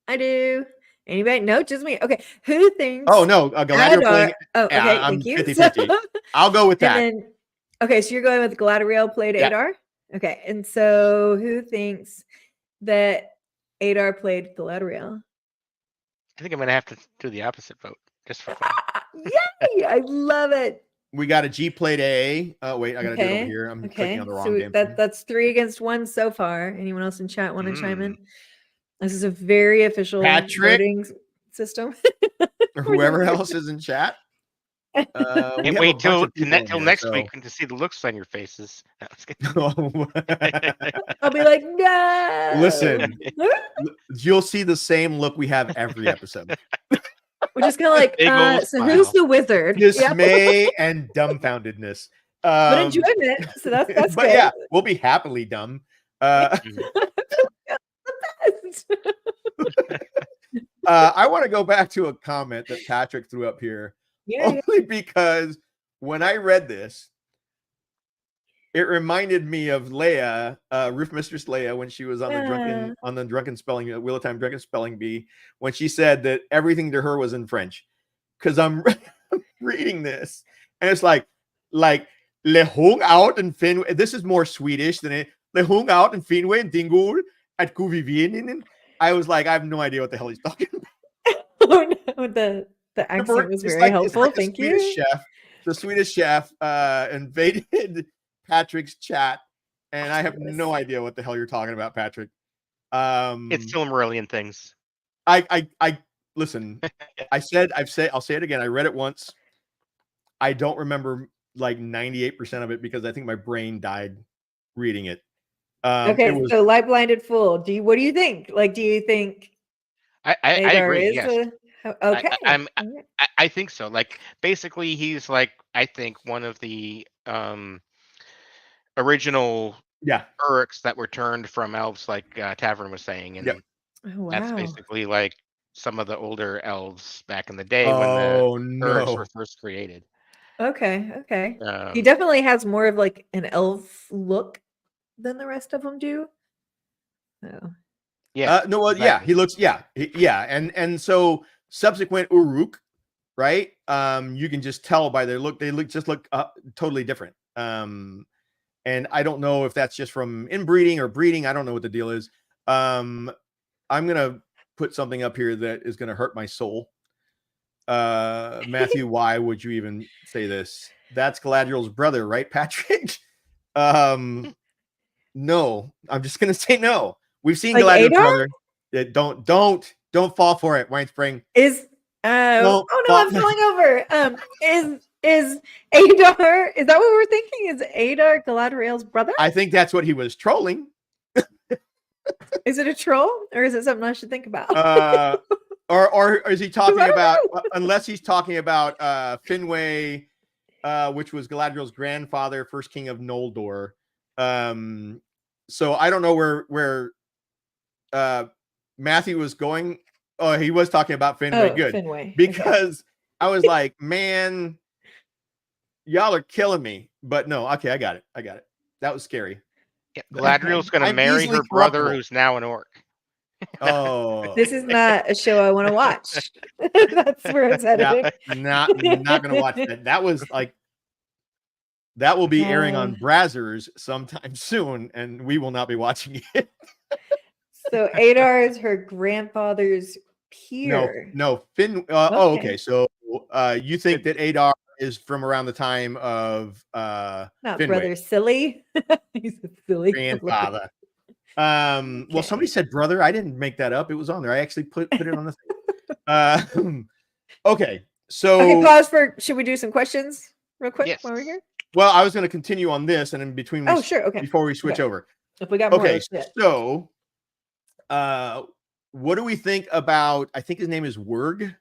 I do. Anybody? No, just me. Okay. Who thinks? Oh no, Galadriel playing. Oh, okay. I'm thank you. 50-50. I'll go with that. Then, okay, so you're going with Galadriel played Adar? Okay. And so who thinks that Adar played Galadriel? I think I'm gonna have to do the opposite vote just for fun. Yay! I love it. We got a G played A. Oh wait, I gotta do it over here. I'm clicking on the wrong damn thing. That's 3-1 so far. Anyone else in chat want to chime in? This is a very official voting system. Or whoever else is in chat. Can't wait till next week to see the looks on your faces. I'll be like, no. Listen, you'll see the same look we have every episode. We're just kind of like, so who's the wizard? Dismay and dumbfoundedness. But enjoyment. So that's but good. Yeah, we'll be happily dumb. I want to go back to a comment that Patrick threw up here. Only because when I read this, it reminded me of Leia, Roof Mistress Leia, when she was on the drunken spelling, Wheel of Time drunken spelling bee, when she said that everything to her was in French. Because I'm reading this, and it's like Le hung out and Finway. This is more Swedish than it. Le hung out and Finway and Dingul at Kuvivien. I was like, I have no idea what the hell he's talking about. Oh, no, the accent was very helpful. Thank you. The Swedish chef invaded Patrick's chat, and I have no idea what the hell you're talking about, Patrick. It's Silmarillion things. I listen. I'll say it again. I read it once. I don't remember like 98% of it because I think my brain died reading it. Okay, so LightBlindedFool. What do you think? Like, do you think I agree? Yes. Okay. I think so. Like, basically, he's like, I think one of the original Uruks that were turned from elves, like Tavern was saying, and that's basically like some of the older elves back in the day when the Uruks were first created. Okay. He definitely has more of like an elf look than the rest of them do. Oh. Yeah. He looks. And so subsequent Uruk, right? You can just tell by their look. They look totally different. And I don't know if that's just from inbreeding or breeding. I don't know what the deal is. I'm gonna put something up here that is gonna hurt my soul. Matthew, why would you even say this? That's Galadriel's brother, right, Patrick? No, I'm just gonna say no. We've seen like Galadriel's brother. Don't fall for it, Winespring. No, oh no, I'm falling over. Is Adar? Is that what we're thinking? Is Adar Galadriel's brother? I think that's what he was trolling. Is it a troll or is it something I should think about? Or is he talking I don't about? know. Unless he's talking about Finwë, which was Galadriel's grandfather, first king of Noldor. So I don't know where Matthew was going. Oh, he was talking about Finwë. Good, Finwë. because I was like, man, y'all are killing me. But no, okay, I got it. That was scary. Yeah, Galadriel's going to I'm marry easily her brother, corruptible. who's now an orc. Oh, This is not a show I want to watch. That's where it's headed. not gonna watch that. That was like, that will be airing on Brazzers sometime soon, and we will not be watching it. So Adar is her grandfather's peer. No, Finn. Oh, okay. So you think that Adar is from around the time of Not Finwë. brother silly. He's a silly Grandfather. Well, somebody said brother. I didn't make that up. It was on there. I actually put it on the thing. Okay. So okay, pause for, should we do some questions real quick Yes. while we're here? well, I was going to continue on this, and in between, Oh, sure. Okay. before we switch Okay. over. If we got more, Okay, let's do it. so what do we think about? I think his name is Wurg.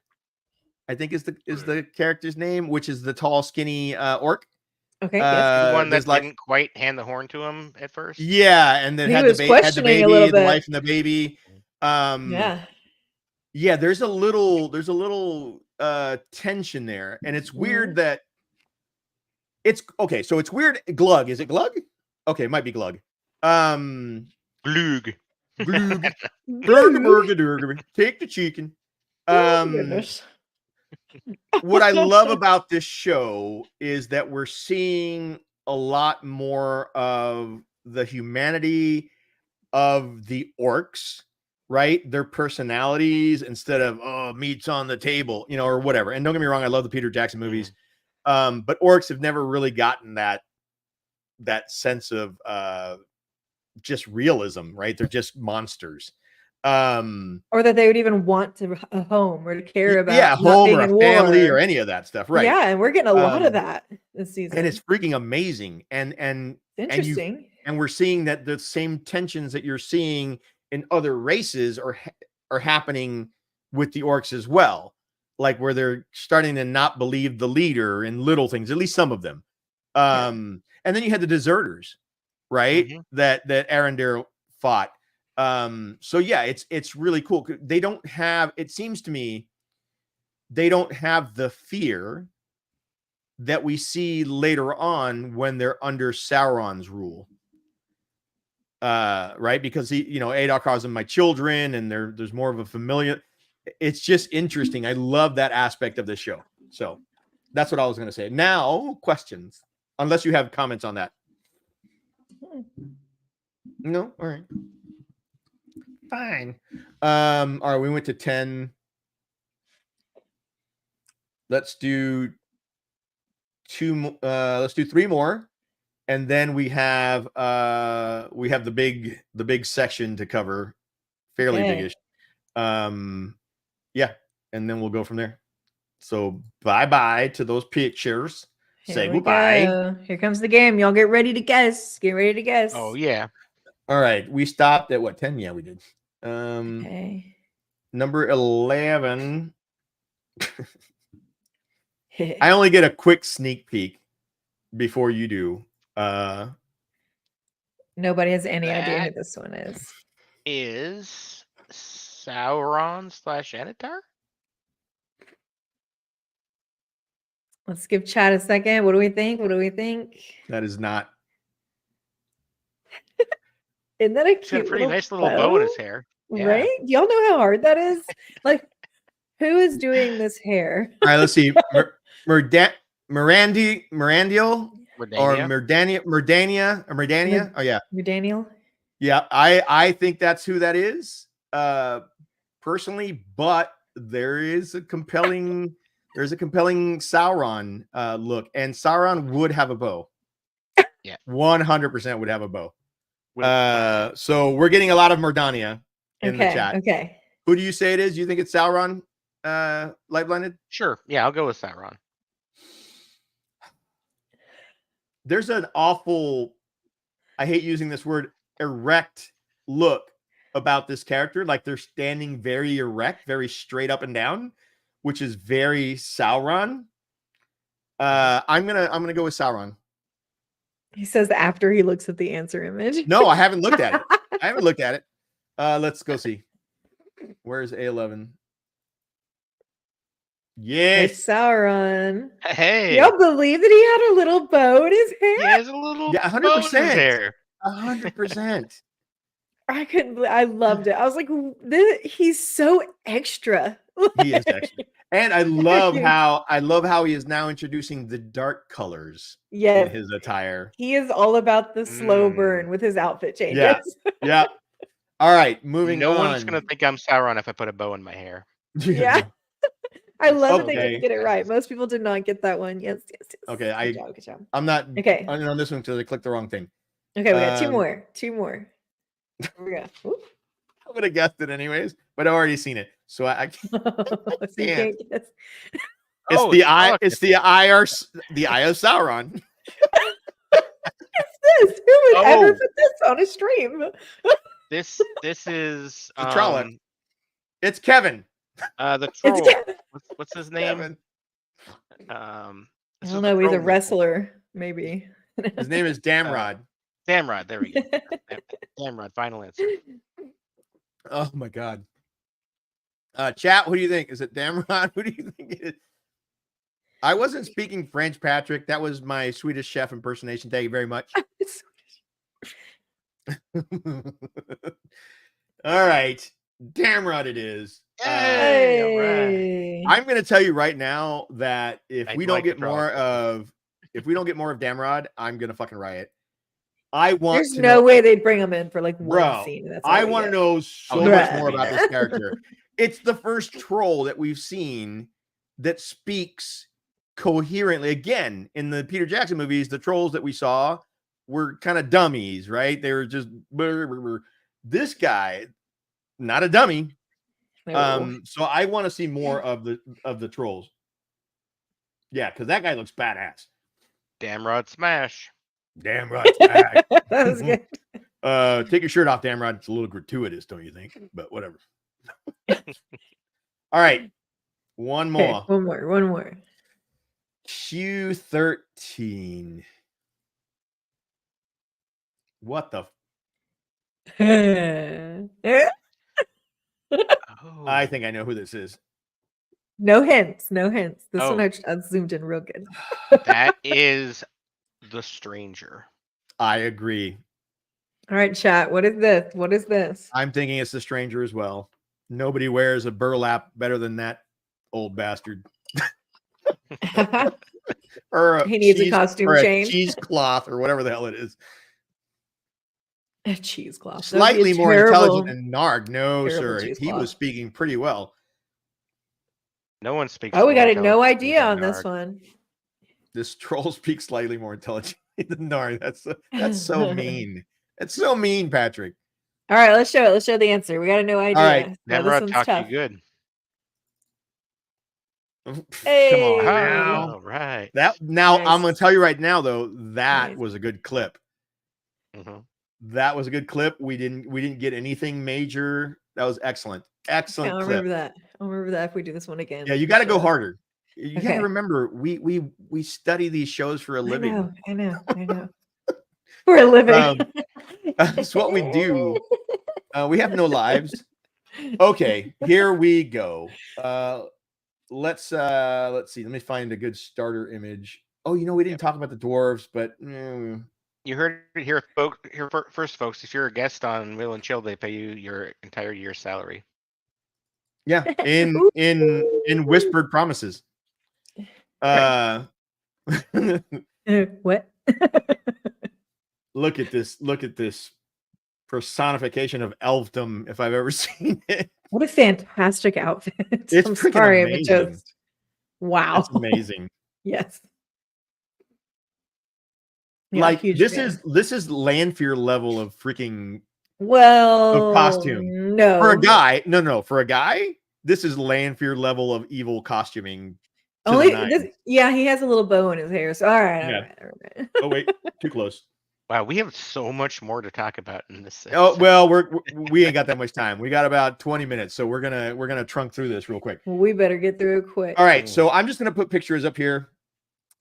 I think is the character's name, which is the tall, skinny orc. Okay. The one that there's like, didn't quite hand the horn to him at first. yeah, and then He had was the baby, questioning a little the bit. wife and the baby. Yeah, there's a little tension there, and it's weird that it's okay. So it's weird. Glug, is it Glug? Okay, it might be Glug. Glug. Glug. Glug. Take the chicken. Goodness. What I love about this show is that we're seeing a lot more of the humanity of the orcs, right? Their personalities, instead of meat's on the table, or whatever. And don't get me wrong, I love the Peter Jackson movies, but orcs have never really gotten that sense of just realism, right? They're just monsters. Or that they would even want to a home or to care about home or being a in family war. or any of that stuff, right? Yeah, and we're getting a lot of that this season. And it's freaking amazing. And interesting. And we're seeing that the same tensions that you're seeing in other races are happening with the orcs as well. Like where they're starting to not believe the leader in little things, at least some of them. And then you had the deserters, right? Mm-hmm. That Arendelle fought. So yeah, it's really cool. They don't have, it seems to me, they don't have the fear that we see later on when they're under Sauron's rule. Right? Because Adar calls them my children, and there's more of a familiar. It's just interesting. I love that aspect of the show. So that's what I was going to say. Now, questions, unless you have comments on that. No? All right. Fine. All right, we went to 10. Let's do 2. Let's do 3 more, and then we have the big section to cover, fairly biggish. Yeah, and then we'll go from there. So bye to those pictures. Say goodbye. Here comes the game. Y'all get ready to guess. Get ready to guess. Oh yeah. All right, we stopped at what, 10? Yeah, we did. Okay. Number 11. I only get a quick sneak peek before you do. Nobody has any idea who this one is. Is Sauron / Anatar? Let's give Chad a second. What do we think? That is not. Isn't that a He's got cute a pretty little nice little bow in his hair. Yeah. Right? Do y'all know how hard that is? Like, who is doing this hair? All right, let's see. Merandiel or Merdania. Oh yeah. Daniel? Yeah, I think that's who that is. Personally, but there's a compelling Sauron look, and Sauron would have a bow. Yeah. 100% would have a bow. So we're getting a lot of Merdania in the chat. Okay. Who do you say it is? You think it's Sauron, Light Blinded? Sure. Yeah, I'll go with Sauron. There's an awful, I hate using this word, erect look about this character. Like they're standing very erect, very straight up and down, which is very Sauron. I'm gonna go with Sauron. He says after he looks at the answer image. No, I haven't looked at it. Let's go see. Where's A11? Yes. It's Sauron. Hey. Y'all believe that he had a little bow in his hair? He has a little 100%. hair. 100%. I couldn't believe. I loved it. I was like, he's so extra. He is extra. And I love how he is now introducing the dark colors in his attire. He is all about the slow burn with his outfit changes. Yeah. All right, moving on. No one's gonna think I'm Sauron if I put a bow in my hair. Yeah. I love that they didn't get it right. Most people did not get that one. Yes. Okay, good job. I'm not okay on this one because I clicked the wrong thing. Okay, we got two more. Here we go. I would have guessed it anyways, but I've already seen it, so I can't. So you can't guess. It's the eye. It's the eye of Sauron. What's this? Who would ever put this on a stream? This is the Trolloc. It's Kevin. The troll. It's Kevin. What's his name? Kevin. I don't know. He's a wrestler, maybe. His name is Damrod. Damrod. There we go. Damrod. Final answer. Oh my god. Chat, what do you think? Is it Damrod? Who do you think it is? I wasn't speaking French, Patrick. That was my Swedish chef impersonation. Thank you very much. All right. Damrod it is. Hey. I'm going to tell you right now that if we don't get more of Damrod, I'm going to fucking riot. There's no way they'd bring him in for like one scene. That's I want to know so much more about this character. It's the first troll that we've seen that speaks coherently. Again, in the Peter Jackson movies, the trolls that we saw were kind of dummies, right? They were just this guy, not a dummy. So I want to see more of the trolls. Yeah, because that guy looks badass. Damrod smash. Damrod smash. That was good. Take your shirt off, Damrod. It's a little gratuitous, don't you think? But whatever. All right. One more. Okay, one more. Q13. What the? I think I know who this is. No hints. This one I zoomed in real good. That is the Stranger. I agree. All right, chat. What is this? I'm thinking it's the Stranger as well. Nobody wears a burlap better than that old bastard. He needs a costume change. A cheesecloth or whatever the hell it is. A cheesecloth. Slightly more intelligent than Narg. No, sir. He was speaking pretty well. No one speaks. Oh, we got no idea on this one. This troll speaks slightly more intelligent than Narg. That's so mean. It's so mean, Patrick. All right, let's show it. Let's show the answer. We got no idea. All right, Damrod talk you good. Hey. Come on now. All right. Nice. I'm going to tell you right now, though, that was a good clip. Mm-hmm. That was a good clip. We didn't get anything major. That was excellent. Excellent. I'll remember that. I'll remember that if we do this one again. Yeah, you got to go harder. You got to remember, we study these shows for a living. I know. For a living. That's what we do. We have no lives. Okay, here we go. Let's see. Let me find a good starter image. Oh, we didn't talk about the dwarves, but you heard it here, first, folks. If you're a guest on Will and Chill, they pay you your entire year's salary. Yeah, in whispered promises. What? Look at this personification of elfdom, if I've ever seen it. What a fantastic outfit. It's I'm sorry, but amazing. just wow. It's amazing. Yes. Yeah, like this is Lanfear level of freaking of costume. No. For a guy, no, for a guy, this is Lanfear level of evil costuming. To Only the this, nines. yeah, he has a little bow in his hair. So all right, Yeah. all right. Oh wait, too close. Wow, we have so much more to talk about in this. Oh well, we ain't got that much time. We got about 20 minutes, so we're gonna trunk through this real quick. Well, we better get through it quick. All right, so I'm just gonna put pictures up here,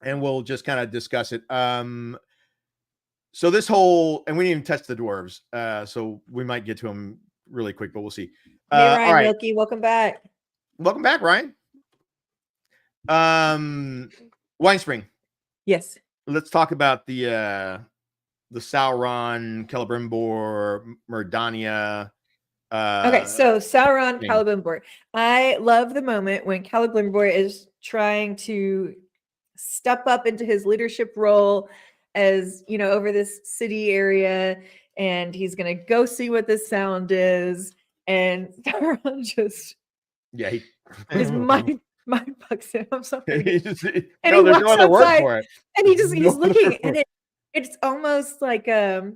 and we'll just kind of discuss it. So this whole, and we didn't even touch the dwarves, so we might get to them really quick, but we'll see. Hey, Ryan all right, Milky, welcome back. welcome back, Ryan. Wine Spring. Yes. Let's talk about the Sauron, Celebrimbor, Murdania. Okay, so Sauron, thing. Celebrimbor. I love the moment when Celebrimbor is trying to step up into his leadership role as, you know, over this city area, and he's gonna go see what this sound is, and Sauron just Yeah, his mind fucks him. I'm sorry. and And no, he there's walks no other word outside, for it. and he just he's No other looking, word. and it's almost like y'all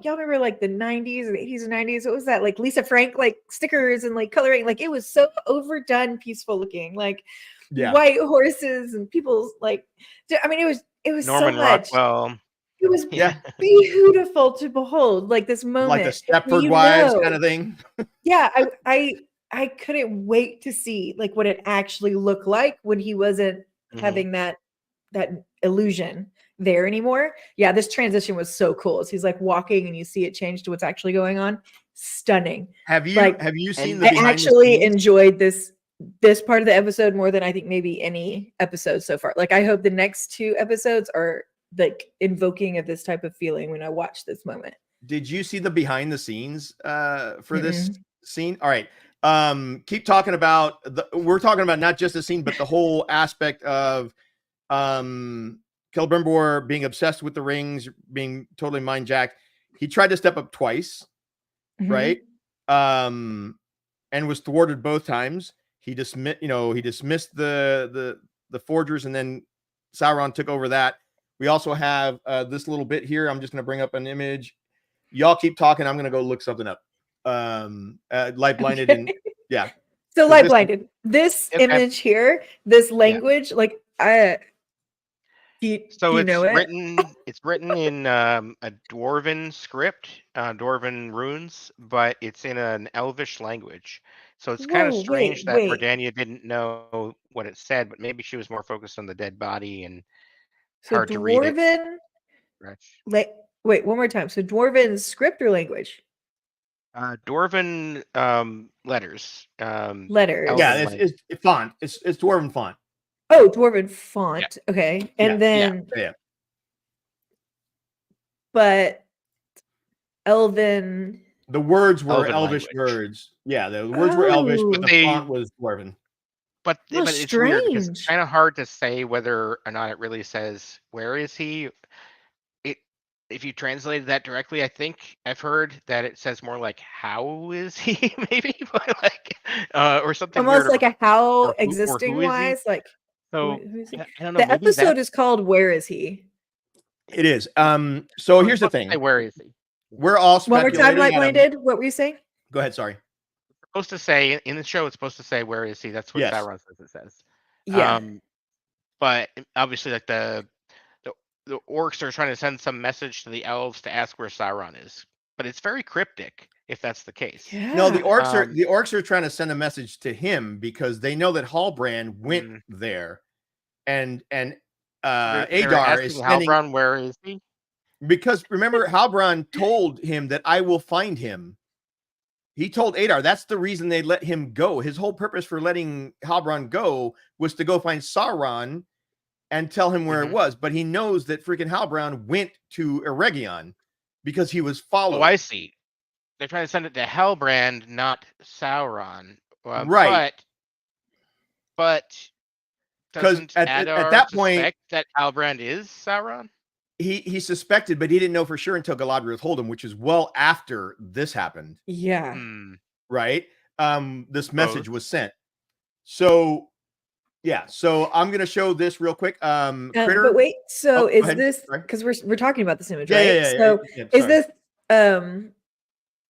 remember like the 90s or the 80s and 90s? What was that? Like Lisa Frank, like stickers and like coloring. Like it was so overdone, peaceful looking, like white horses and people's like. I mean, it was Norman so much. Rockwell. It was Yeah, beautiful to behold, like this moment, like the Stepford where you Wives know- kind of thing. Yeah, I couldn't wait to see like what it actually looked like when he wasn't having that illusion there anymore. Yeah, this transition was so cool. So he's like walking and you see it change to what's actually going on. Stunning. Have you seen the I behind actually the scenes? enjoyed this part of the episode more than I think maybe any episode so far. Like I hope the next 2 episodes are like invoking of this type of feeling when I watch this moment. Did you see the behind the scenes for this scene? All right. Keep talking about we're talking about not just the scene, but the whole aspect of Celebrimbor being obsessed with the rings, being totally mind jacked. He tried to step up twice, right? And was thwarted both times. He dismissed the forgers, and then Sauron took over that. We also have this little bit here. I'm just going to bring up an image. Y'all keep talking. I'm going to go look something up. Light blinded and yeah. So light blinded. This image here, this language, like do you know it? It's written in a dwarven script, dwarven runes, but it's in an elvish language. So it's kind of strange that Murdania didn't know what it said, but maybe she was more focused on the dead body and hard to read it. Wait, one more time. So dwarven script or language? Dwarven letters. Letters. Yeah, it's font. It's dwarven font. Oh, dwarven font. Yeah. Okay. And then but elven. The words were elvish words. Yeah, the words were elvish, but the font was dwarven. But it's weird because it's kind of hard to say whether or not it really says where is he. If you translated that directly, I think I've heard that it says more like "how is he?" maybe, but like or something almost weird, like a how or existing wise, like. So I don't know. The episode is called "Where Is He?" It is. So here's the thing. Where is he? We're all one more time, speculating. Light-blinded. What were you saying? Go ahead. Sorry. It's supposed to say in the show. It's supposed to say "Where is he?" That's what Sauron says. It says. Yeah. But obviously, like the orcs are trying to send some message to the elves to ask where Sauron is, but it's very cryptic if that's the case. Yeah. No, the orcs are trying to send a message to him because they know that Halbrand went there, and Adar is sending Halbrand. Where is he? Because remember, Halbrand told him that I will find him. He told Adar that's the reason they let him go. His whole purpose for letting Halbrand go was to go find Sauron and tell him where it was, but he knows that freaking Halbrand went to Eregion because he was followed. Oh, I see. They're trying to send it to Halbrand, not Sauron. Right. But because at that point, that Halbrand is Sauron. He suspected, but he didn't know for sure until Galadriel told him, which is well after this happened. Yeah. Right. This message was sent. So. Yeah, so I'm gonna show this real quick. Kritter, but wait, so is this because we're talking about this image, right? So is this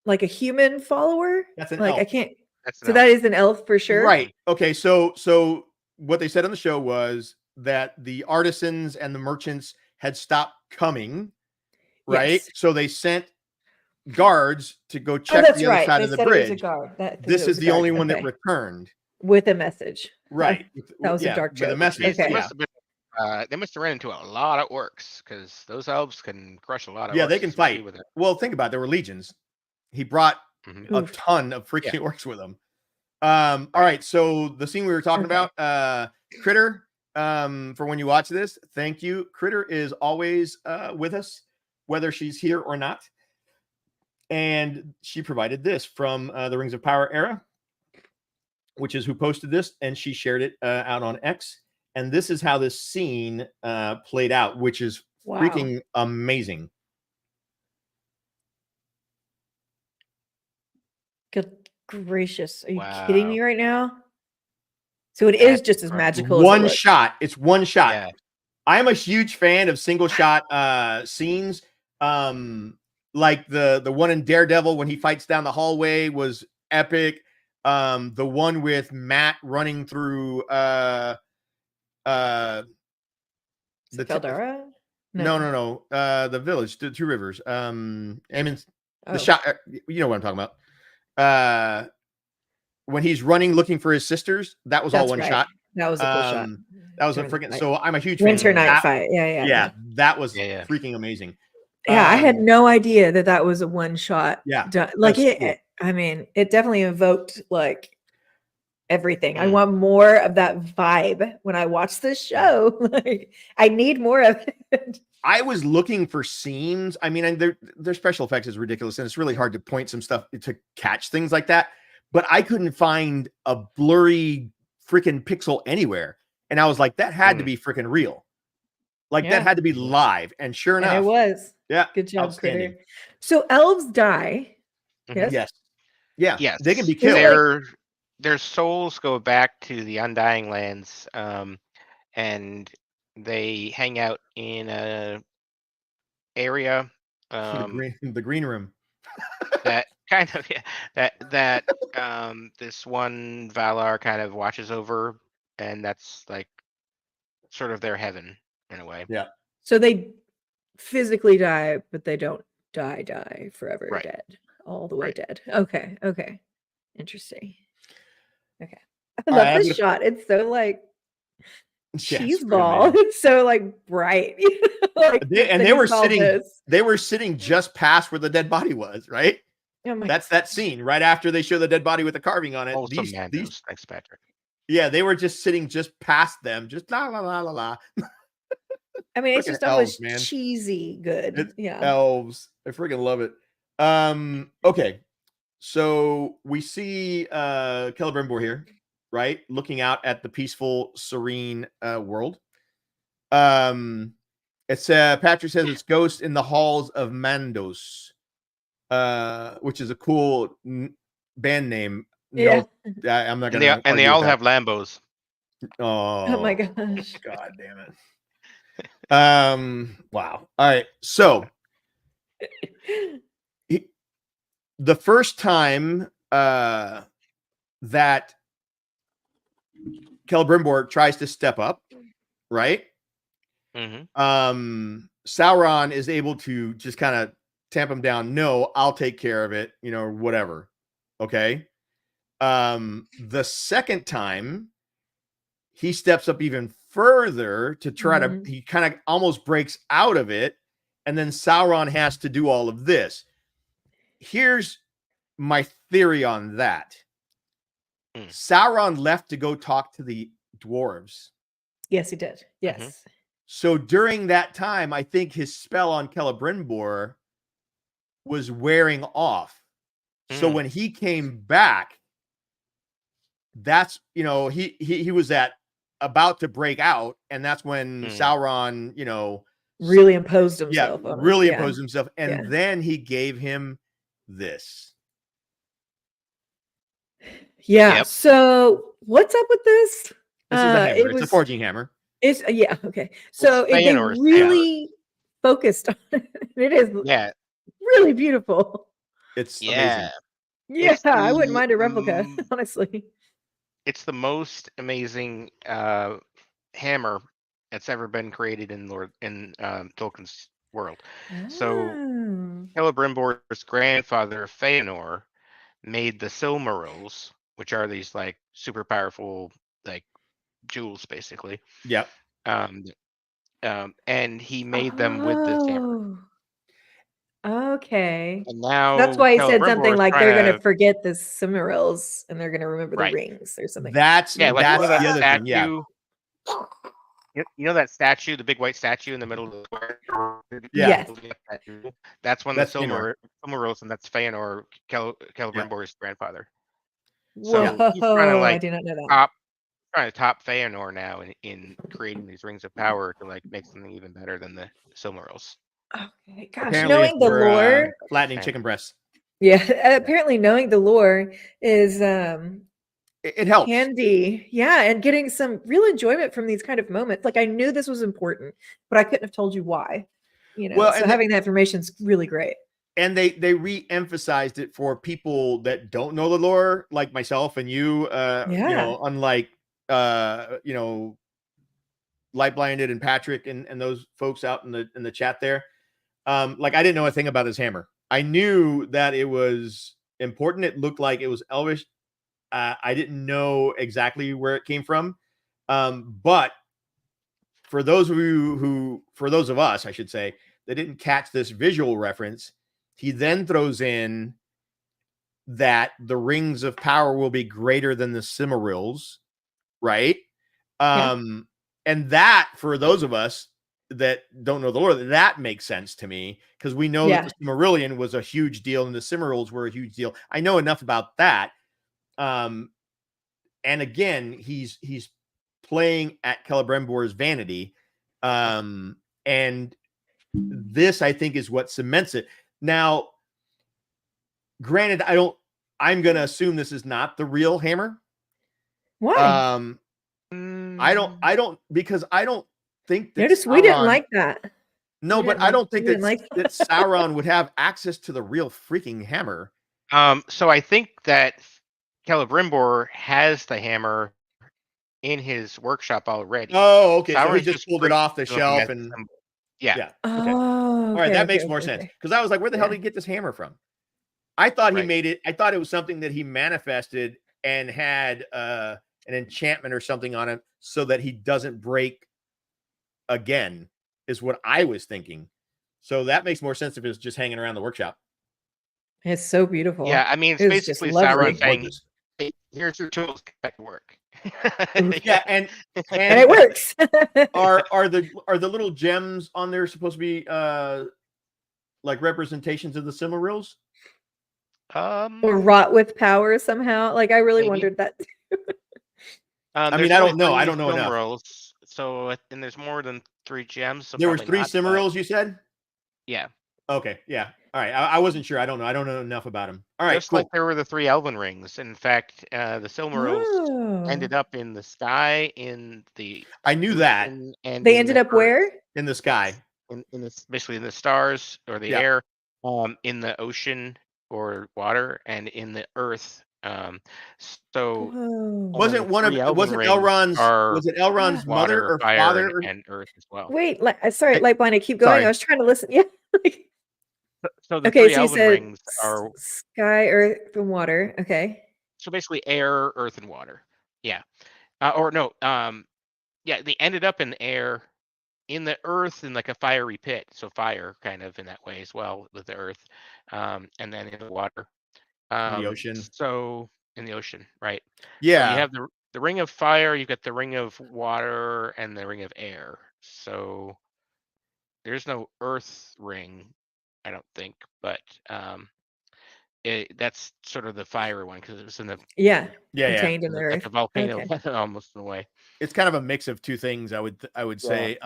like a human follower? That's an elf. I can't. That's So that is an elf for sure. Right. Okay. So what they said on the show was that the artisans and the merchants had stopped coming. Right. Yes. So they sent guards to go Oh, check that's the other right. side They of the said it was a bridge. guard. This is the only one that returned. With a message. Right. That was a dark with a joke. message. They Okay. must have been. They must have ran into a lot of orcs because those elves can crush a lot of. Yeah, orcs, they can especially fight. with it. Well, think about it. There were legions. He brought a Oof. ton of freaking orcs with him. All right. So the scene we were talking about, Kritter, for when you watch this, thank you. Kritter is always with us, whether she's here or not. And she provided this from the Rings of Power era, which is who posted this, and she shared it out on X. And this is how this scene played out, which is freaking amazing. Good gracious. Are you kidding me right now? So it That's is just as right. magical One as it looks. shot. It's one shot. Yeah. I'm a huge fan of single shot scenes. Like the one in Daredevil when he fights down the hallway was epic. The one with Matt running through the Caldera? No. The village, the Two Rivers. I mean Oh. the shot. You know what I'm talking about. When he's running looking for his sisters, that was all That's one right. shot. That was a cool shot. That was a Winter freaking. night. So I'm a huge Winter fan. night That, fight. Yeah. that was Yeah. freaking amazing. Yeah, I had no idea that was a one shot. Yeah, like that's it. cool. I mean, it definitely evoked like everything. I Mm. want more of that vibe when I watch this show. Like, I need more of it. I was looking for scenes. I mean, and their special effects is ridiculous, and it's really hard to point some stuff to catch things like that. But I couldn't find a blurry freaking pixel anywhere, and I was like, that had to be freaking real. Like Yeah. that had to be live, and sure enough, And it was. Yeah, Good job, outstanding. Kritter. So elves die. Mhm. Yes. Yes, Yes, they can be killed. Their souls go back to the Undying Lands, and they hang out in a area the green room. that kind of that this one Valar kind of watches over, and that's like sort of their heaven in a way. Yeah. So they physically die, but they don't die forever Right. dead. All the way Right. dead. Okay. Interesting. Okay. I All love right, I'm this shot. It's so like Yeah, cheese it's pretty ball. amazing. It's so like bright. Like They were sitting. this. They were sitting just past where the dead body was. Right. Oh my That's that scene right after they show the dead body with the carving on it. Wholesome These, Nandos. Thanks, Patrick. yeah, they were just sitting just past them, just la la la la la. I mean, it's Freaking just almost elves, man. cheesy good. It's Yeah. elves. I freaking love it. Okay, so we see Celebrimbor here, right, looking out at the peaceful, serene world. It's Patrick says it's Ghost in the Halls of Mandos, which is a cool band name. Yeah. No, I'm not And gonna. they all have Lambos. Oh my gosh. God damn it. Wow. All right. So the first time that Celebrimbor tries to step up, right? Mm-hmm. Sauron is able to just kind of tamp him down. No, I'll take care of it, you know, whatever. Okay. The second time he steps up even further to try to, he kind of almost breaks out of it. And then Sauron has to do all of this. Here's my theory on that. Sauron left to go talk to the dwarves. Yes, he did. Yes. So during that time, I think his spell on Celebrimbor was wearing off. So when he came back, that's, you know, he was about to break out, and that's when Sauron, you know, really imposed himself. Yeah, on really him. imposed himself, and then he gave him this. Yeah. Yep. So what's up with this? This is a hammer. It's a forging hammer. It's yeah. Okay. So they Feanor's really focused on it. It is Yeah. really beautiful. It's Yeah. Yeah, It's I wouldn't the mind a replica, honestly. it's the most amazing hammer that's ever been created in Tolkien's world. So Oh. Celebrimbor's grandfather Feanor made the Silmarils, which are these like super powerful like jewels, basically. Yep. And he made them with this hammer. Okay. And That's now why he said Celebrimbor something is like they're trying gonna to forget the Cimarils and they're gonna remember the right. rings or something. That's Yeah, like that's that the other thing. Yeah. statue. You know that statue, the big white statue in the middle of the square? Yeah. Yes. That's one of That's the Feanor. Silmarils, and that's Feanor, Yeah. Celebrimbor's grandfather. Whoa, So he's trying to I like did not know that. trying to top Feanor now in creating these rings of power to like make something even better than the Silmarils. Okay, gosh, Apparently, it's knowing the for lore. flattening chicken breasts. Yeah, apparently knowing the lore is It helps. handy. Yeah, and getting some real enjoyment from these kind of moments. Like I knew this was important, but I couldn't have told you why. Well, so and having that information is really great. And they re-emphasized it for people that don't know the lore, like myself and you. Yeah. Unlike Light Blinded and Patrick and those folks out in the chat there. Like I didn't know a thing about his hammer. I knew that it was important. It looked like it was Elvish. I didn't know exactly where it came from. But for those of you for those of us, I should say, that didn't catch this visual reference, he then throws in that the rings of power will be greater than the Silmarils, right? And that, for those of us that don't know the lore, that makes sense to me because we know that the Silmarillion was a huge deal and the Silmarils were a huge deal. I know enough about that. And again, he's playing at Celebrimbor's vanity. And this, I think, is what cements it. Now, granted, I'm going to assume this is not the real hammer. Why? I don't because I don't think that Notice we didn't like that. No, but I don't think that that Sauron would have access to the real freaking hammer. So I think that Celebrimbor has the hammer in his workshop already. Oh, okay. So he Sauron's just pulled it off the shelf as a and symbol. Yeah. Okay. Oh, All right, that makes more sense. Because I was like, where the hell did he get this hammer from? I thought he made it. I thought it was something that he manifested and had an enchantment or something on it so that he doesn't break again, is what I was thinking. So that makes more sense if it's just hanging around the workshp. It's so beautiful. Yeah, I mean, it's basically Sauron saying, hey, here's your tools, get back to work. Yeah, and it works. are the little gems on there supposed to be like representations of the Silmarils? Or wrought with power somehow. Like I really wondered that too. I mean, I don't know. I don't know enough. So, and there's more than 3 gems. So there was 3 Silmarils, you said? Yeah. Okay. Yeah. All right. I wasn't sure. I don't know. I don't know enough about them. All right. Just like there were the 3 Elven rings. In fact, the Silmarils ended up in the sky. I knew that. And they ended up where? In the sky. Basically in the stars or the air, in the ocean or water, and in the earth. So wasn't Elrond's mother or father and earth as well? Wait, sorry, Lightblind, keep going. Sorry. I was trying to listen. Yeah. So the 3 so Elven rings are sky, earth, and water. Okay. So basically air, earth, and water. Yeah. They ended up in the air, in the earth, in like a fiery pit. So fire kind of in that way as well with the earth. And then in the water. In the ocean. So in the ocean, right? Yeah. So you have the ring of fire, you've got the ring of water, and the ring of air. So there's no earth ring, I don't think, but that's sort of the fire one because it was in the contained in the earth, like a volcano almost in a way. It's kind of a mix of 2 things, I would say.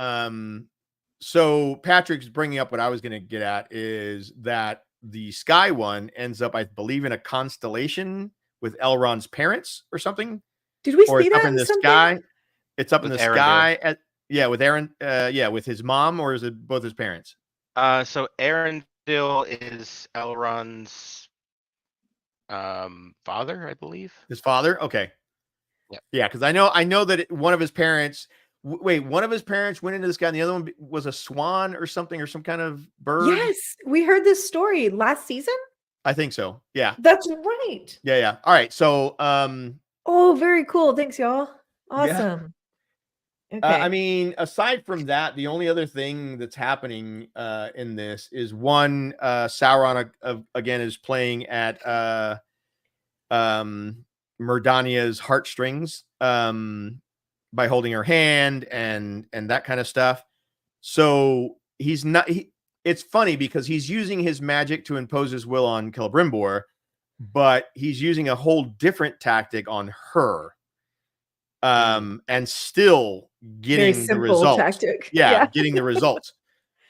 So Patrick's bringing up what I was going to get at is that the sky one ends up, I believe, in a constellation with Elrond's parents or something. Did we see that up in the sky? It's up in the sky with Aaron. With his mom, or is it both his parents? So Arendelle is Elrond's father, I believe. His father? Okay. Yep. Yeah, because I know that one of his parents. Wait, one of his parents went into this guy, and the other one was a swan or something, or some kind of bird. Yes, we heard this story last season. I think so. Yeah. That's right. Yeah. All right. So, Oh, very cool. Thanks, y'all. Yeah. Awesome. Okay. I mean, aside from that, the only other thing that's happening in this is one, Sauron again is playing at Merdania's heartstrings by holding her hand and that kind of stuff. So he's not. It's funny because he's using his magic to impose his will on Celebrimbor, but he's using a whole different tactic on her. And still getting the results. Tactic. Yeah, getting the results.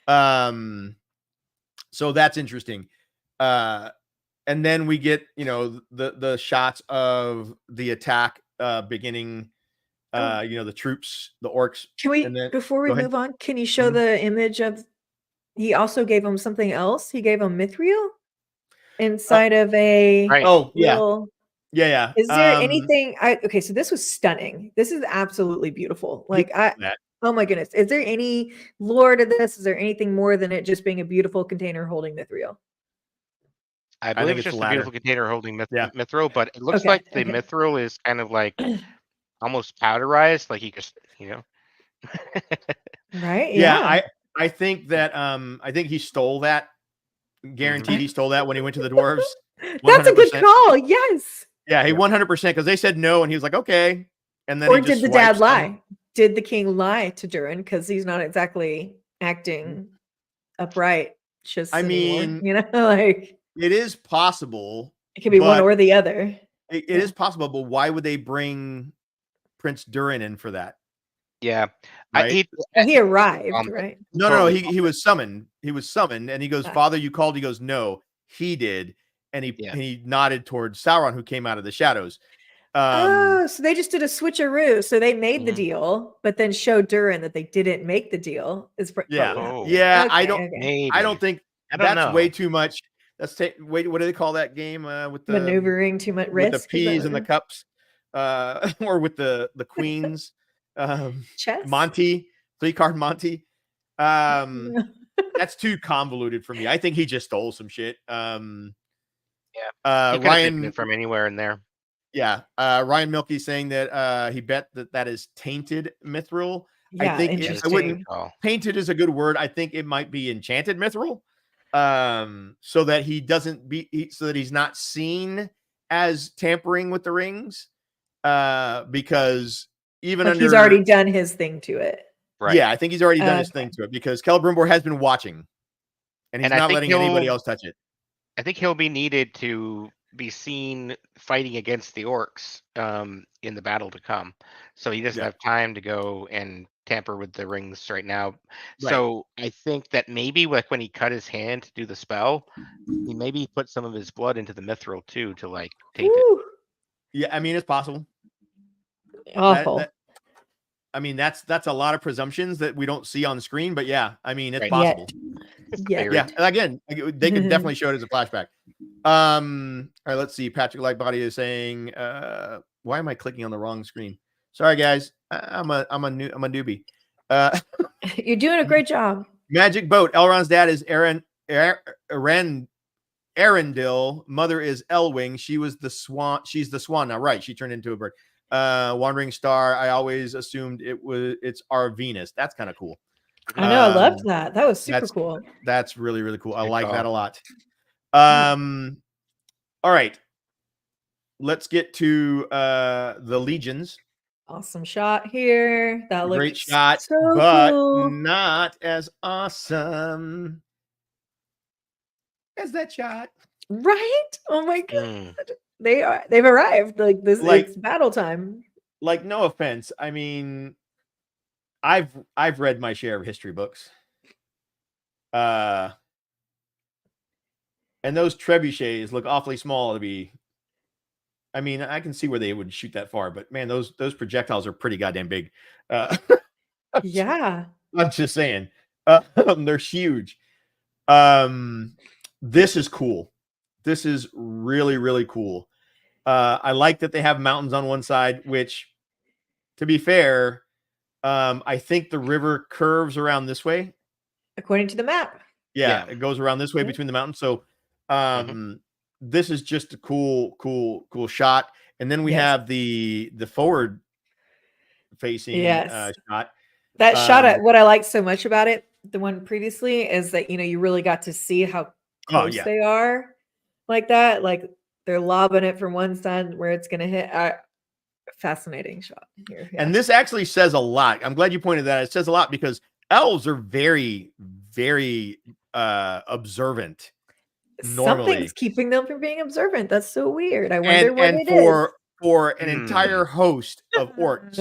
So that's interesting. And then we get, the shots of the attack beginning. The troops, the orcs. Can we, and then, before we go ahead. move on, can you show the image of? He also gave him something else. He gave him mithril inside of a. Right. Oh yeah. little- Yeah. Is there anything? Okay, so this was stunning. This is absolutely beautiful. Like oh my goodness. Is there any lore to this? Is there anything more than it just being a beautiful container holding mithril? I believe it's it's just the a beautiful latter. container holding Yeah. mithril, but it looks Okay, like the okay. mithril is kind of like almost powderized, like he just, Right? Yeah. I think that I think he stole that. Guaranteed he stole that when he went to the dwarves. That's a good 100%. call. Yes. Yeah, he 100% because they said no, and he was like, okay. And then Or he just did the dad swipes them. lie? Did the king lie to Durin because he's not exactly acting upright? Just mean, like it is possible. it could be one but or the other. It is possible, but why would they bring Prince Durin in for that? Yeah. Right? He arrived, right? No. He was summoned. He was summoned, and he goes, "Father, you called." He goes, "No, he did." And he nodded towards Sauron, who came out of the shadows. So they just did a switcheroo. So they made the deal, but then showed Durin that they didn't make the deal. Yeah. Okay, I don't. Maybe. I don't think I don't that's know. way too much. Wait, what do they call that game with the maneuvering too much risk. with the peas and the cups, or with the queens? Chess? Monty, 3-card Monty. That's too convoluted for me. I think he just stole some shit. He could've taken it from anywhere in there. Yeah. Ryan Milkey saying that he bet that is tainted mithril. Yeah, I think I wouldn't. Painted is a good word. I think it might be enchanted mithril. So that he doesn't so that he's not seen as tampering with the rings. Because even like he's already done his thing to it. Right. Yeah, I think he's already done his thing to it because Celebrimbor has been watching, and he's not letting anybody else touch it. I think he'll be needed to be seen fighting against the orcs in the battle to come. So he doesn't have time to go and tamper with the rings right now. Right. So I think that maybe like when he cut his hand to do the spell, he maybe put some of his blood into the mithril too to like taint it. Yeah, I mean it's possible. Awful. I mean that's a lot of presumptions that we don't see on the screen, but yeah, I mean it's possible. Yeah. Again, they could definitely show it as a flashback. All right, let's see. Patrick Lightbody is saying, why am I clicking on the wrong screen? Sorry, guys. I'm a newbie. You're doing a great job. Magic Boat. Elrond's dad is Arendil. Mother is Elwing. She was the swan. She's the swan now, right? She turned into a bird. Wandering Star. I always assumed it's our Venus. That's kind of cool. I know. I loved that. That was super cool. That's really, really cool. I like that a lot. All right. Let's get to the legions. Awesome shot here. That looks great shot, so but cool. not as awesome as that shot. Right? Oh my god. They've arrived. Like this, it's battle time. Like, no offense. I mean, I've read my share of history books. And those trebuchets look awfully small to be. I mean, I can see where they would shoot that far, but man, those projectiles are pretty goddamn big. Yeah. I'm just saying. They're huge. This is cool. This is really, really cool. I like that they have mountains on one side, which, to be fair, I think the river curves around this way. According to the map. Yeah, it goes around this way Yeah. between the mountains. So this is just a cool shot. And then we have the forward facing shot. That shot, what I like so much about it, the one previously, is that you really got to see how close they are, like that. Like they're lobbing it from one side where it's gonna hit. Fascinating shot here. Yeah. And this actually says a lot. I'm glad you pointed that. It says a lot because elves are very, very observant. Normally, something's keeping them from being observant. That's so weird. I wonder what it is. is. For an entire host of orcs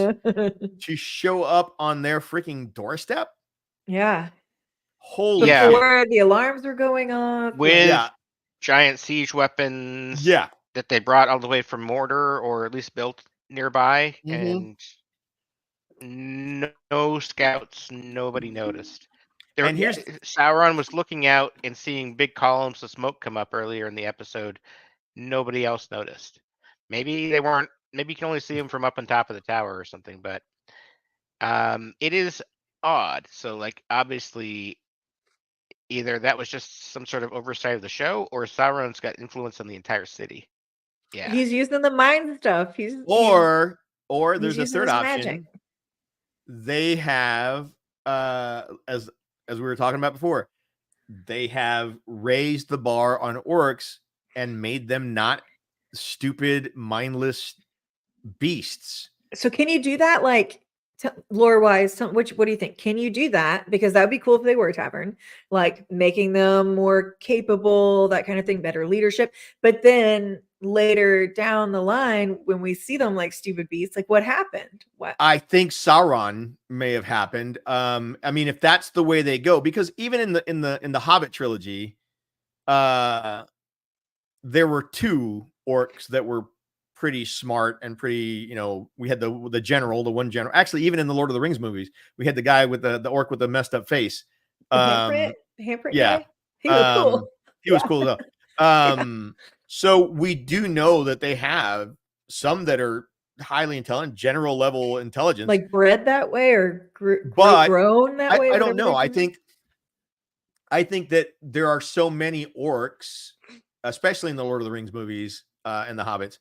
to show up on their freaking doorstep. Yeah. Holy Before the alarms were going off. With giant siege weapons that they brought all the way from Mordor, or at least built nearby, and no scouts, nobody noticed. And here's Sauron was looking out and seeing big columns of smoke come up earlier in the episode. Nobody else noticed. Maybe they weren't. Maybe you can only see them from up on top of the tower or something. But it is odd. So, like, obviously, either that was just some sort of oversight of the show, or Sauron's got influence on the entire city. Yeah, he's using the mind stuff. Or there's a third option. Magic. They have, as we were talking about before, they have raised the bar on orcs and made them not stupid, mindless beasts. So can you do that, like lore wise? What do you think? Can you do that? Because that would be cool if they were a tavern, like making them more capable, that kind of thing, better leadership. But then later down the line, when we see them like stupid beasts, like what happened? What I think Sauron may have happened. I mean, if that's the way they go, because even in the Hobbit trilogy, there were two orcs that were pretty smart and pretty, we had the one general. Actually, even in the Lord of the Rings movies, we had the guy with the orc with the messed up face. Handprint guy? He was cool. He was cool though. So we do know that they have some that are highly intelligent, general level intelligence, like bred that way or grown that way. I don't know. I think that there are so many orcs, especially in the Lord of the Rings movies and the Hobbits,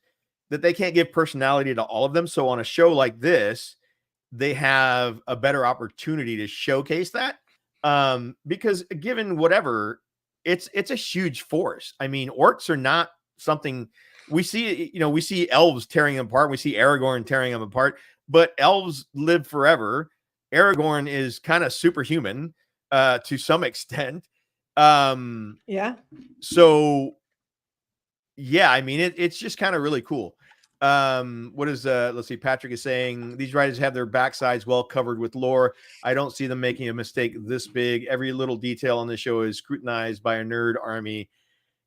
that they can't give personality to all of them. So on a show like this, they have a better opportunity to showcase that. Because given whatever, it's a huge force. I mean, orcs are not something we see, we see elves tearing them apart. We see Aragorn tearing them apart, but elves live forever. Aragorn is kind of superhuman to some extent. So yeah, I mean, it's just kind of really cool. What is let's see, Patrick is saying these writers have their backsides well covered with lore. I don't see them making a mistake this big. Every little detail on the show is scrutinized by a nerd army.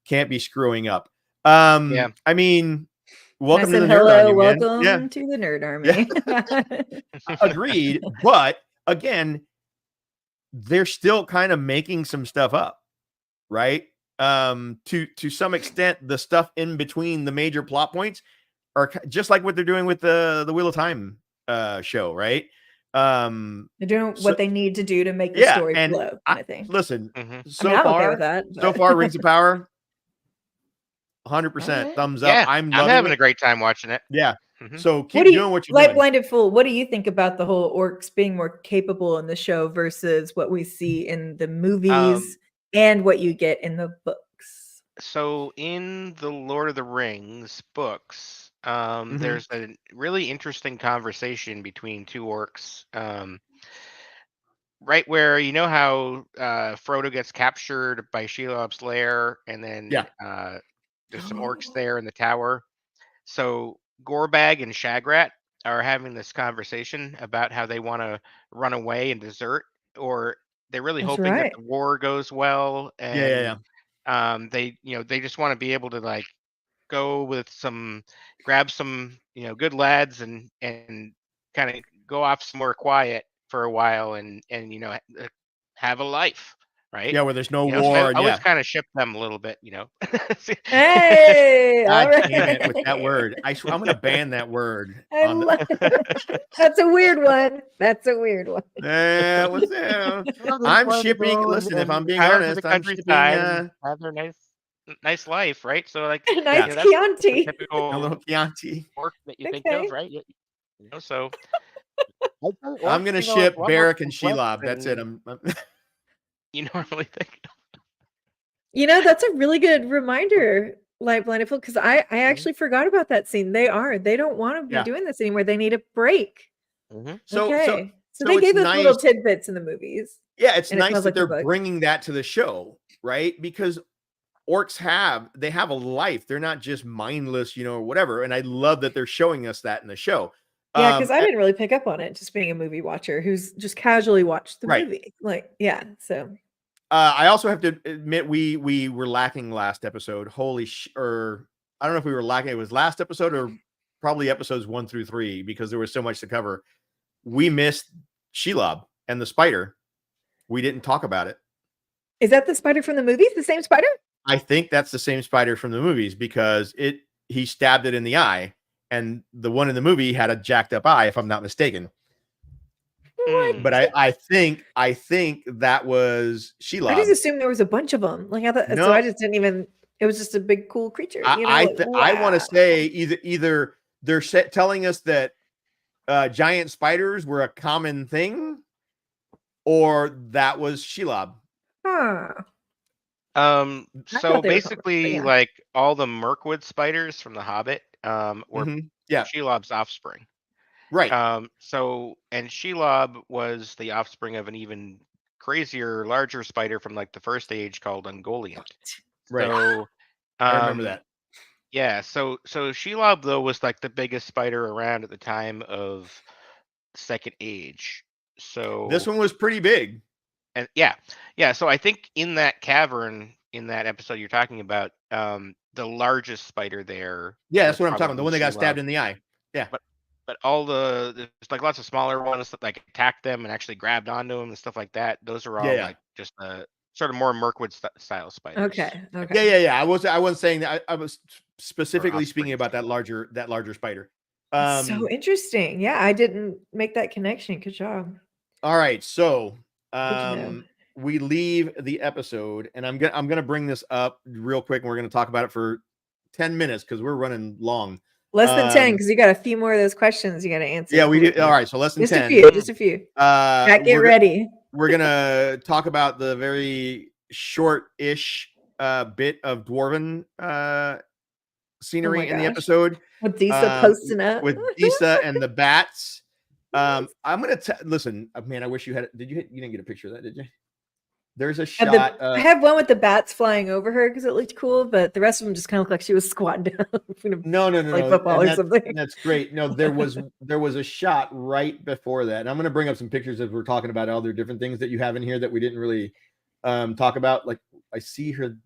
Can't be screwing up. I mean, welcome to the nerd army, welcome to the nerd army. Agreed. But again, they're still kind of making some stuff up, right? To some extent, the stuff in between the major plot points are just like what they're doing with the Wheel of Time show, right? They're doing what they need to do to make the story flow, kind of thing. Listen, so I'm far, okay with that, so far, Rings of Power, 100% thumbs up. Yeah, I'm having a great time watching it. Yeah. So keep doing what you're doing. LightBlindedFool, what do you think about the whole orcs being more capable in the show versus what we see in the movies and what you get in the books? So in the Lord of the Rings books, there's a really interesting conversation between two orcs. Right where how Frodo gets captured by Shelob's lair, and then there's some orcs there in the tower. So Gorbag and Shagrat are having this conversation about how they want to run away and desert, or they're really hoping that the war goes well, and they they just want to be able to like go with grab some good lads and kind of go off somewhere quiet for a while and have a life, right? Yeah, where there's no So war. I always Yeah. kind of ship them a little bit, Hey, all God right. damn it with that word. I'm going to ban that word. I love That's a weird one. That's a weird one. What's that? I'm shipping. Listen, if I'm being honest, I'm shipping have their nice life, right? So like, Nice that's the Chianti. a typical little Chianti. orc that you think Okay. of, right? So I'm going to ship Barrack and Shelob. That's it. I'm you normally think. That's a really good reminder, LightBlindedFool, because I actually forgot about that scene. They don't want to be doing this anymore. They need a break. So they it's gave us little nice. tidbits in the movies. Yeah, it's and it nice smells that like the they're book. bringing that to the show, right? Because orcs have a life. They're not just mindless, or whatever. And I love that they're showing us that in the show. Yeah, because I didn't really pick up on it, just being a movie watcher who's just casually watched the Right. movie. Like, yeah, so. I also have to admit we were lacking last episode. Or I don't know if we were lacking. It was last episode or probably episodes 1 through 3 because there was so much to cover. We missed Shelob and the spider. We didn't talk about it. Is that the spider from the movies? The same spider? I think that's the same spider from the movies because he stabbed it in the eye, and the one in the movie had a jacked up eye, if I'm not mistaken. What? But I think that was Shelob. I just assumed there was a bunch of them. Like so I just didn't even. It was just a big cool creature. I want to say either they're telling us that giant spiders were a common thing, or that was Shelob. Huh. So basically, like all the Mirkwood spiders from The Hobbit, were Shelob's offspring. Right. So and Shelob was the offspring of an even crazier, larger spider from like the first age called Ungoliant. Right. So I remember that. Yeah. So Shelob though was like the biggest spider around at the time of Second Age. So this one was pretty big. And yeah. So I think in that cavern, in that episode you're talking about, the largest spider there. Yeah, that's what I'm talking about. The one that got stabbed in the eye. Yeah. But all there's like lots of smaller ones that like attacked them and actually grabbed onto them and stuff like that. Those are all like just sort of more Mirkwood style spiders. Okay. Yeah. I wasn't saying that. I was specifically speaking about that larger spider. So interesting. Yeah, I didn't make that connection. Good job. All right, so we leave the episode, and I'm gonna bring this up real quick, and we're gonna talk about it for 10 minutes because we're running long. Less than 10 because you got a few more of those questions you got to answer. Yeah, we do. All right, so less than 10. Just a few. Get ready. We're gonna talk about the very short-ish bit of dwarven scenery in the episode. With Disa posting up. With Disa and the bats. I'm gonna listen, man. I wish you had. You didn't get a picture of that, did you? There's a shot. I have one with the bats flying over her because it looked cool, but the rest of them just kind of looked like she was squatting down. No, like football or something. That's great. No, there was a shot right before that. And I'm gonna bring up some pictures as we're talking about other different things that you have in here that we didn't really talk about. Like I see her.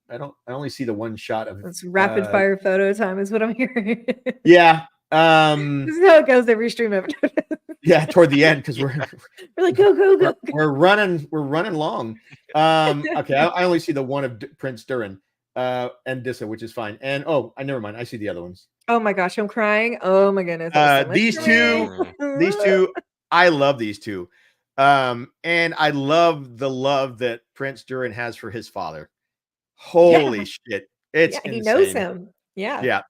I only see the one shot of. It's rapid fire photo time, is what I'm hearing. Yeah. This is how it goes every stream ever. Yeah, toward the end because we're like go. We're running long. Okay, I only see the one of Prince Durin and Dissa, which is fine. And I never mind. I see the other ones. Oh my gosh, I'm crying. Oh my goodness. These two, I love these two. And I love the love that Prince Durin has for his father. Holy shit. It's insane. He knows him. Yeah. Yeah.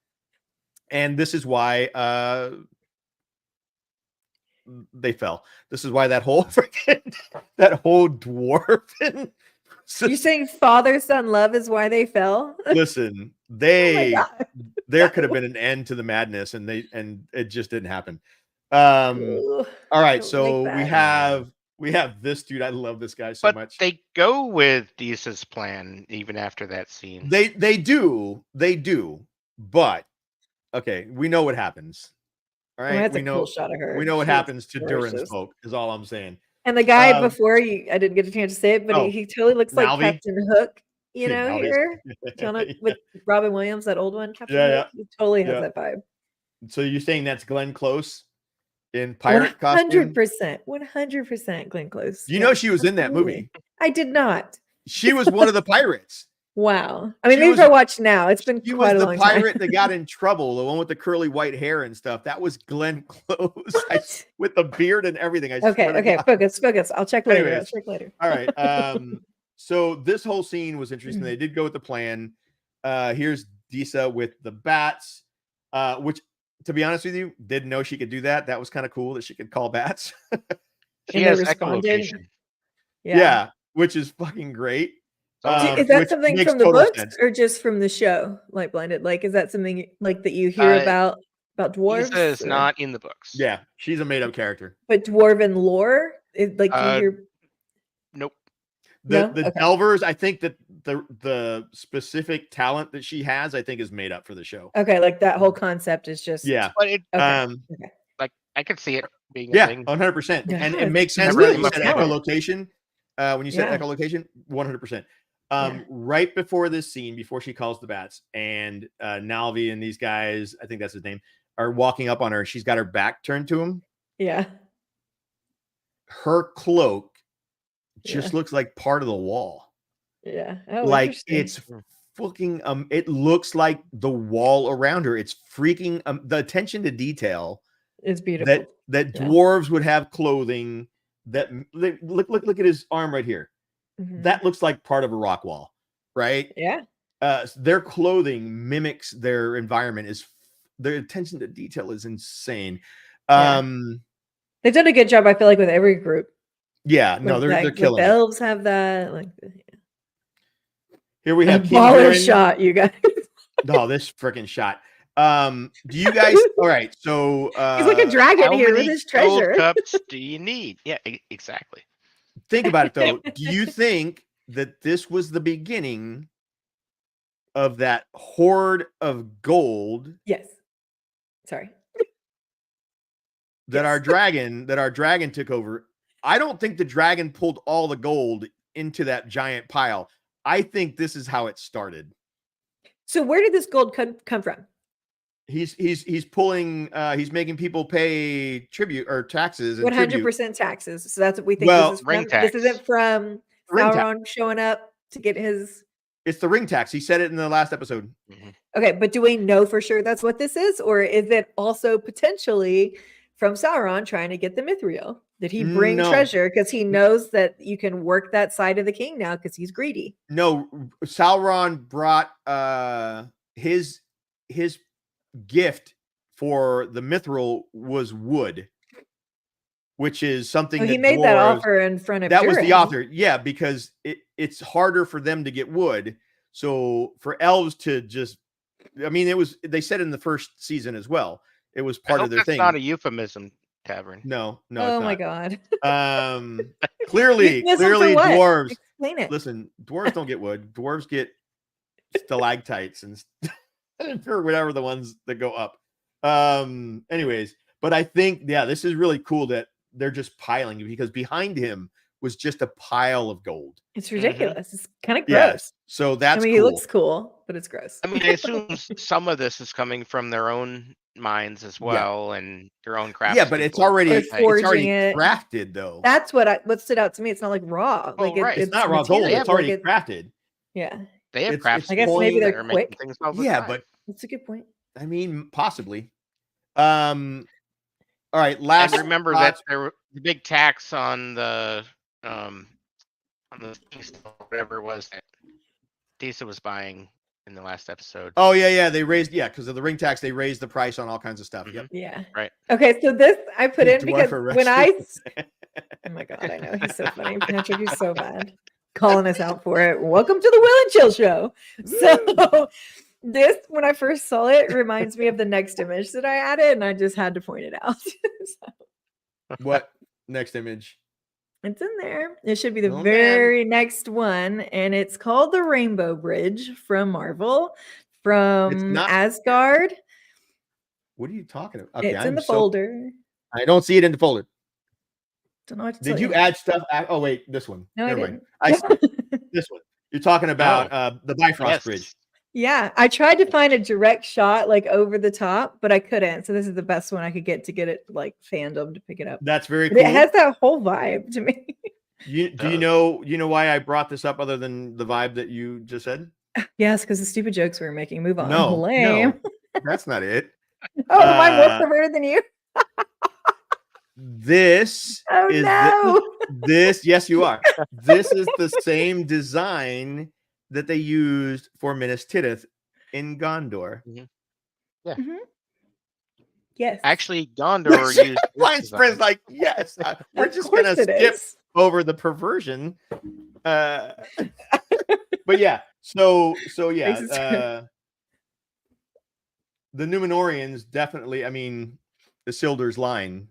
And this is why they fell. This is why that whole dwarf. You're saying father-son love is why they fell? Listen, there could have been an end to the madness, and it just didn't happen. All right, so we have this dude. I love this guy so much. They go with Disa's plan even after that scene. They do, but okay, we know what happens. All right, that's a cool shot of her. We know what happens to Durin's folk, is all I'm saying. And the guy before you, I didn't get a chance to say it, but he totally looks like Malvi. Captain Hook, here. With Robin Williams, that old one, Captain Hook. He totally has that vibe. So you're saying that's Glenn Close in pirate costume. 100%, Glenn Close. You know she was in that movie. I did not. She was one of the pirates. Wow. I mean, She maybe was- if I watch now, it's been She was quite a the long pirate time. that got in trouble, the one with the curly white hair and stuff. That was Glenn Close with the beard and everything. I Okay, swear to okay, God. focus. I'll check later. Anyways. I'll check later. All right. So this whole scene was interesting. They did go with the plan. Here's Disa with the bats, which, to be honest with you, didn't know she could do that. That was kind of cool that she could call bats. She And they has responded. echolocation. Yeah, which is fucking great. Is that which something makes from the total books sense. or just from the show, Light Blinded? Like, is that something like that you hear about dwarves? Isa is or- not in the books. Yeah, she's a made-up character. But dwarven lore, like do you hear? Nope. The No? Okay. Delvers, I think that the specific talent that she has, I think, is made up for the show. Okay, like that whole concept is just Yeah. But it, Okay. like I could see it being a Yeah, thing. 100%. Yeah, And it it's makes sense really when you said talent. echolocation. When you said Yeah. echolocation, 100%. Yeah. Right before this scene, before she calls the bats, and Nalvi and these guys, I think that's his name, are walking up on her. She's got her back turned to him. Yeah. Her cloak just Yeah. looks like part of the wall. Yeah. Oh, Like interesting. it's fucking it looks like the wall around her. It's freaking the attention to detail It's beautiful. that Yeah. dwarves would have clothing that look at his arm right here. Mhm. That looks like part of a rock wall, right? Yeah. Their clothing mimics their environment. Their attention to detail is insane. Yeah. They've done a good job, I feel like, with every group. Yeah, no, Like they're like killing the it. elves have that. Like Here we have King baller Huron. shot, you guys. Oh, this freaking shot. Do you guys all right? So He's like a dragon How here with many his gold treasure. cups do you need? Yeah, exactly. think about it though. Do you think that this was the beginning of that hoard of gold Yes. Sorry. that Yes. our dragon took over? I don't think the dragon pulled all the gold into that giant pile. I think this is how it started. So where did this gold come from? He's pulling he's making people pay tribute or taxes and 100% taxes. So that's what we think Well, this is ring from. tax. This isn't from Ring tax. Sauron showing up to get his. It's the ring tax. He said it in the last episode. Okay, but do we know for sure that's what this is, or is it also potentially from Sauron trying to get the mithril? Did he bring No. treasure because he knows that you can work that side of the king now because he's greedy? No, Sauron brought his gift for the mithril was wood, which is something So he that made that dwarves- offer in front of that was the Durin. author. Yeah, because it's harder for them to get wood. So for elves to just, I mean, they said in the first season as well, it was part I of hope their that's thing. not a euphemism, Tavern. No, Oh it's my not. god. Clearly Euphemism for what? dwarves. Explain it. Listen, dwarves don't get wood. Dwarves get stalactites and or whatever the ones that go up. Anyways, but I think, yeah, this is really cool that they're just piling, because behind him was just a pile of gold. It's ridiculous. It's kind of gross. Yes. So that's I mean, cool. he looks cool, but it's gross. I mean, I assume some of this is coming from their own minds as well, and their own craft. Yeah, but it's already They're it's forging already it. crafted though. That's what stood out to me. It's not like raw. Oh, Like right. It's not raw gold. material. It's already Like crafted. yeah, They have it's- crafts. it's I guess maybe that they're are making quick. things all the Yeah, time. but that's a good point. I mean, possibly. All right, last And remember thoughts. that there was the big tax on the whatever it was that Disa was buying in the last episode. Oh yeah, they raised because of the ring tax. They raised the price on all kinds of stuff. Yep. Yeah. Right. Okay, so this I put in Dwarf because when arrested. oh my god, I know he's so funny. Patrick, he's so bad. Calling us out for it. Welcome to the Will and Chill Show. So this, when I first saw it, reminds me of the next image that I added, and I just had to point it out. So, What next image? it's in there. It should be the Oh, man. very next one, and it's called the Rainbow Bridge from Marvel, from not- Asgard. What are you talking about? Okay, It's in I'm the so- folder. I don't see it in the folder. Don't know what to Did tell you add stuff? Oh wait, this one. No, I Never mind. didn't. This one. You're talking about the Bifrost Yes. Bridge. Yeah, I tried to find a direct shot like over the top, but I couldn't. So this is the best one I could get to get it like fandom to pick it up. That's very But cool. it has that whole vibe to me. Do you know why I brought this up other than the vibe that you just said? Yes, because the stupid jokes we were making. Move on. No, Lame. that's not it. Oh, am I more perverted than you? This Oh is no. this. Yes, you are. This is the same design that they used for Minas Tirith in Gondor. Yes. Actually, Gondor used. Widespread's like, yes. We're just gonna skip over the perversion. But yeah. So yeah. The Númenóreans definitely. I mean, the Isildur's line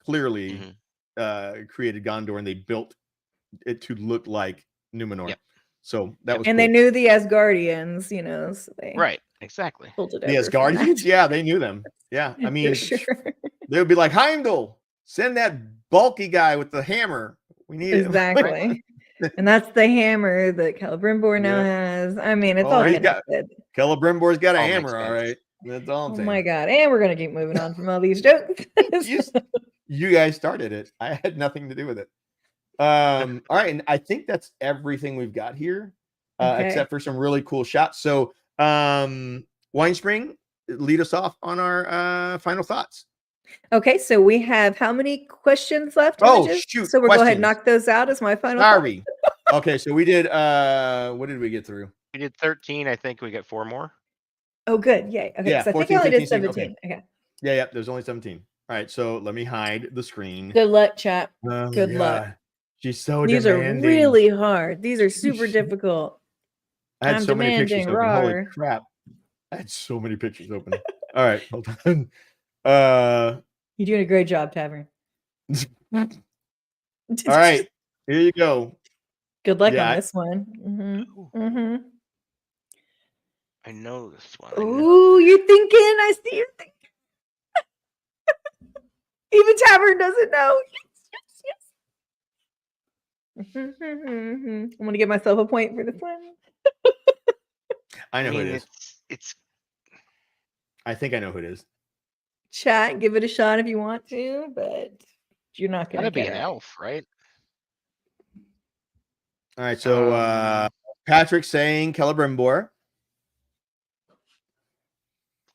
clearly created Gondor, and they built it to look like Númenor. Yep. So that was and cool. they knew the Asgardians, you know, so they Right, exactly. pulled it The over from Asgardians, that. yeah, they knew them. Yeah, I mean, For sure. they would be like, Heimdall, send that bulky guy with the hammer. We need Exactly. And that's the hammer that Celebrimbor now has. I mean, it's all connected. Celebrimbor's got a All hammer, makes all right. That's all I'm Oh saying. my god. And we're gonna keep moving on from all these jokes. You guys started it. I had nothing to do with it. All right, and I think that's everything we've got here, except for some really cool shots. So, Winespring, lead us off on our final thoughts. Okay, so we have how many questions left? Oh, Images? shoot, So we'll go ahead and questions. knock those out as my final. Sorry. Okay, so we did. What did we get through? We did 13. I think we get 4 more. Oh, good. Yay. Okay, Yeah, so I think 14, I only did 15, 17. Okay. Yeah. There's only 17. All right, so let me hide the screen. Good luck, chat. Oh, Good luck. God. She's so These demanding. are really hard. These are super difficult. I had I'm so many pictures demanding, open. Holy rawr. crap. I had so many pictures open. All right, hold on. You're doing a great job, Tavern. All right, here you go. Good luck on this one. I know this one. Ooh, you're thinking. I see you thinking. Even Tavern doesn't know. Yes. I'm gonna give myself a point for this one. I know who it is. It's. I think I know who it is. Chat, give it a shot if you want to, but you're not gonna Gotta be get an it. elf, right? All right, so Patrick's saying Celebrimbor.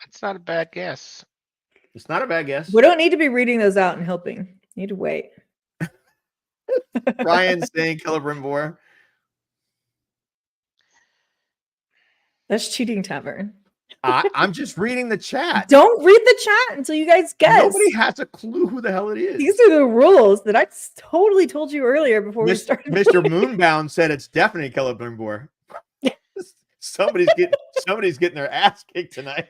It's not a bad guess. It's not a bad guess. We don't need to be reading those out and helping. You need to wait. Ryan's saying Celebrimbor. That's cheating, Tavern. I'm just reading the chat. Don't read the chat until you guys guess. Nobody has a clue who the hell it is. These are the rules that I totally told you earlier before we started. Mr. Moonbound said it's definitely Celebrimbor. Somebody's getting their ass kicked tonight.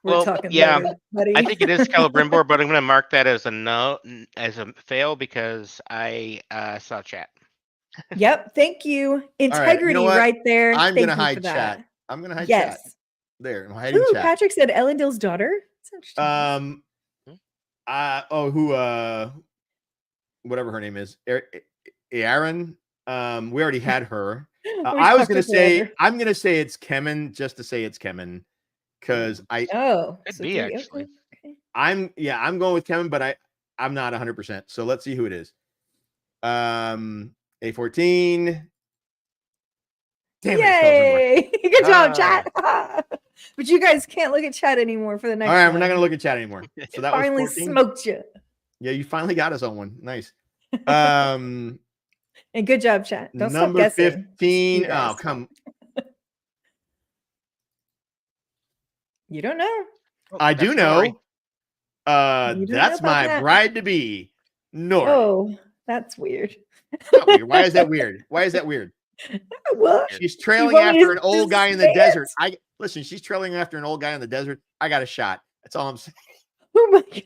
We're talking yeah, about it, buddy. I think it is Celebrimbor, but I'm going to mark that as a no, as a fail because I saw chat. Yep. Thank you. Integrity you know what? right there. I'm Thank going to you for hide that. chat. I'm going to hide chat. Yes. There. I'm hiding Ooh, chat. Patrick said Elendil's daughter. That's interesting. Whatever her name is. Aaron. We already had her. I was going to say, I'm going to say it's Kemen just to say it's Kemen. Because Could be actually. Okay. I'm going with Kemen, but I'm not 100%. So let's see who it is. A14. Damn Yay! Good job, chat. But you guys can't look at chat anymore for the next All right, one. we're not going to look at chat anymore. So that Finally was 14. smoked you. Yeah, you finally got us on one. Nice. And good job, chat. Don't stop Number guessing. 15. You guys. Oh, come. You don't know. I do know. Nori. You do That's know about my that. bride to be, Nori. Oh, that's weird. Not weird. Why is that weird? Why is that weird? What? She's trailing want me after to an old just guy in the say it? desert. Listen, she's trailing after an old guy in the desert. I got a shot. That's all I'm saying. Oh my god.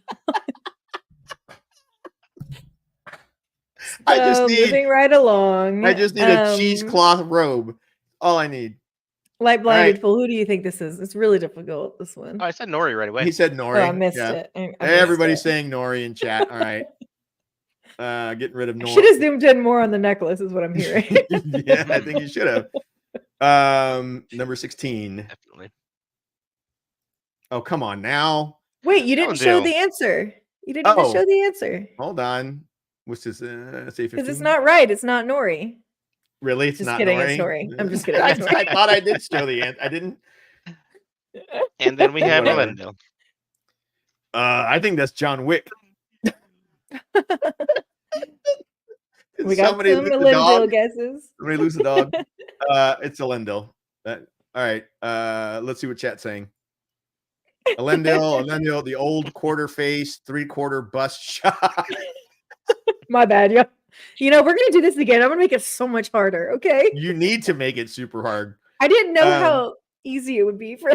I just So, need moving right along. a cheesecloth robe. All I need. Light blinded right. fool. Who do you think this is? It's really difficult. This one. Oh, I said Nori right away. He said Oh, Nori. I missed Yeah. it. I missed Everybody's it. saying Nori in chat. All right. Getting rid of I Nori. should have zoomed in more on the necklace, is what I'm hearing. Yeah, I think you should have. Number 16. Definitely. Oh, come on now. Wait, you didn't show Ellendale. the answer. You didn't even Oh. show the answer. Hold on. What's this? Say 15. Because it's not right. It's not Nori. Really. It's Just not kidding, Nori. it's Nori. I'm just kidding, I, it's Nori. I thought I did show the answer. I didn't. And then we have Whatever. Ellendale. I think that's John Wick. We got Somebody some lose the Elendil dog? guesses. Somebody lose the dog. It's Elendil. All right. Let's see what chat's saying. Elendil, the old quarter face, 3/4 bust shot. My bad, yeah. You know, we're gonna do this again. I'm gonna make it so much harder, okay? You need to make it super hard. I didn't know how easy it would be for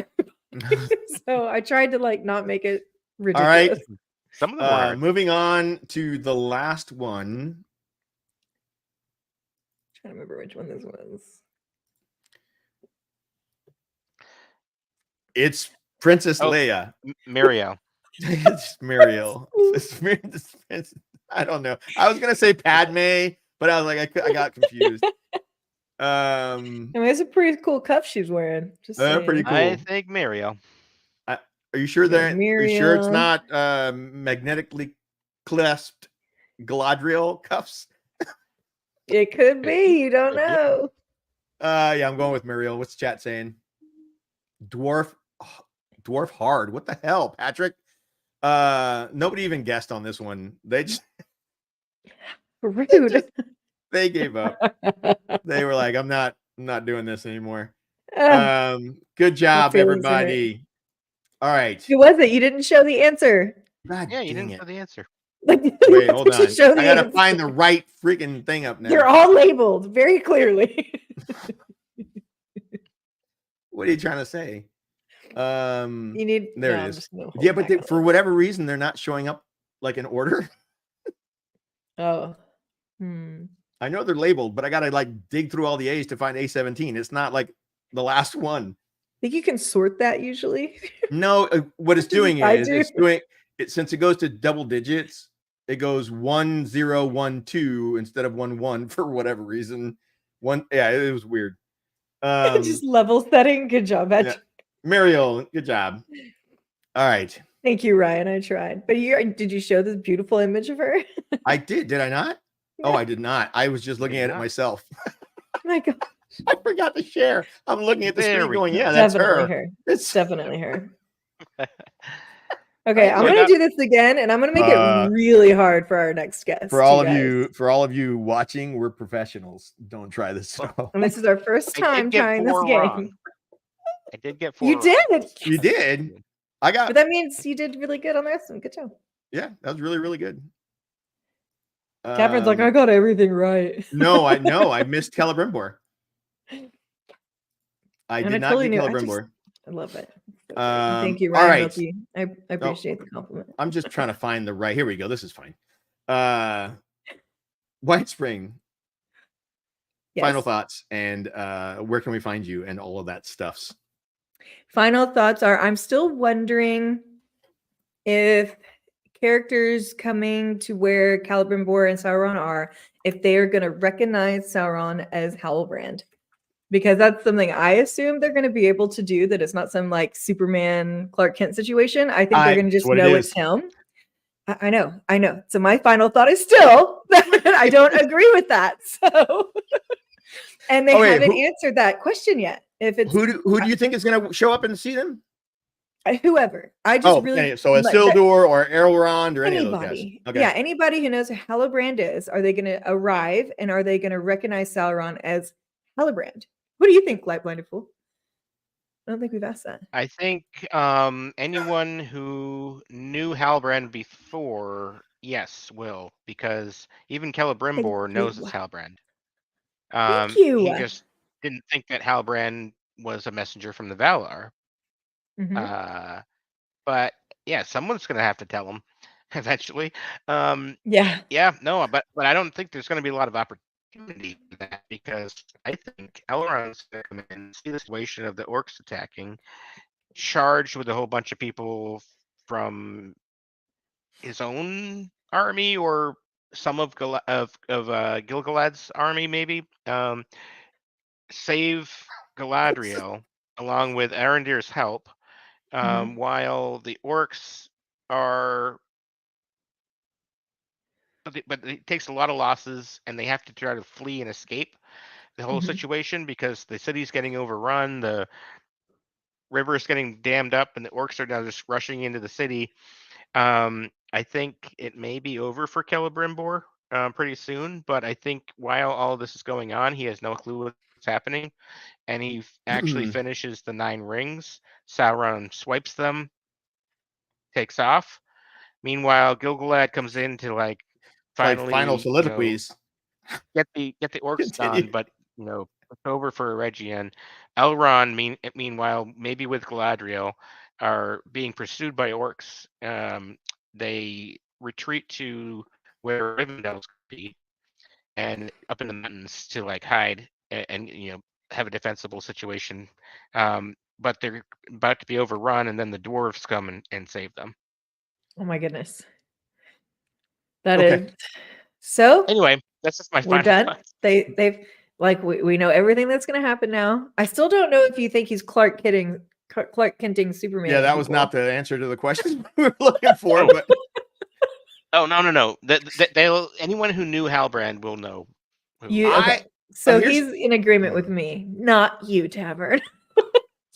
everybody. So I tried to like not make it ridiculous. All right. Some of them are. Moving on to the last one. Trying to remember which one this was. It's Princess Leia. Muriel. It's Muriel. I don't know. I was gonna say Padme, but I was like, I got confused. I mean, it's a pretty cool cuff she's wearing. Just pretty cool. I think Muriel. Are you sure that? Are you sure it's Muriel. not magnetically clasped Galadriel cuffs? It could be. You don't know. Yeah, I'm going with Muriel. What's the chat saying? Dwarf hard. What the hell, Patrick? Nobody even guessed on this one. They just Rude. they gave up. They were like, I'm not doing this anymore. Good job, feelings are hurt. everybody. All right. Who was it? You didn't show the answer. God Yeah, you dang didn't it. know the answer. Wait, hold on. Show I the gotta answer. find the right freaking thing up now. They're all labeled very clearly. What are you trying to say? You need. There no, it I'm is. just gonna hold Yeah, but back on for whatever reason, they're not showing up like in order. it. Oh. I know they're labeled, but I gotta like dig through all the A's to find A17. It's not like the last one. Think you can sort that usually? No, what it's doing I is do. it's doing it since it goes to double digits. It goes 1 0 1 2 instead of 1 1 for whatever reason. It was weird. Just level setting. Good job, Yeah. Mariel, good job. All right. Thank you, Ryan. I tried. But did you show this beautiful image of her? I did I not? Oh, I did not. I was just looking at it myself. My God. I forgot to share. I'm looking at the There screen we going, go. yeah, that's Definitely her. her. It's Definitely her. Okay, I'm So gonna that- do this again, and I'm gonna make it really hard for our next guest. for all you of guys. you watching, we're professionals. Don't try this at all. And this is our first I time did get trying this 4 game. wrong. I did get 4 You wrong. did. You did. I got But that means you did really good on the rest of them. Good job. yeah, that was really, really good. Catherine's like, I got everything right. No, I missed Celebrimbor. I And did I not totally get knew. Celebrimbor. I love it. Thank you, all Ryan. right. Opie. I appreciate the compliment. I'm just trying to find the right. Here we go. This is fine. White Spring. Yes. Final thoughts and where can we find you and all of that stuffs. Final thoughts are I'm still wondering if characters coming to where Celebrimbor and Sauron are, if they are going to recognize Sauron as Halbrand. Because that's something I assume they're going to be able to do, that it's not some like Superman Clark Kent situation. I think they're going to just know it's him. I know. So my final thought is still that I don't agree with that. So, and they haven't answered that question yet. If it's who do you think is going to show up and see them? Whoever. I just really so Isildur or Elrond or any of those guys. Okay. Yeah, anybody who knows who Halbrand is. Are they going to arrive and are they going to recognize Sauron as Halbrand? What do you think, LightBlindedFool? I don't think we've asked that. I think anyone who knew Halbrand before, yes, will, because even Celebrimbor knows it's Halbrand. Thank you. He just didn't think that Halbrand was a messenger from the Valar. Mm-hmm. But yeah, someone's gonna have to tell him eventually. Yeah, no, but I don't think there's gonna be a lot of opportunity for that, because I think Elrond's gonna come in and see the situation of the orcs attacking, charged with a whole bunch of people from his own army or some of Gilgalad's army, maybe. Save Galadriel, along with Arendir's help, while the orcs are. But it takes a lot of losses, and they have to try to flee and escape the whole situation because the city's getting overrun, the river is getting dammed up, and the orcs are now just rushing into the city. I think it may be over for Celebrimbor pretty soon, but I think while all this is going on, he has no clue what's happening, and he actually finishes the 9 rings. Sauron swipes them, takes off. Meanwhile, Gilgalad comes in to like finally final soliloquies. Get the orcs done, but it's over for Eregion. Elrond, meanwhile, maybe with Galadriel, are being pursued by orcs. They retreat to where Rivendell's could be, and up in the mountains to like hide and have a defensible situation. But they're about to be overrun, and then the dwarves come and save them. Oh my goodness. That is so. Anyway, that's just my we're final done. thoughts. They've like we know everything that's going to happen now. I still don't know if you think he's Clark Kenting Superman. Yeah, that was not the answer to the question we were looking for. But oh no! They'll anyone who knew Halbrand will know. So he's in agreement with me, not you, Tavern.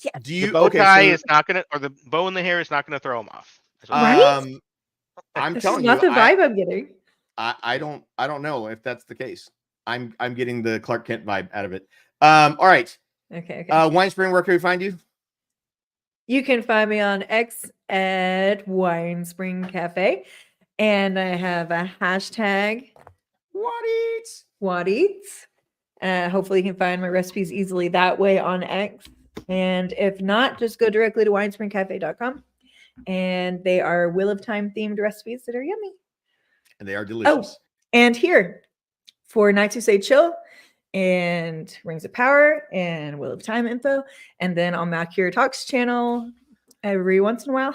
Yeah. Do you? The bow tie is not gonna, or the bow in the hair is not gonna throw him off. Right? I'm this telling is not you, the vibe I'm getting. I don't know if that's the case. I'm getting the Clark Kent vibe out of it. All right. Okay. Winespring, where can we find you? You can find me on X at Winespring Cafe, and I have a hashtag What Eats. Hopefully, you can find my recipes easily that way on X. And if not, just go directly to winespringcafe.com. And they are Wheel of Time themed recipes that are yummy. And they are delicious. Oh, and here for Nights Who Say Chill and Rings of Power and Wheel of Time info. And then on Malcure Talks channel, every once in a while,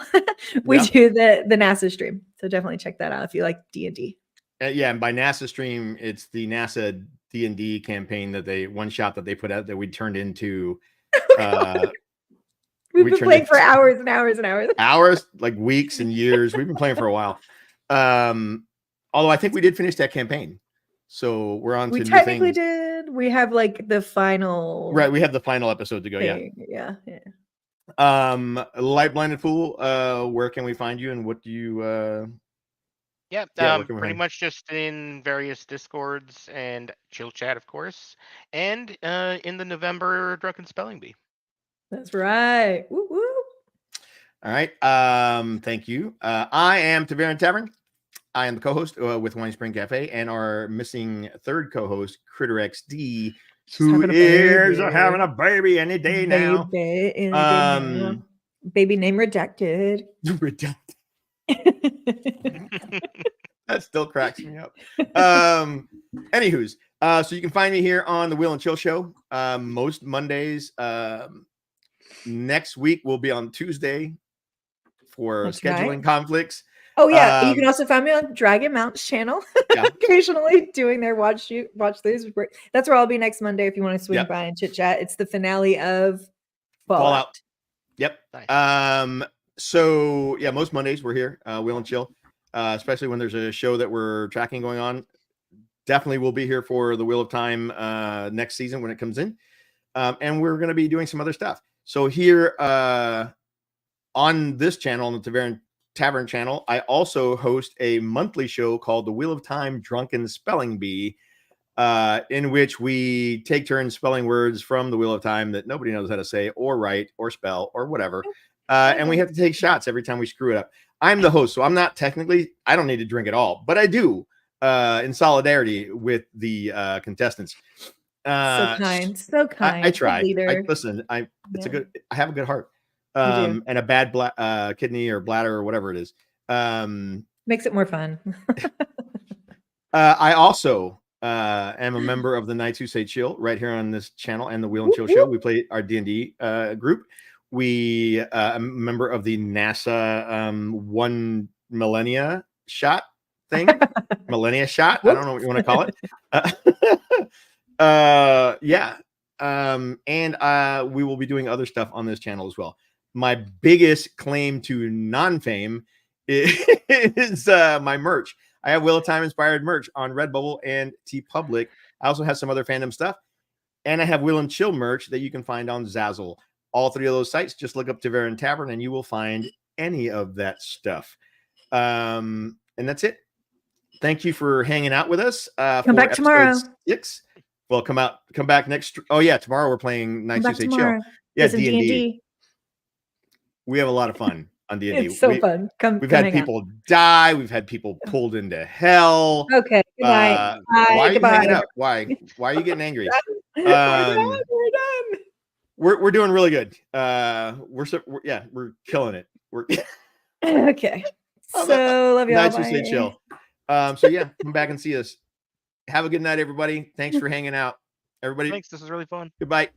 we do the NASA stream. So definitely check that out if you like D&D. Yeah, and by NASA stream, it's the NASA D&D campaign that one shot that they put out that we turned into. We've been playing for hours and hours and hours. Hours, like weeks and years. We've been playing for a while. Although I think we did finish that campaign. So we're on to new things. We technically did. We have like the final. Right, we have the final episode to go. Thing. Yeah. LightBlindedFool, where can we find you and what do you pretty much just in various Discords and Chill Chat, of course, and in the November Drunken Spelling Bee. That's right. Woo woo. All right. Thank you. I am Tavern. I am the co-host with Winespring Cafe, and our missing third co-host, Kritter XD, who is having a baby any day now. Baby name redacted. Redacted. That still cracks me up. Anywho's, so you can find me here on the Wheel and Chill Show most Mondays. Next week we'll be on Tuesday for scheduling conflicts. Oh yeah, you can also find me on Dragon Mountain's channel. Occasionally doing their watch these. That's where I'll be next Monday if you want to swing by and chit chat. It's the finale of Fallout. Yep. Nice. So yeah, most Mondays we're here, Wheel and Chill, especially when there's a show that we're tracking going on. Definitely we'll be here for the Wheel of Time next season when it comes in, and we're going to be doing some other stuff. So here on this channel, on the Tavern channel, I also host a monthly show called the Wheel of Time Drunken Spelling Bee, in which we take turns spelling words from the Wheel of Time that nobody knows how to say or write or spell or whatever. And we have to take shots every time we screw it up. I'm the host, so I'm not technically, I don't need to drink at all, but I do in solidarity with the contestants. So kind. I try. Listen, I have a good heart. And a bad kidney or bladder or whatever it is. Makes it more fun. I also am a member of the Nights Who Say Chill right here on this channel and the Wheel and Chill Show. We play our D&D group. We a member of the NASA 1 millennia shot thing. Millennia shot. I don't know what you want to call it. Yeah. And we will be doing other stuff on this channel as well. My biggest claim to non-fame is my merch. I have Wheel of Time inspired merch on Redbubble and TeePublic. I also have some other fandom stuff, and I have Will and Chill merch that you can find on Zazzle. All three of those sites, just look up Tavern, and you will find any of that stuff. And that's it. Thank you for hanging out with us. Come back tomorrow. 6. Well, come back next. Oh yeah, tomorrow we're playing Night Tuesday Chill. Yeah, D&D. We have a lot of fun on D&D. It's so fun. We've had people die. We've had people pulled into hell. Okay. Good night. Why are you hanging up? Why are you getting angry? We're done. We're doing really good. We're killing it. Okay. So love y'all. Night Tuesday Chill. So yeah, come back and see us. Have a good night, everybody. Thanks for hanging out. Everybody. Thanks. This was really fun. Goodbye.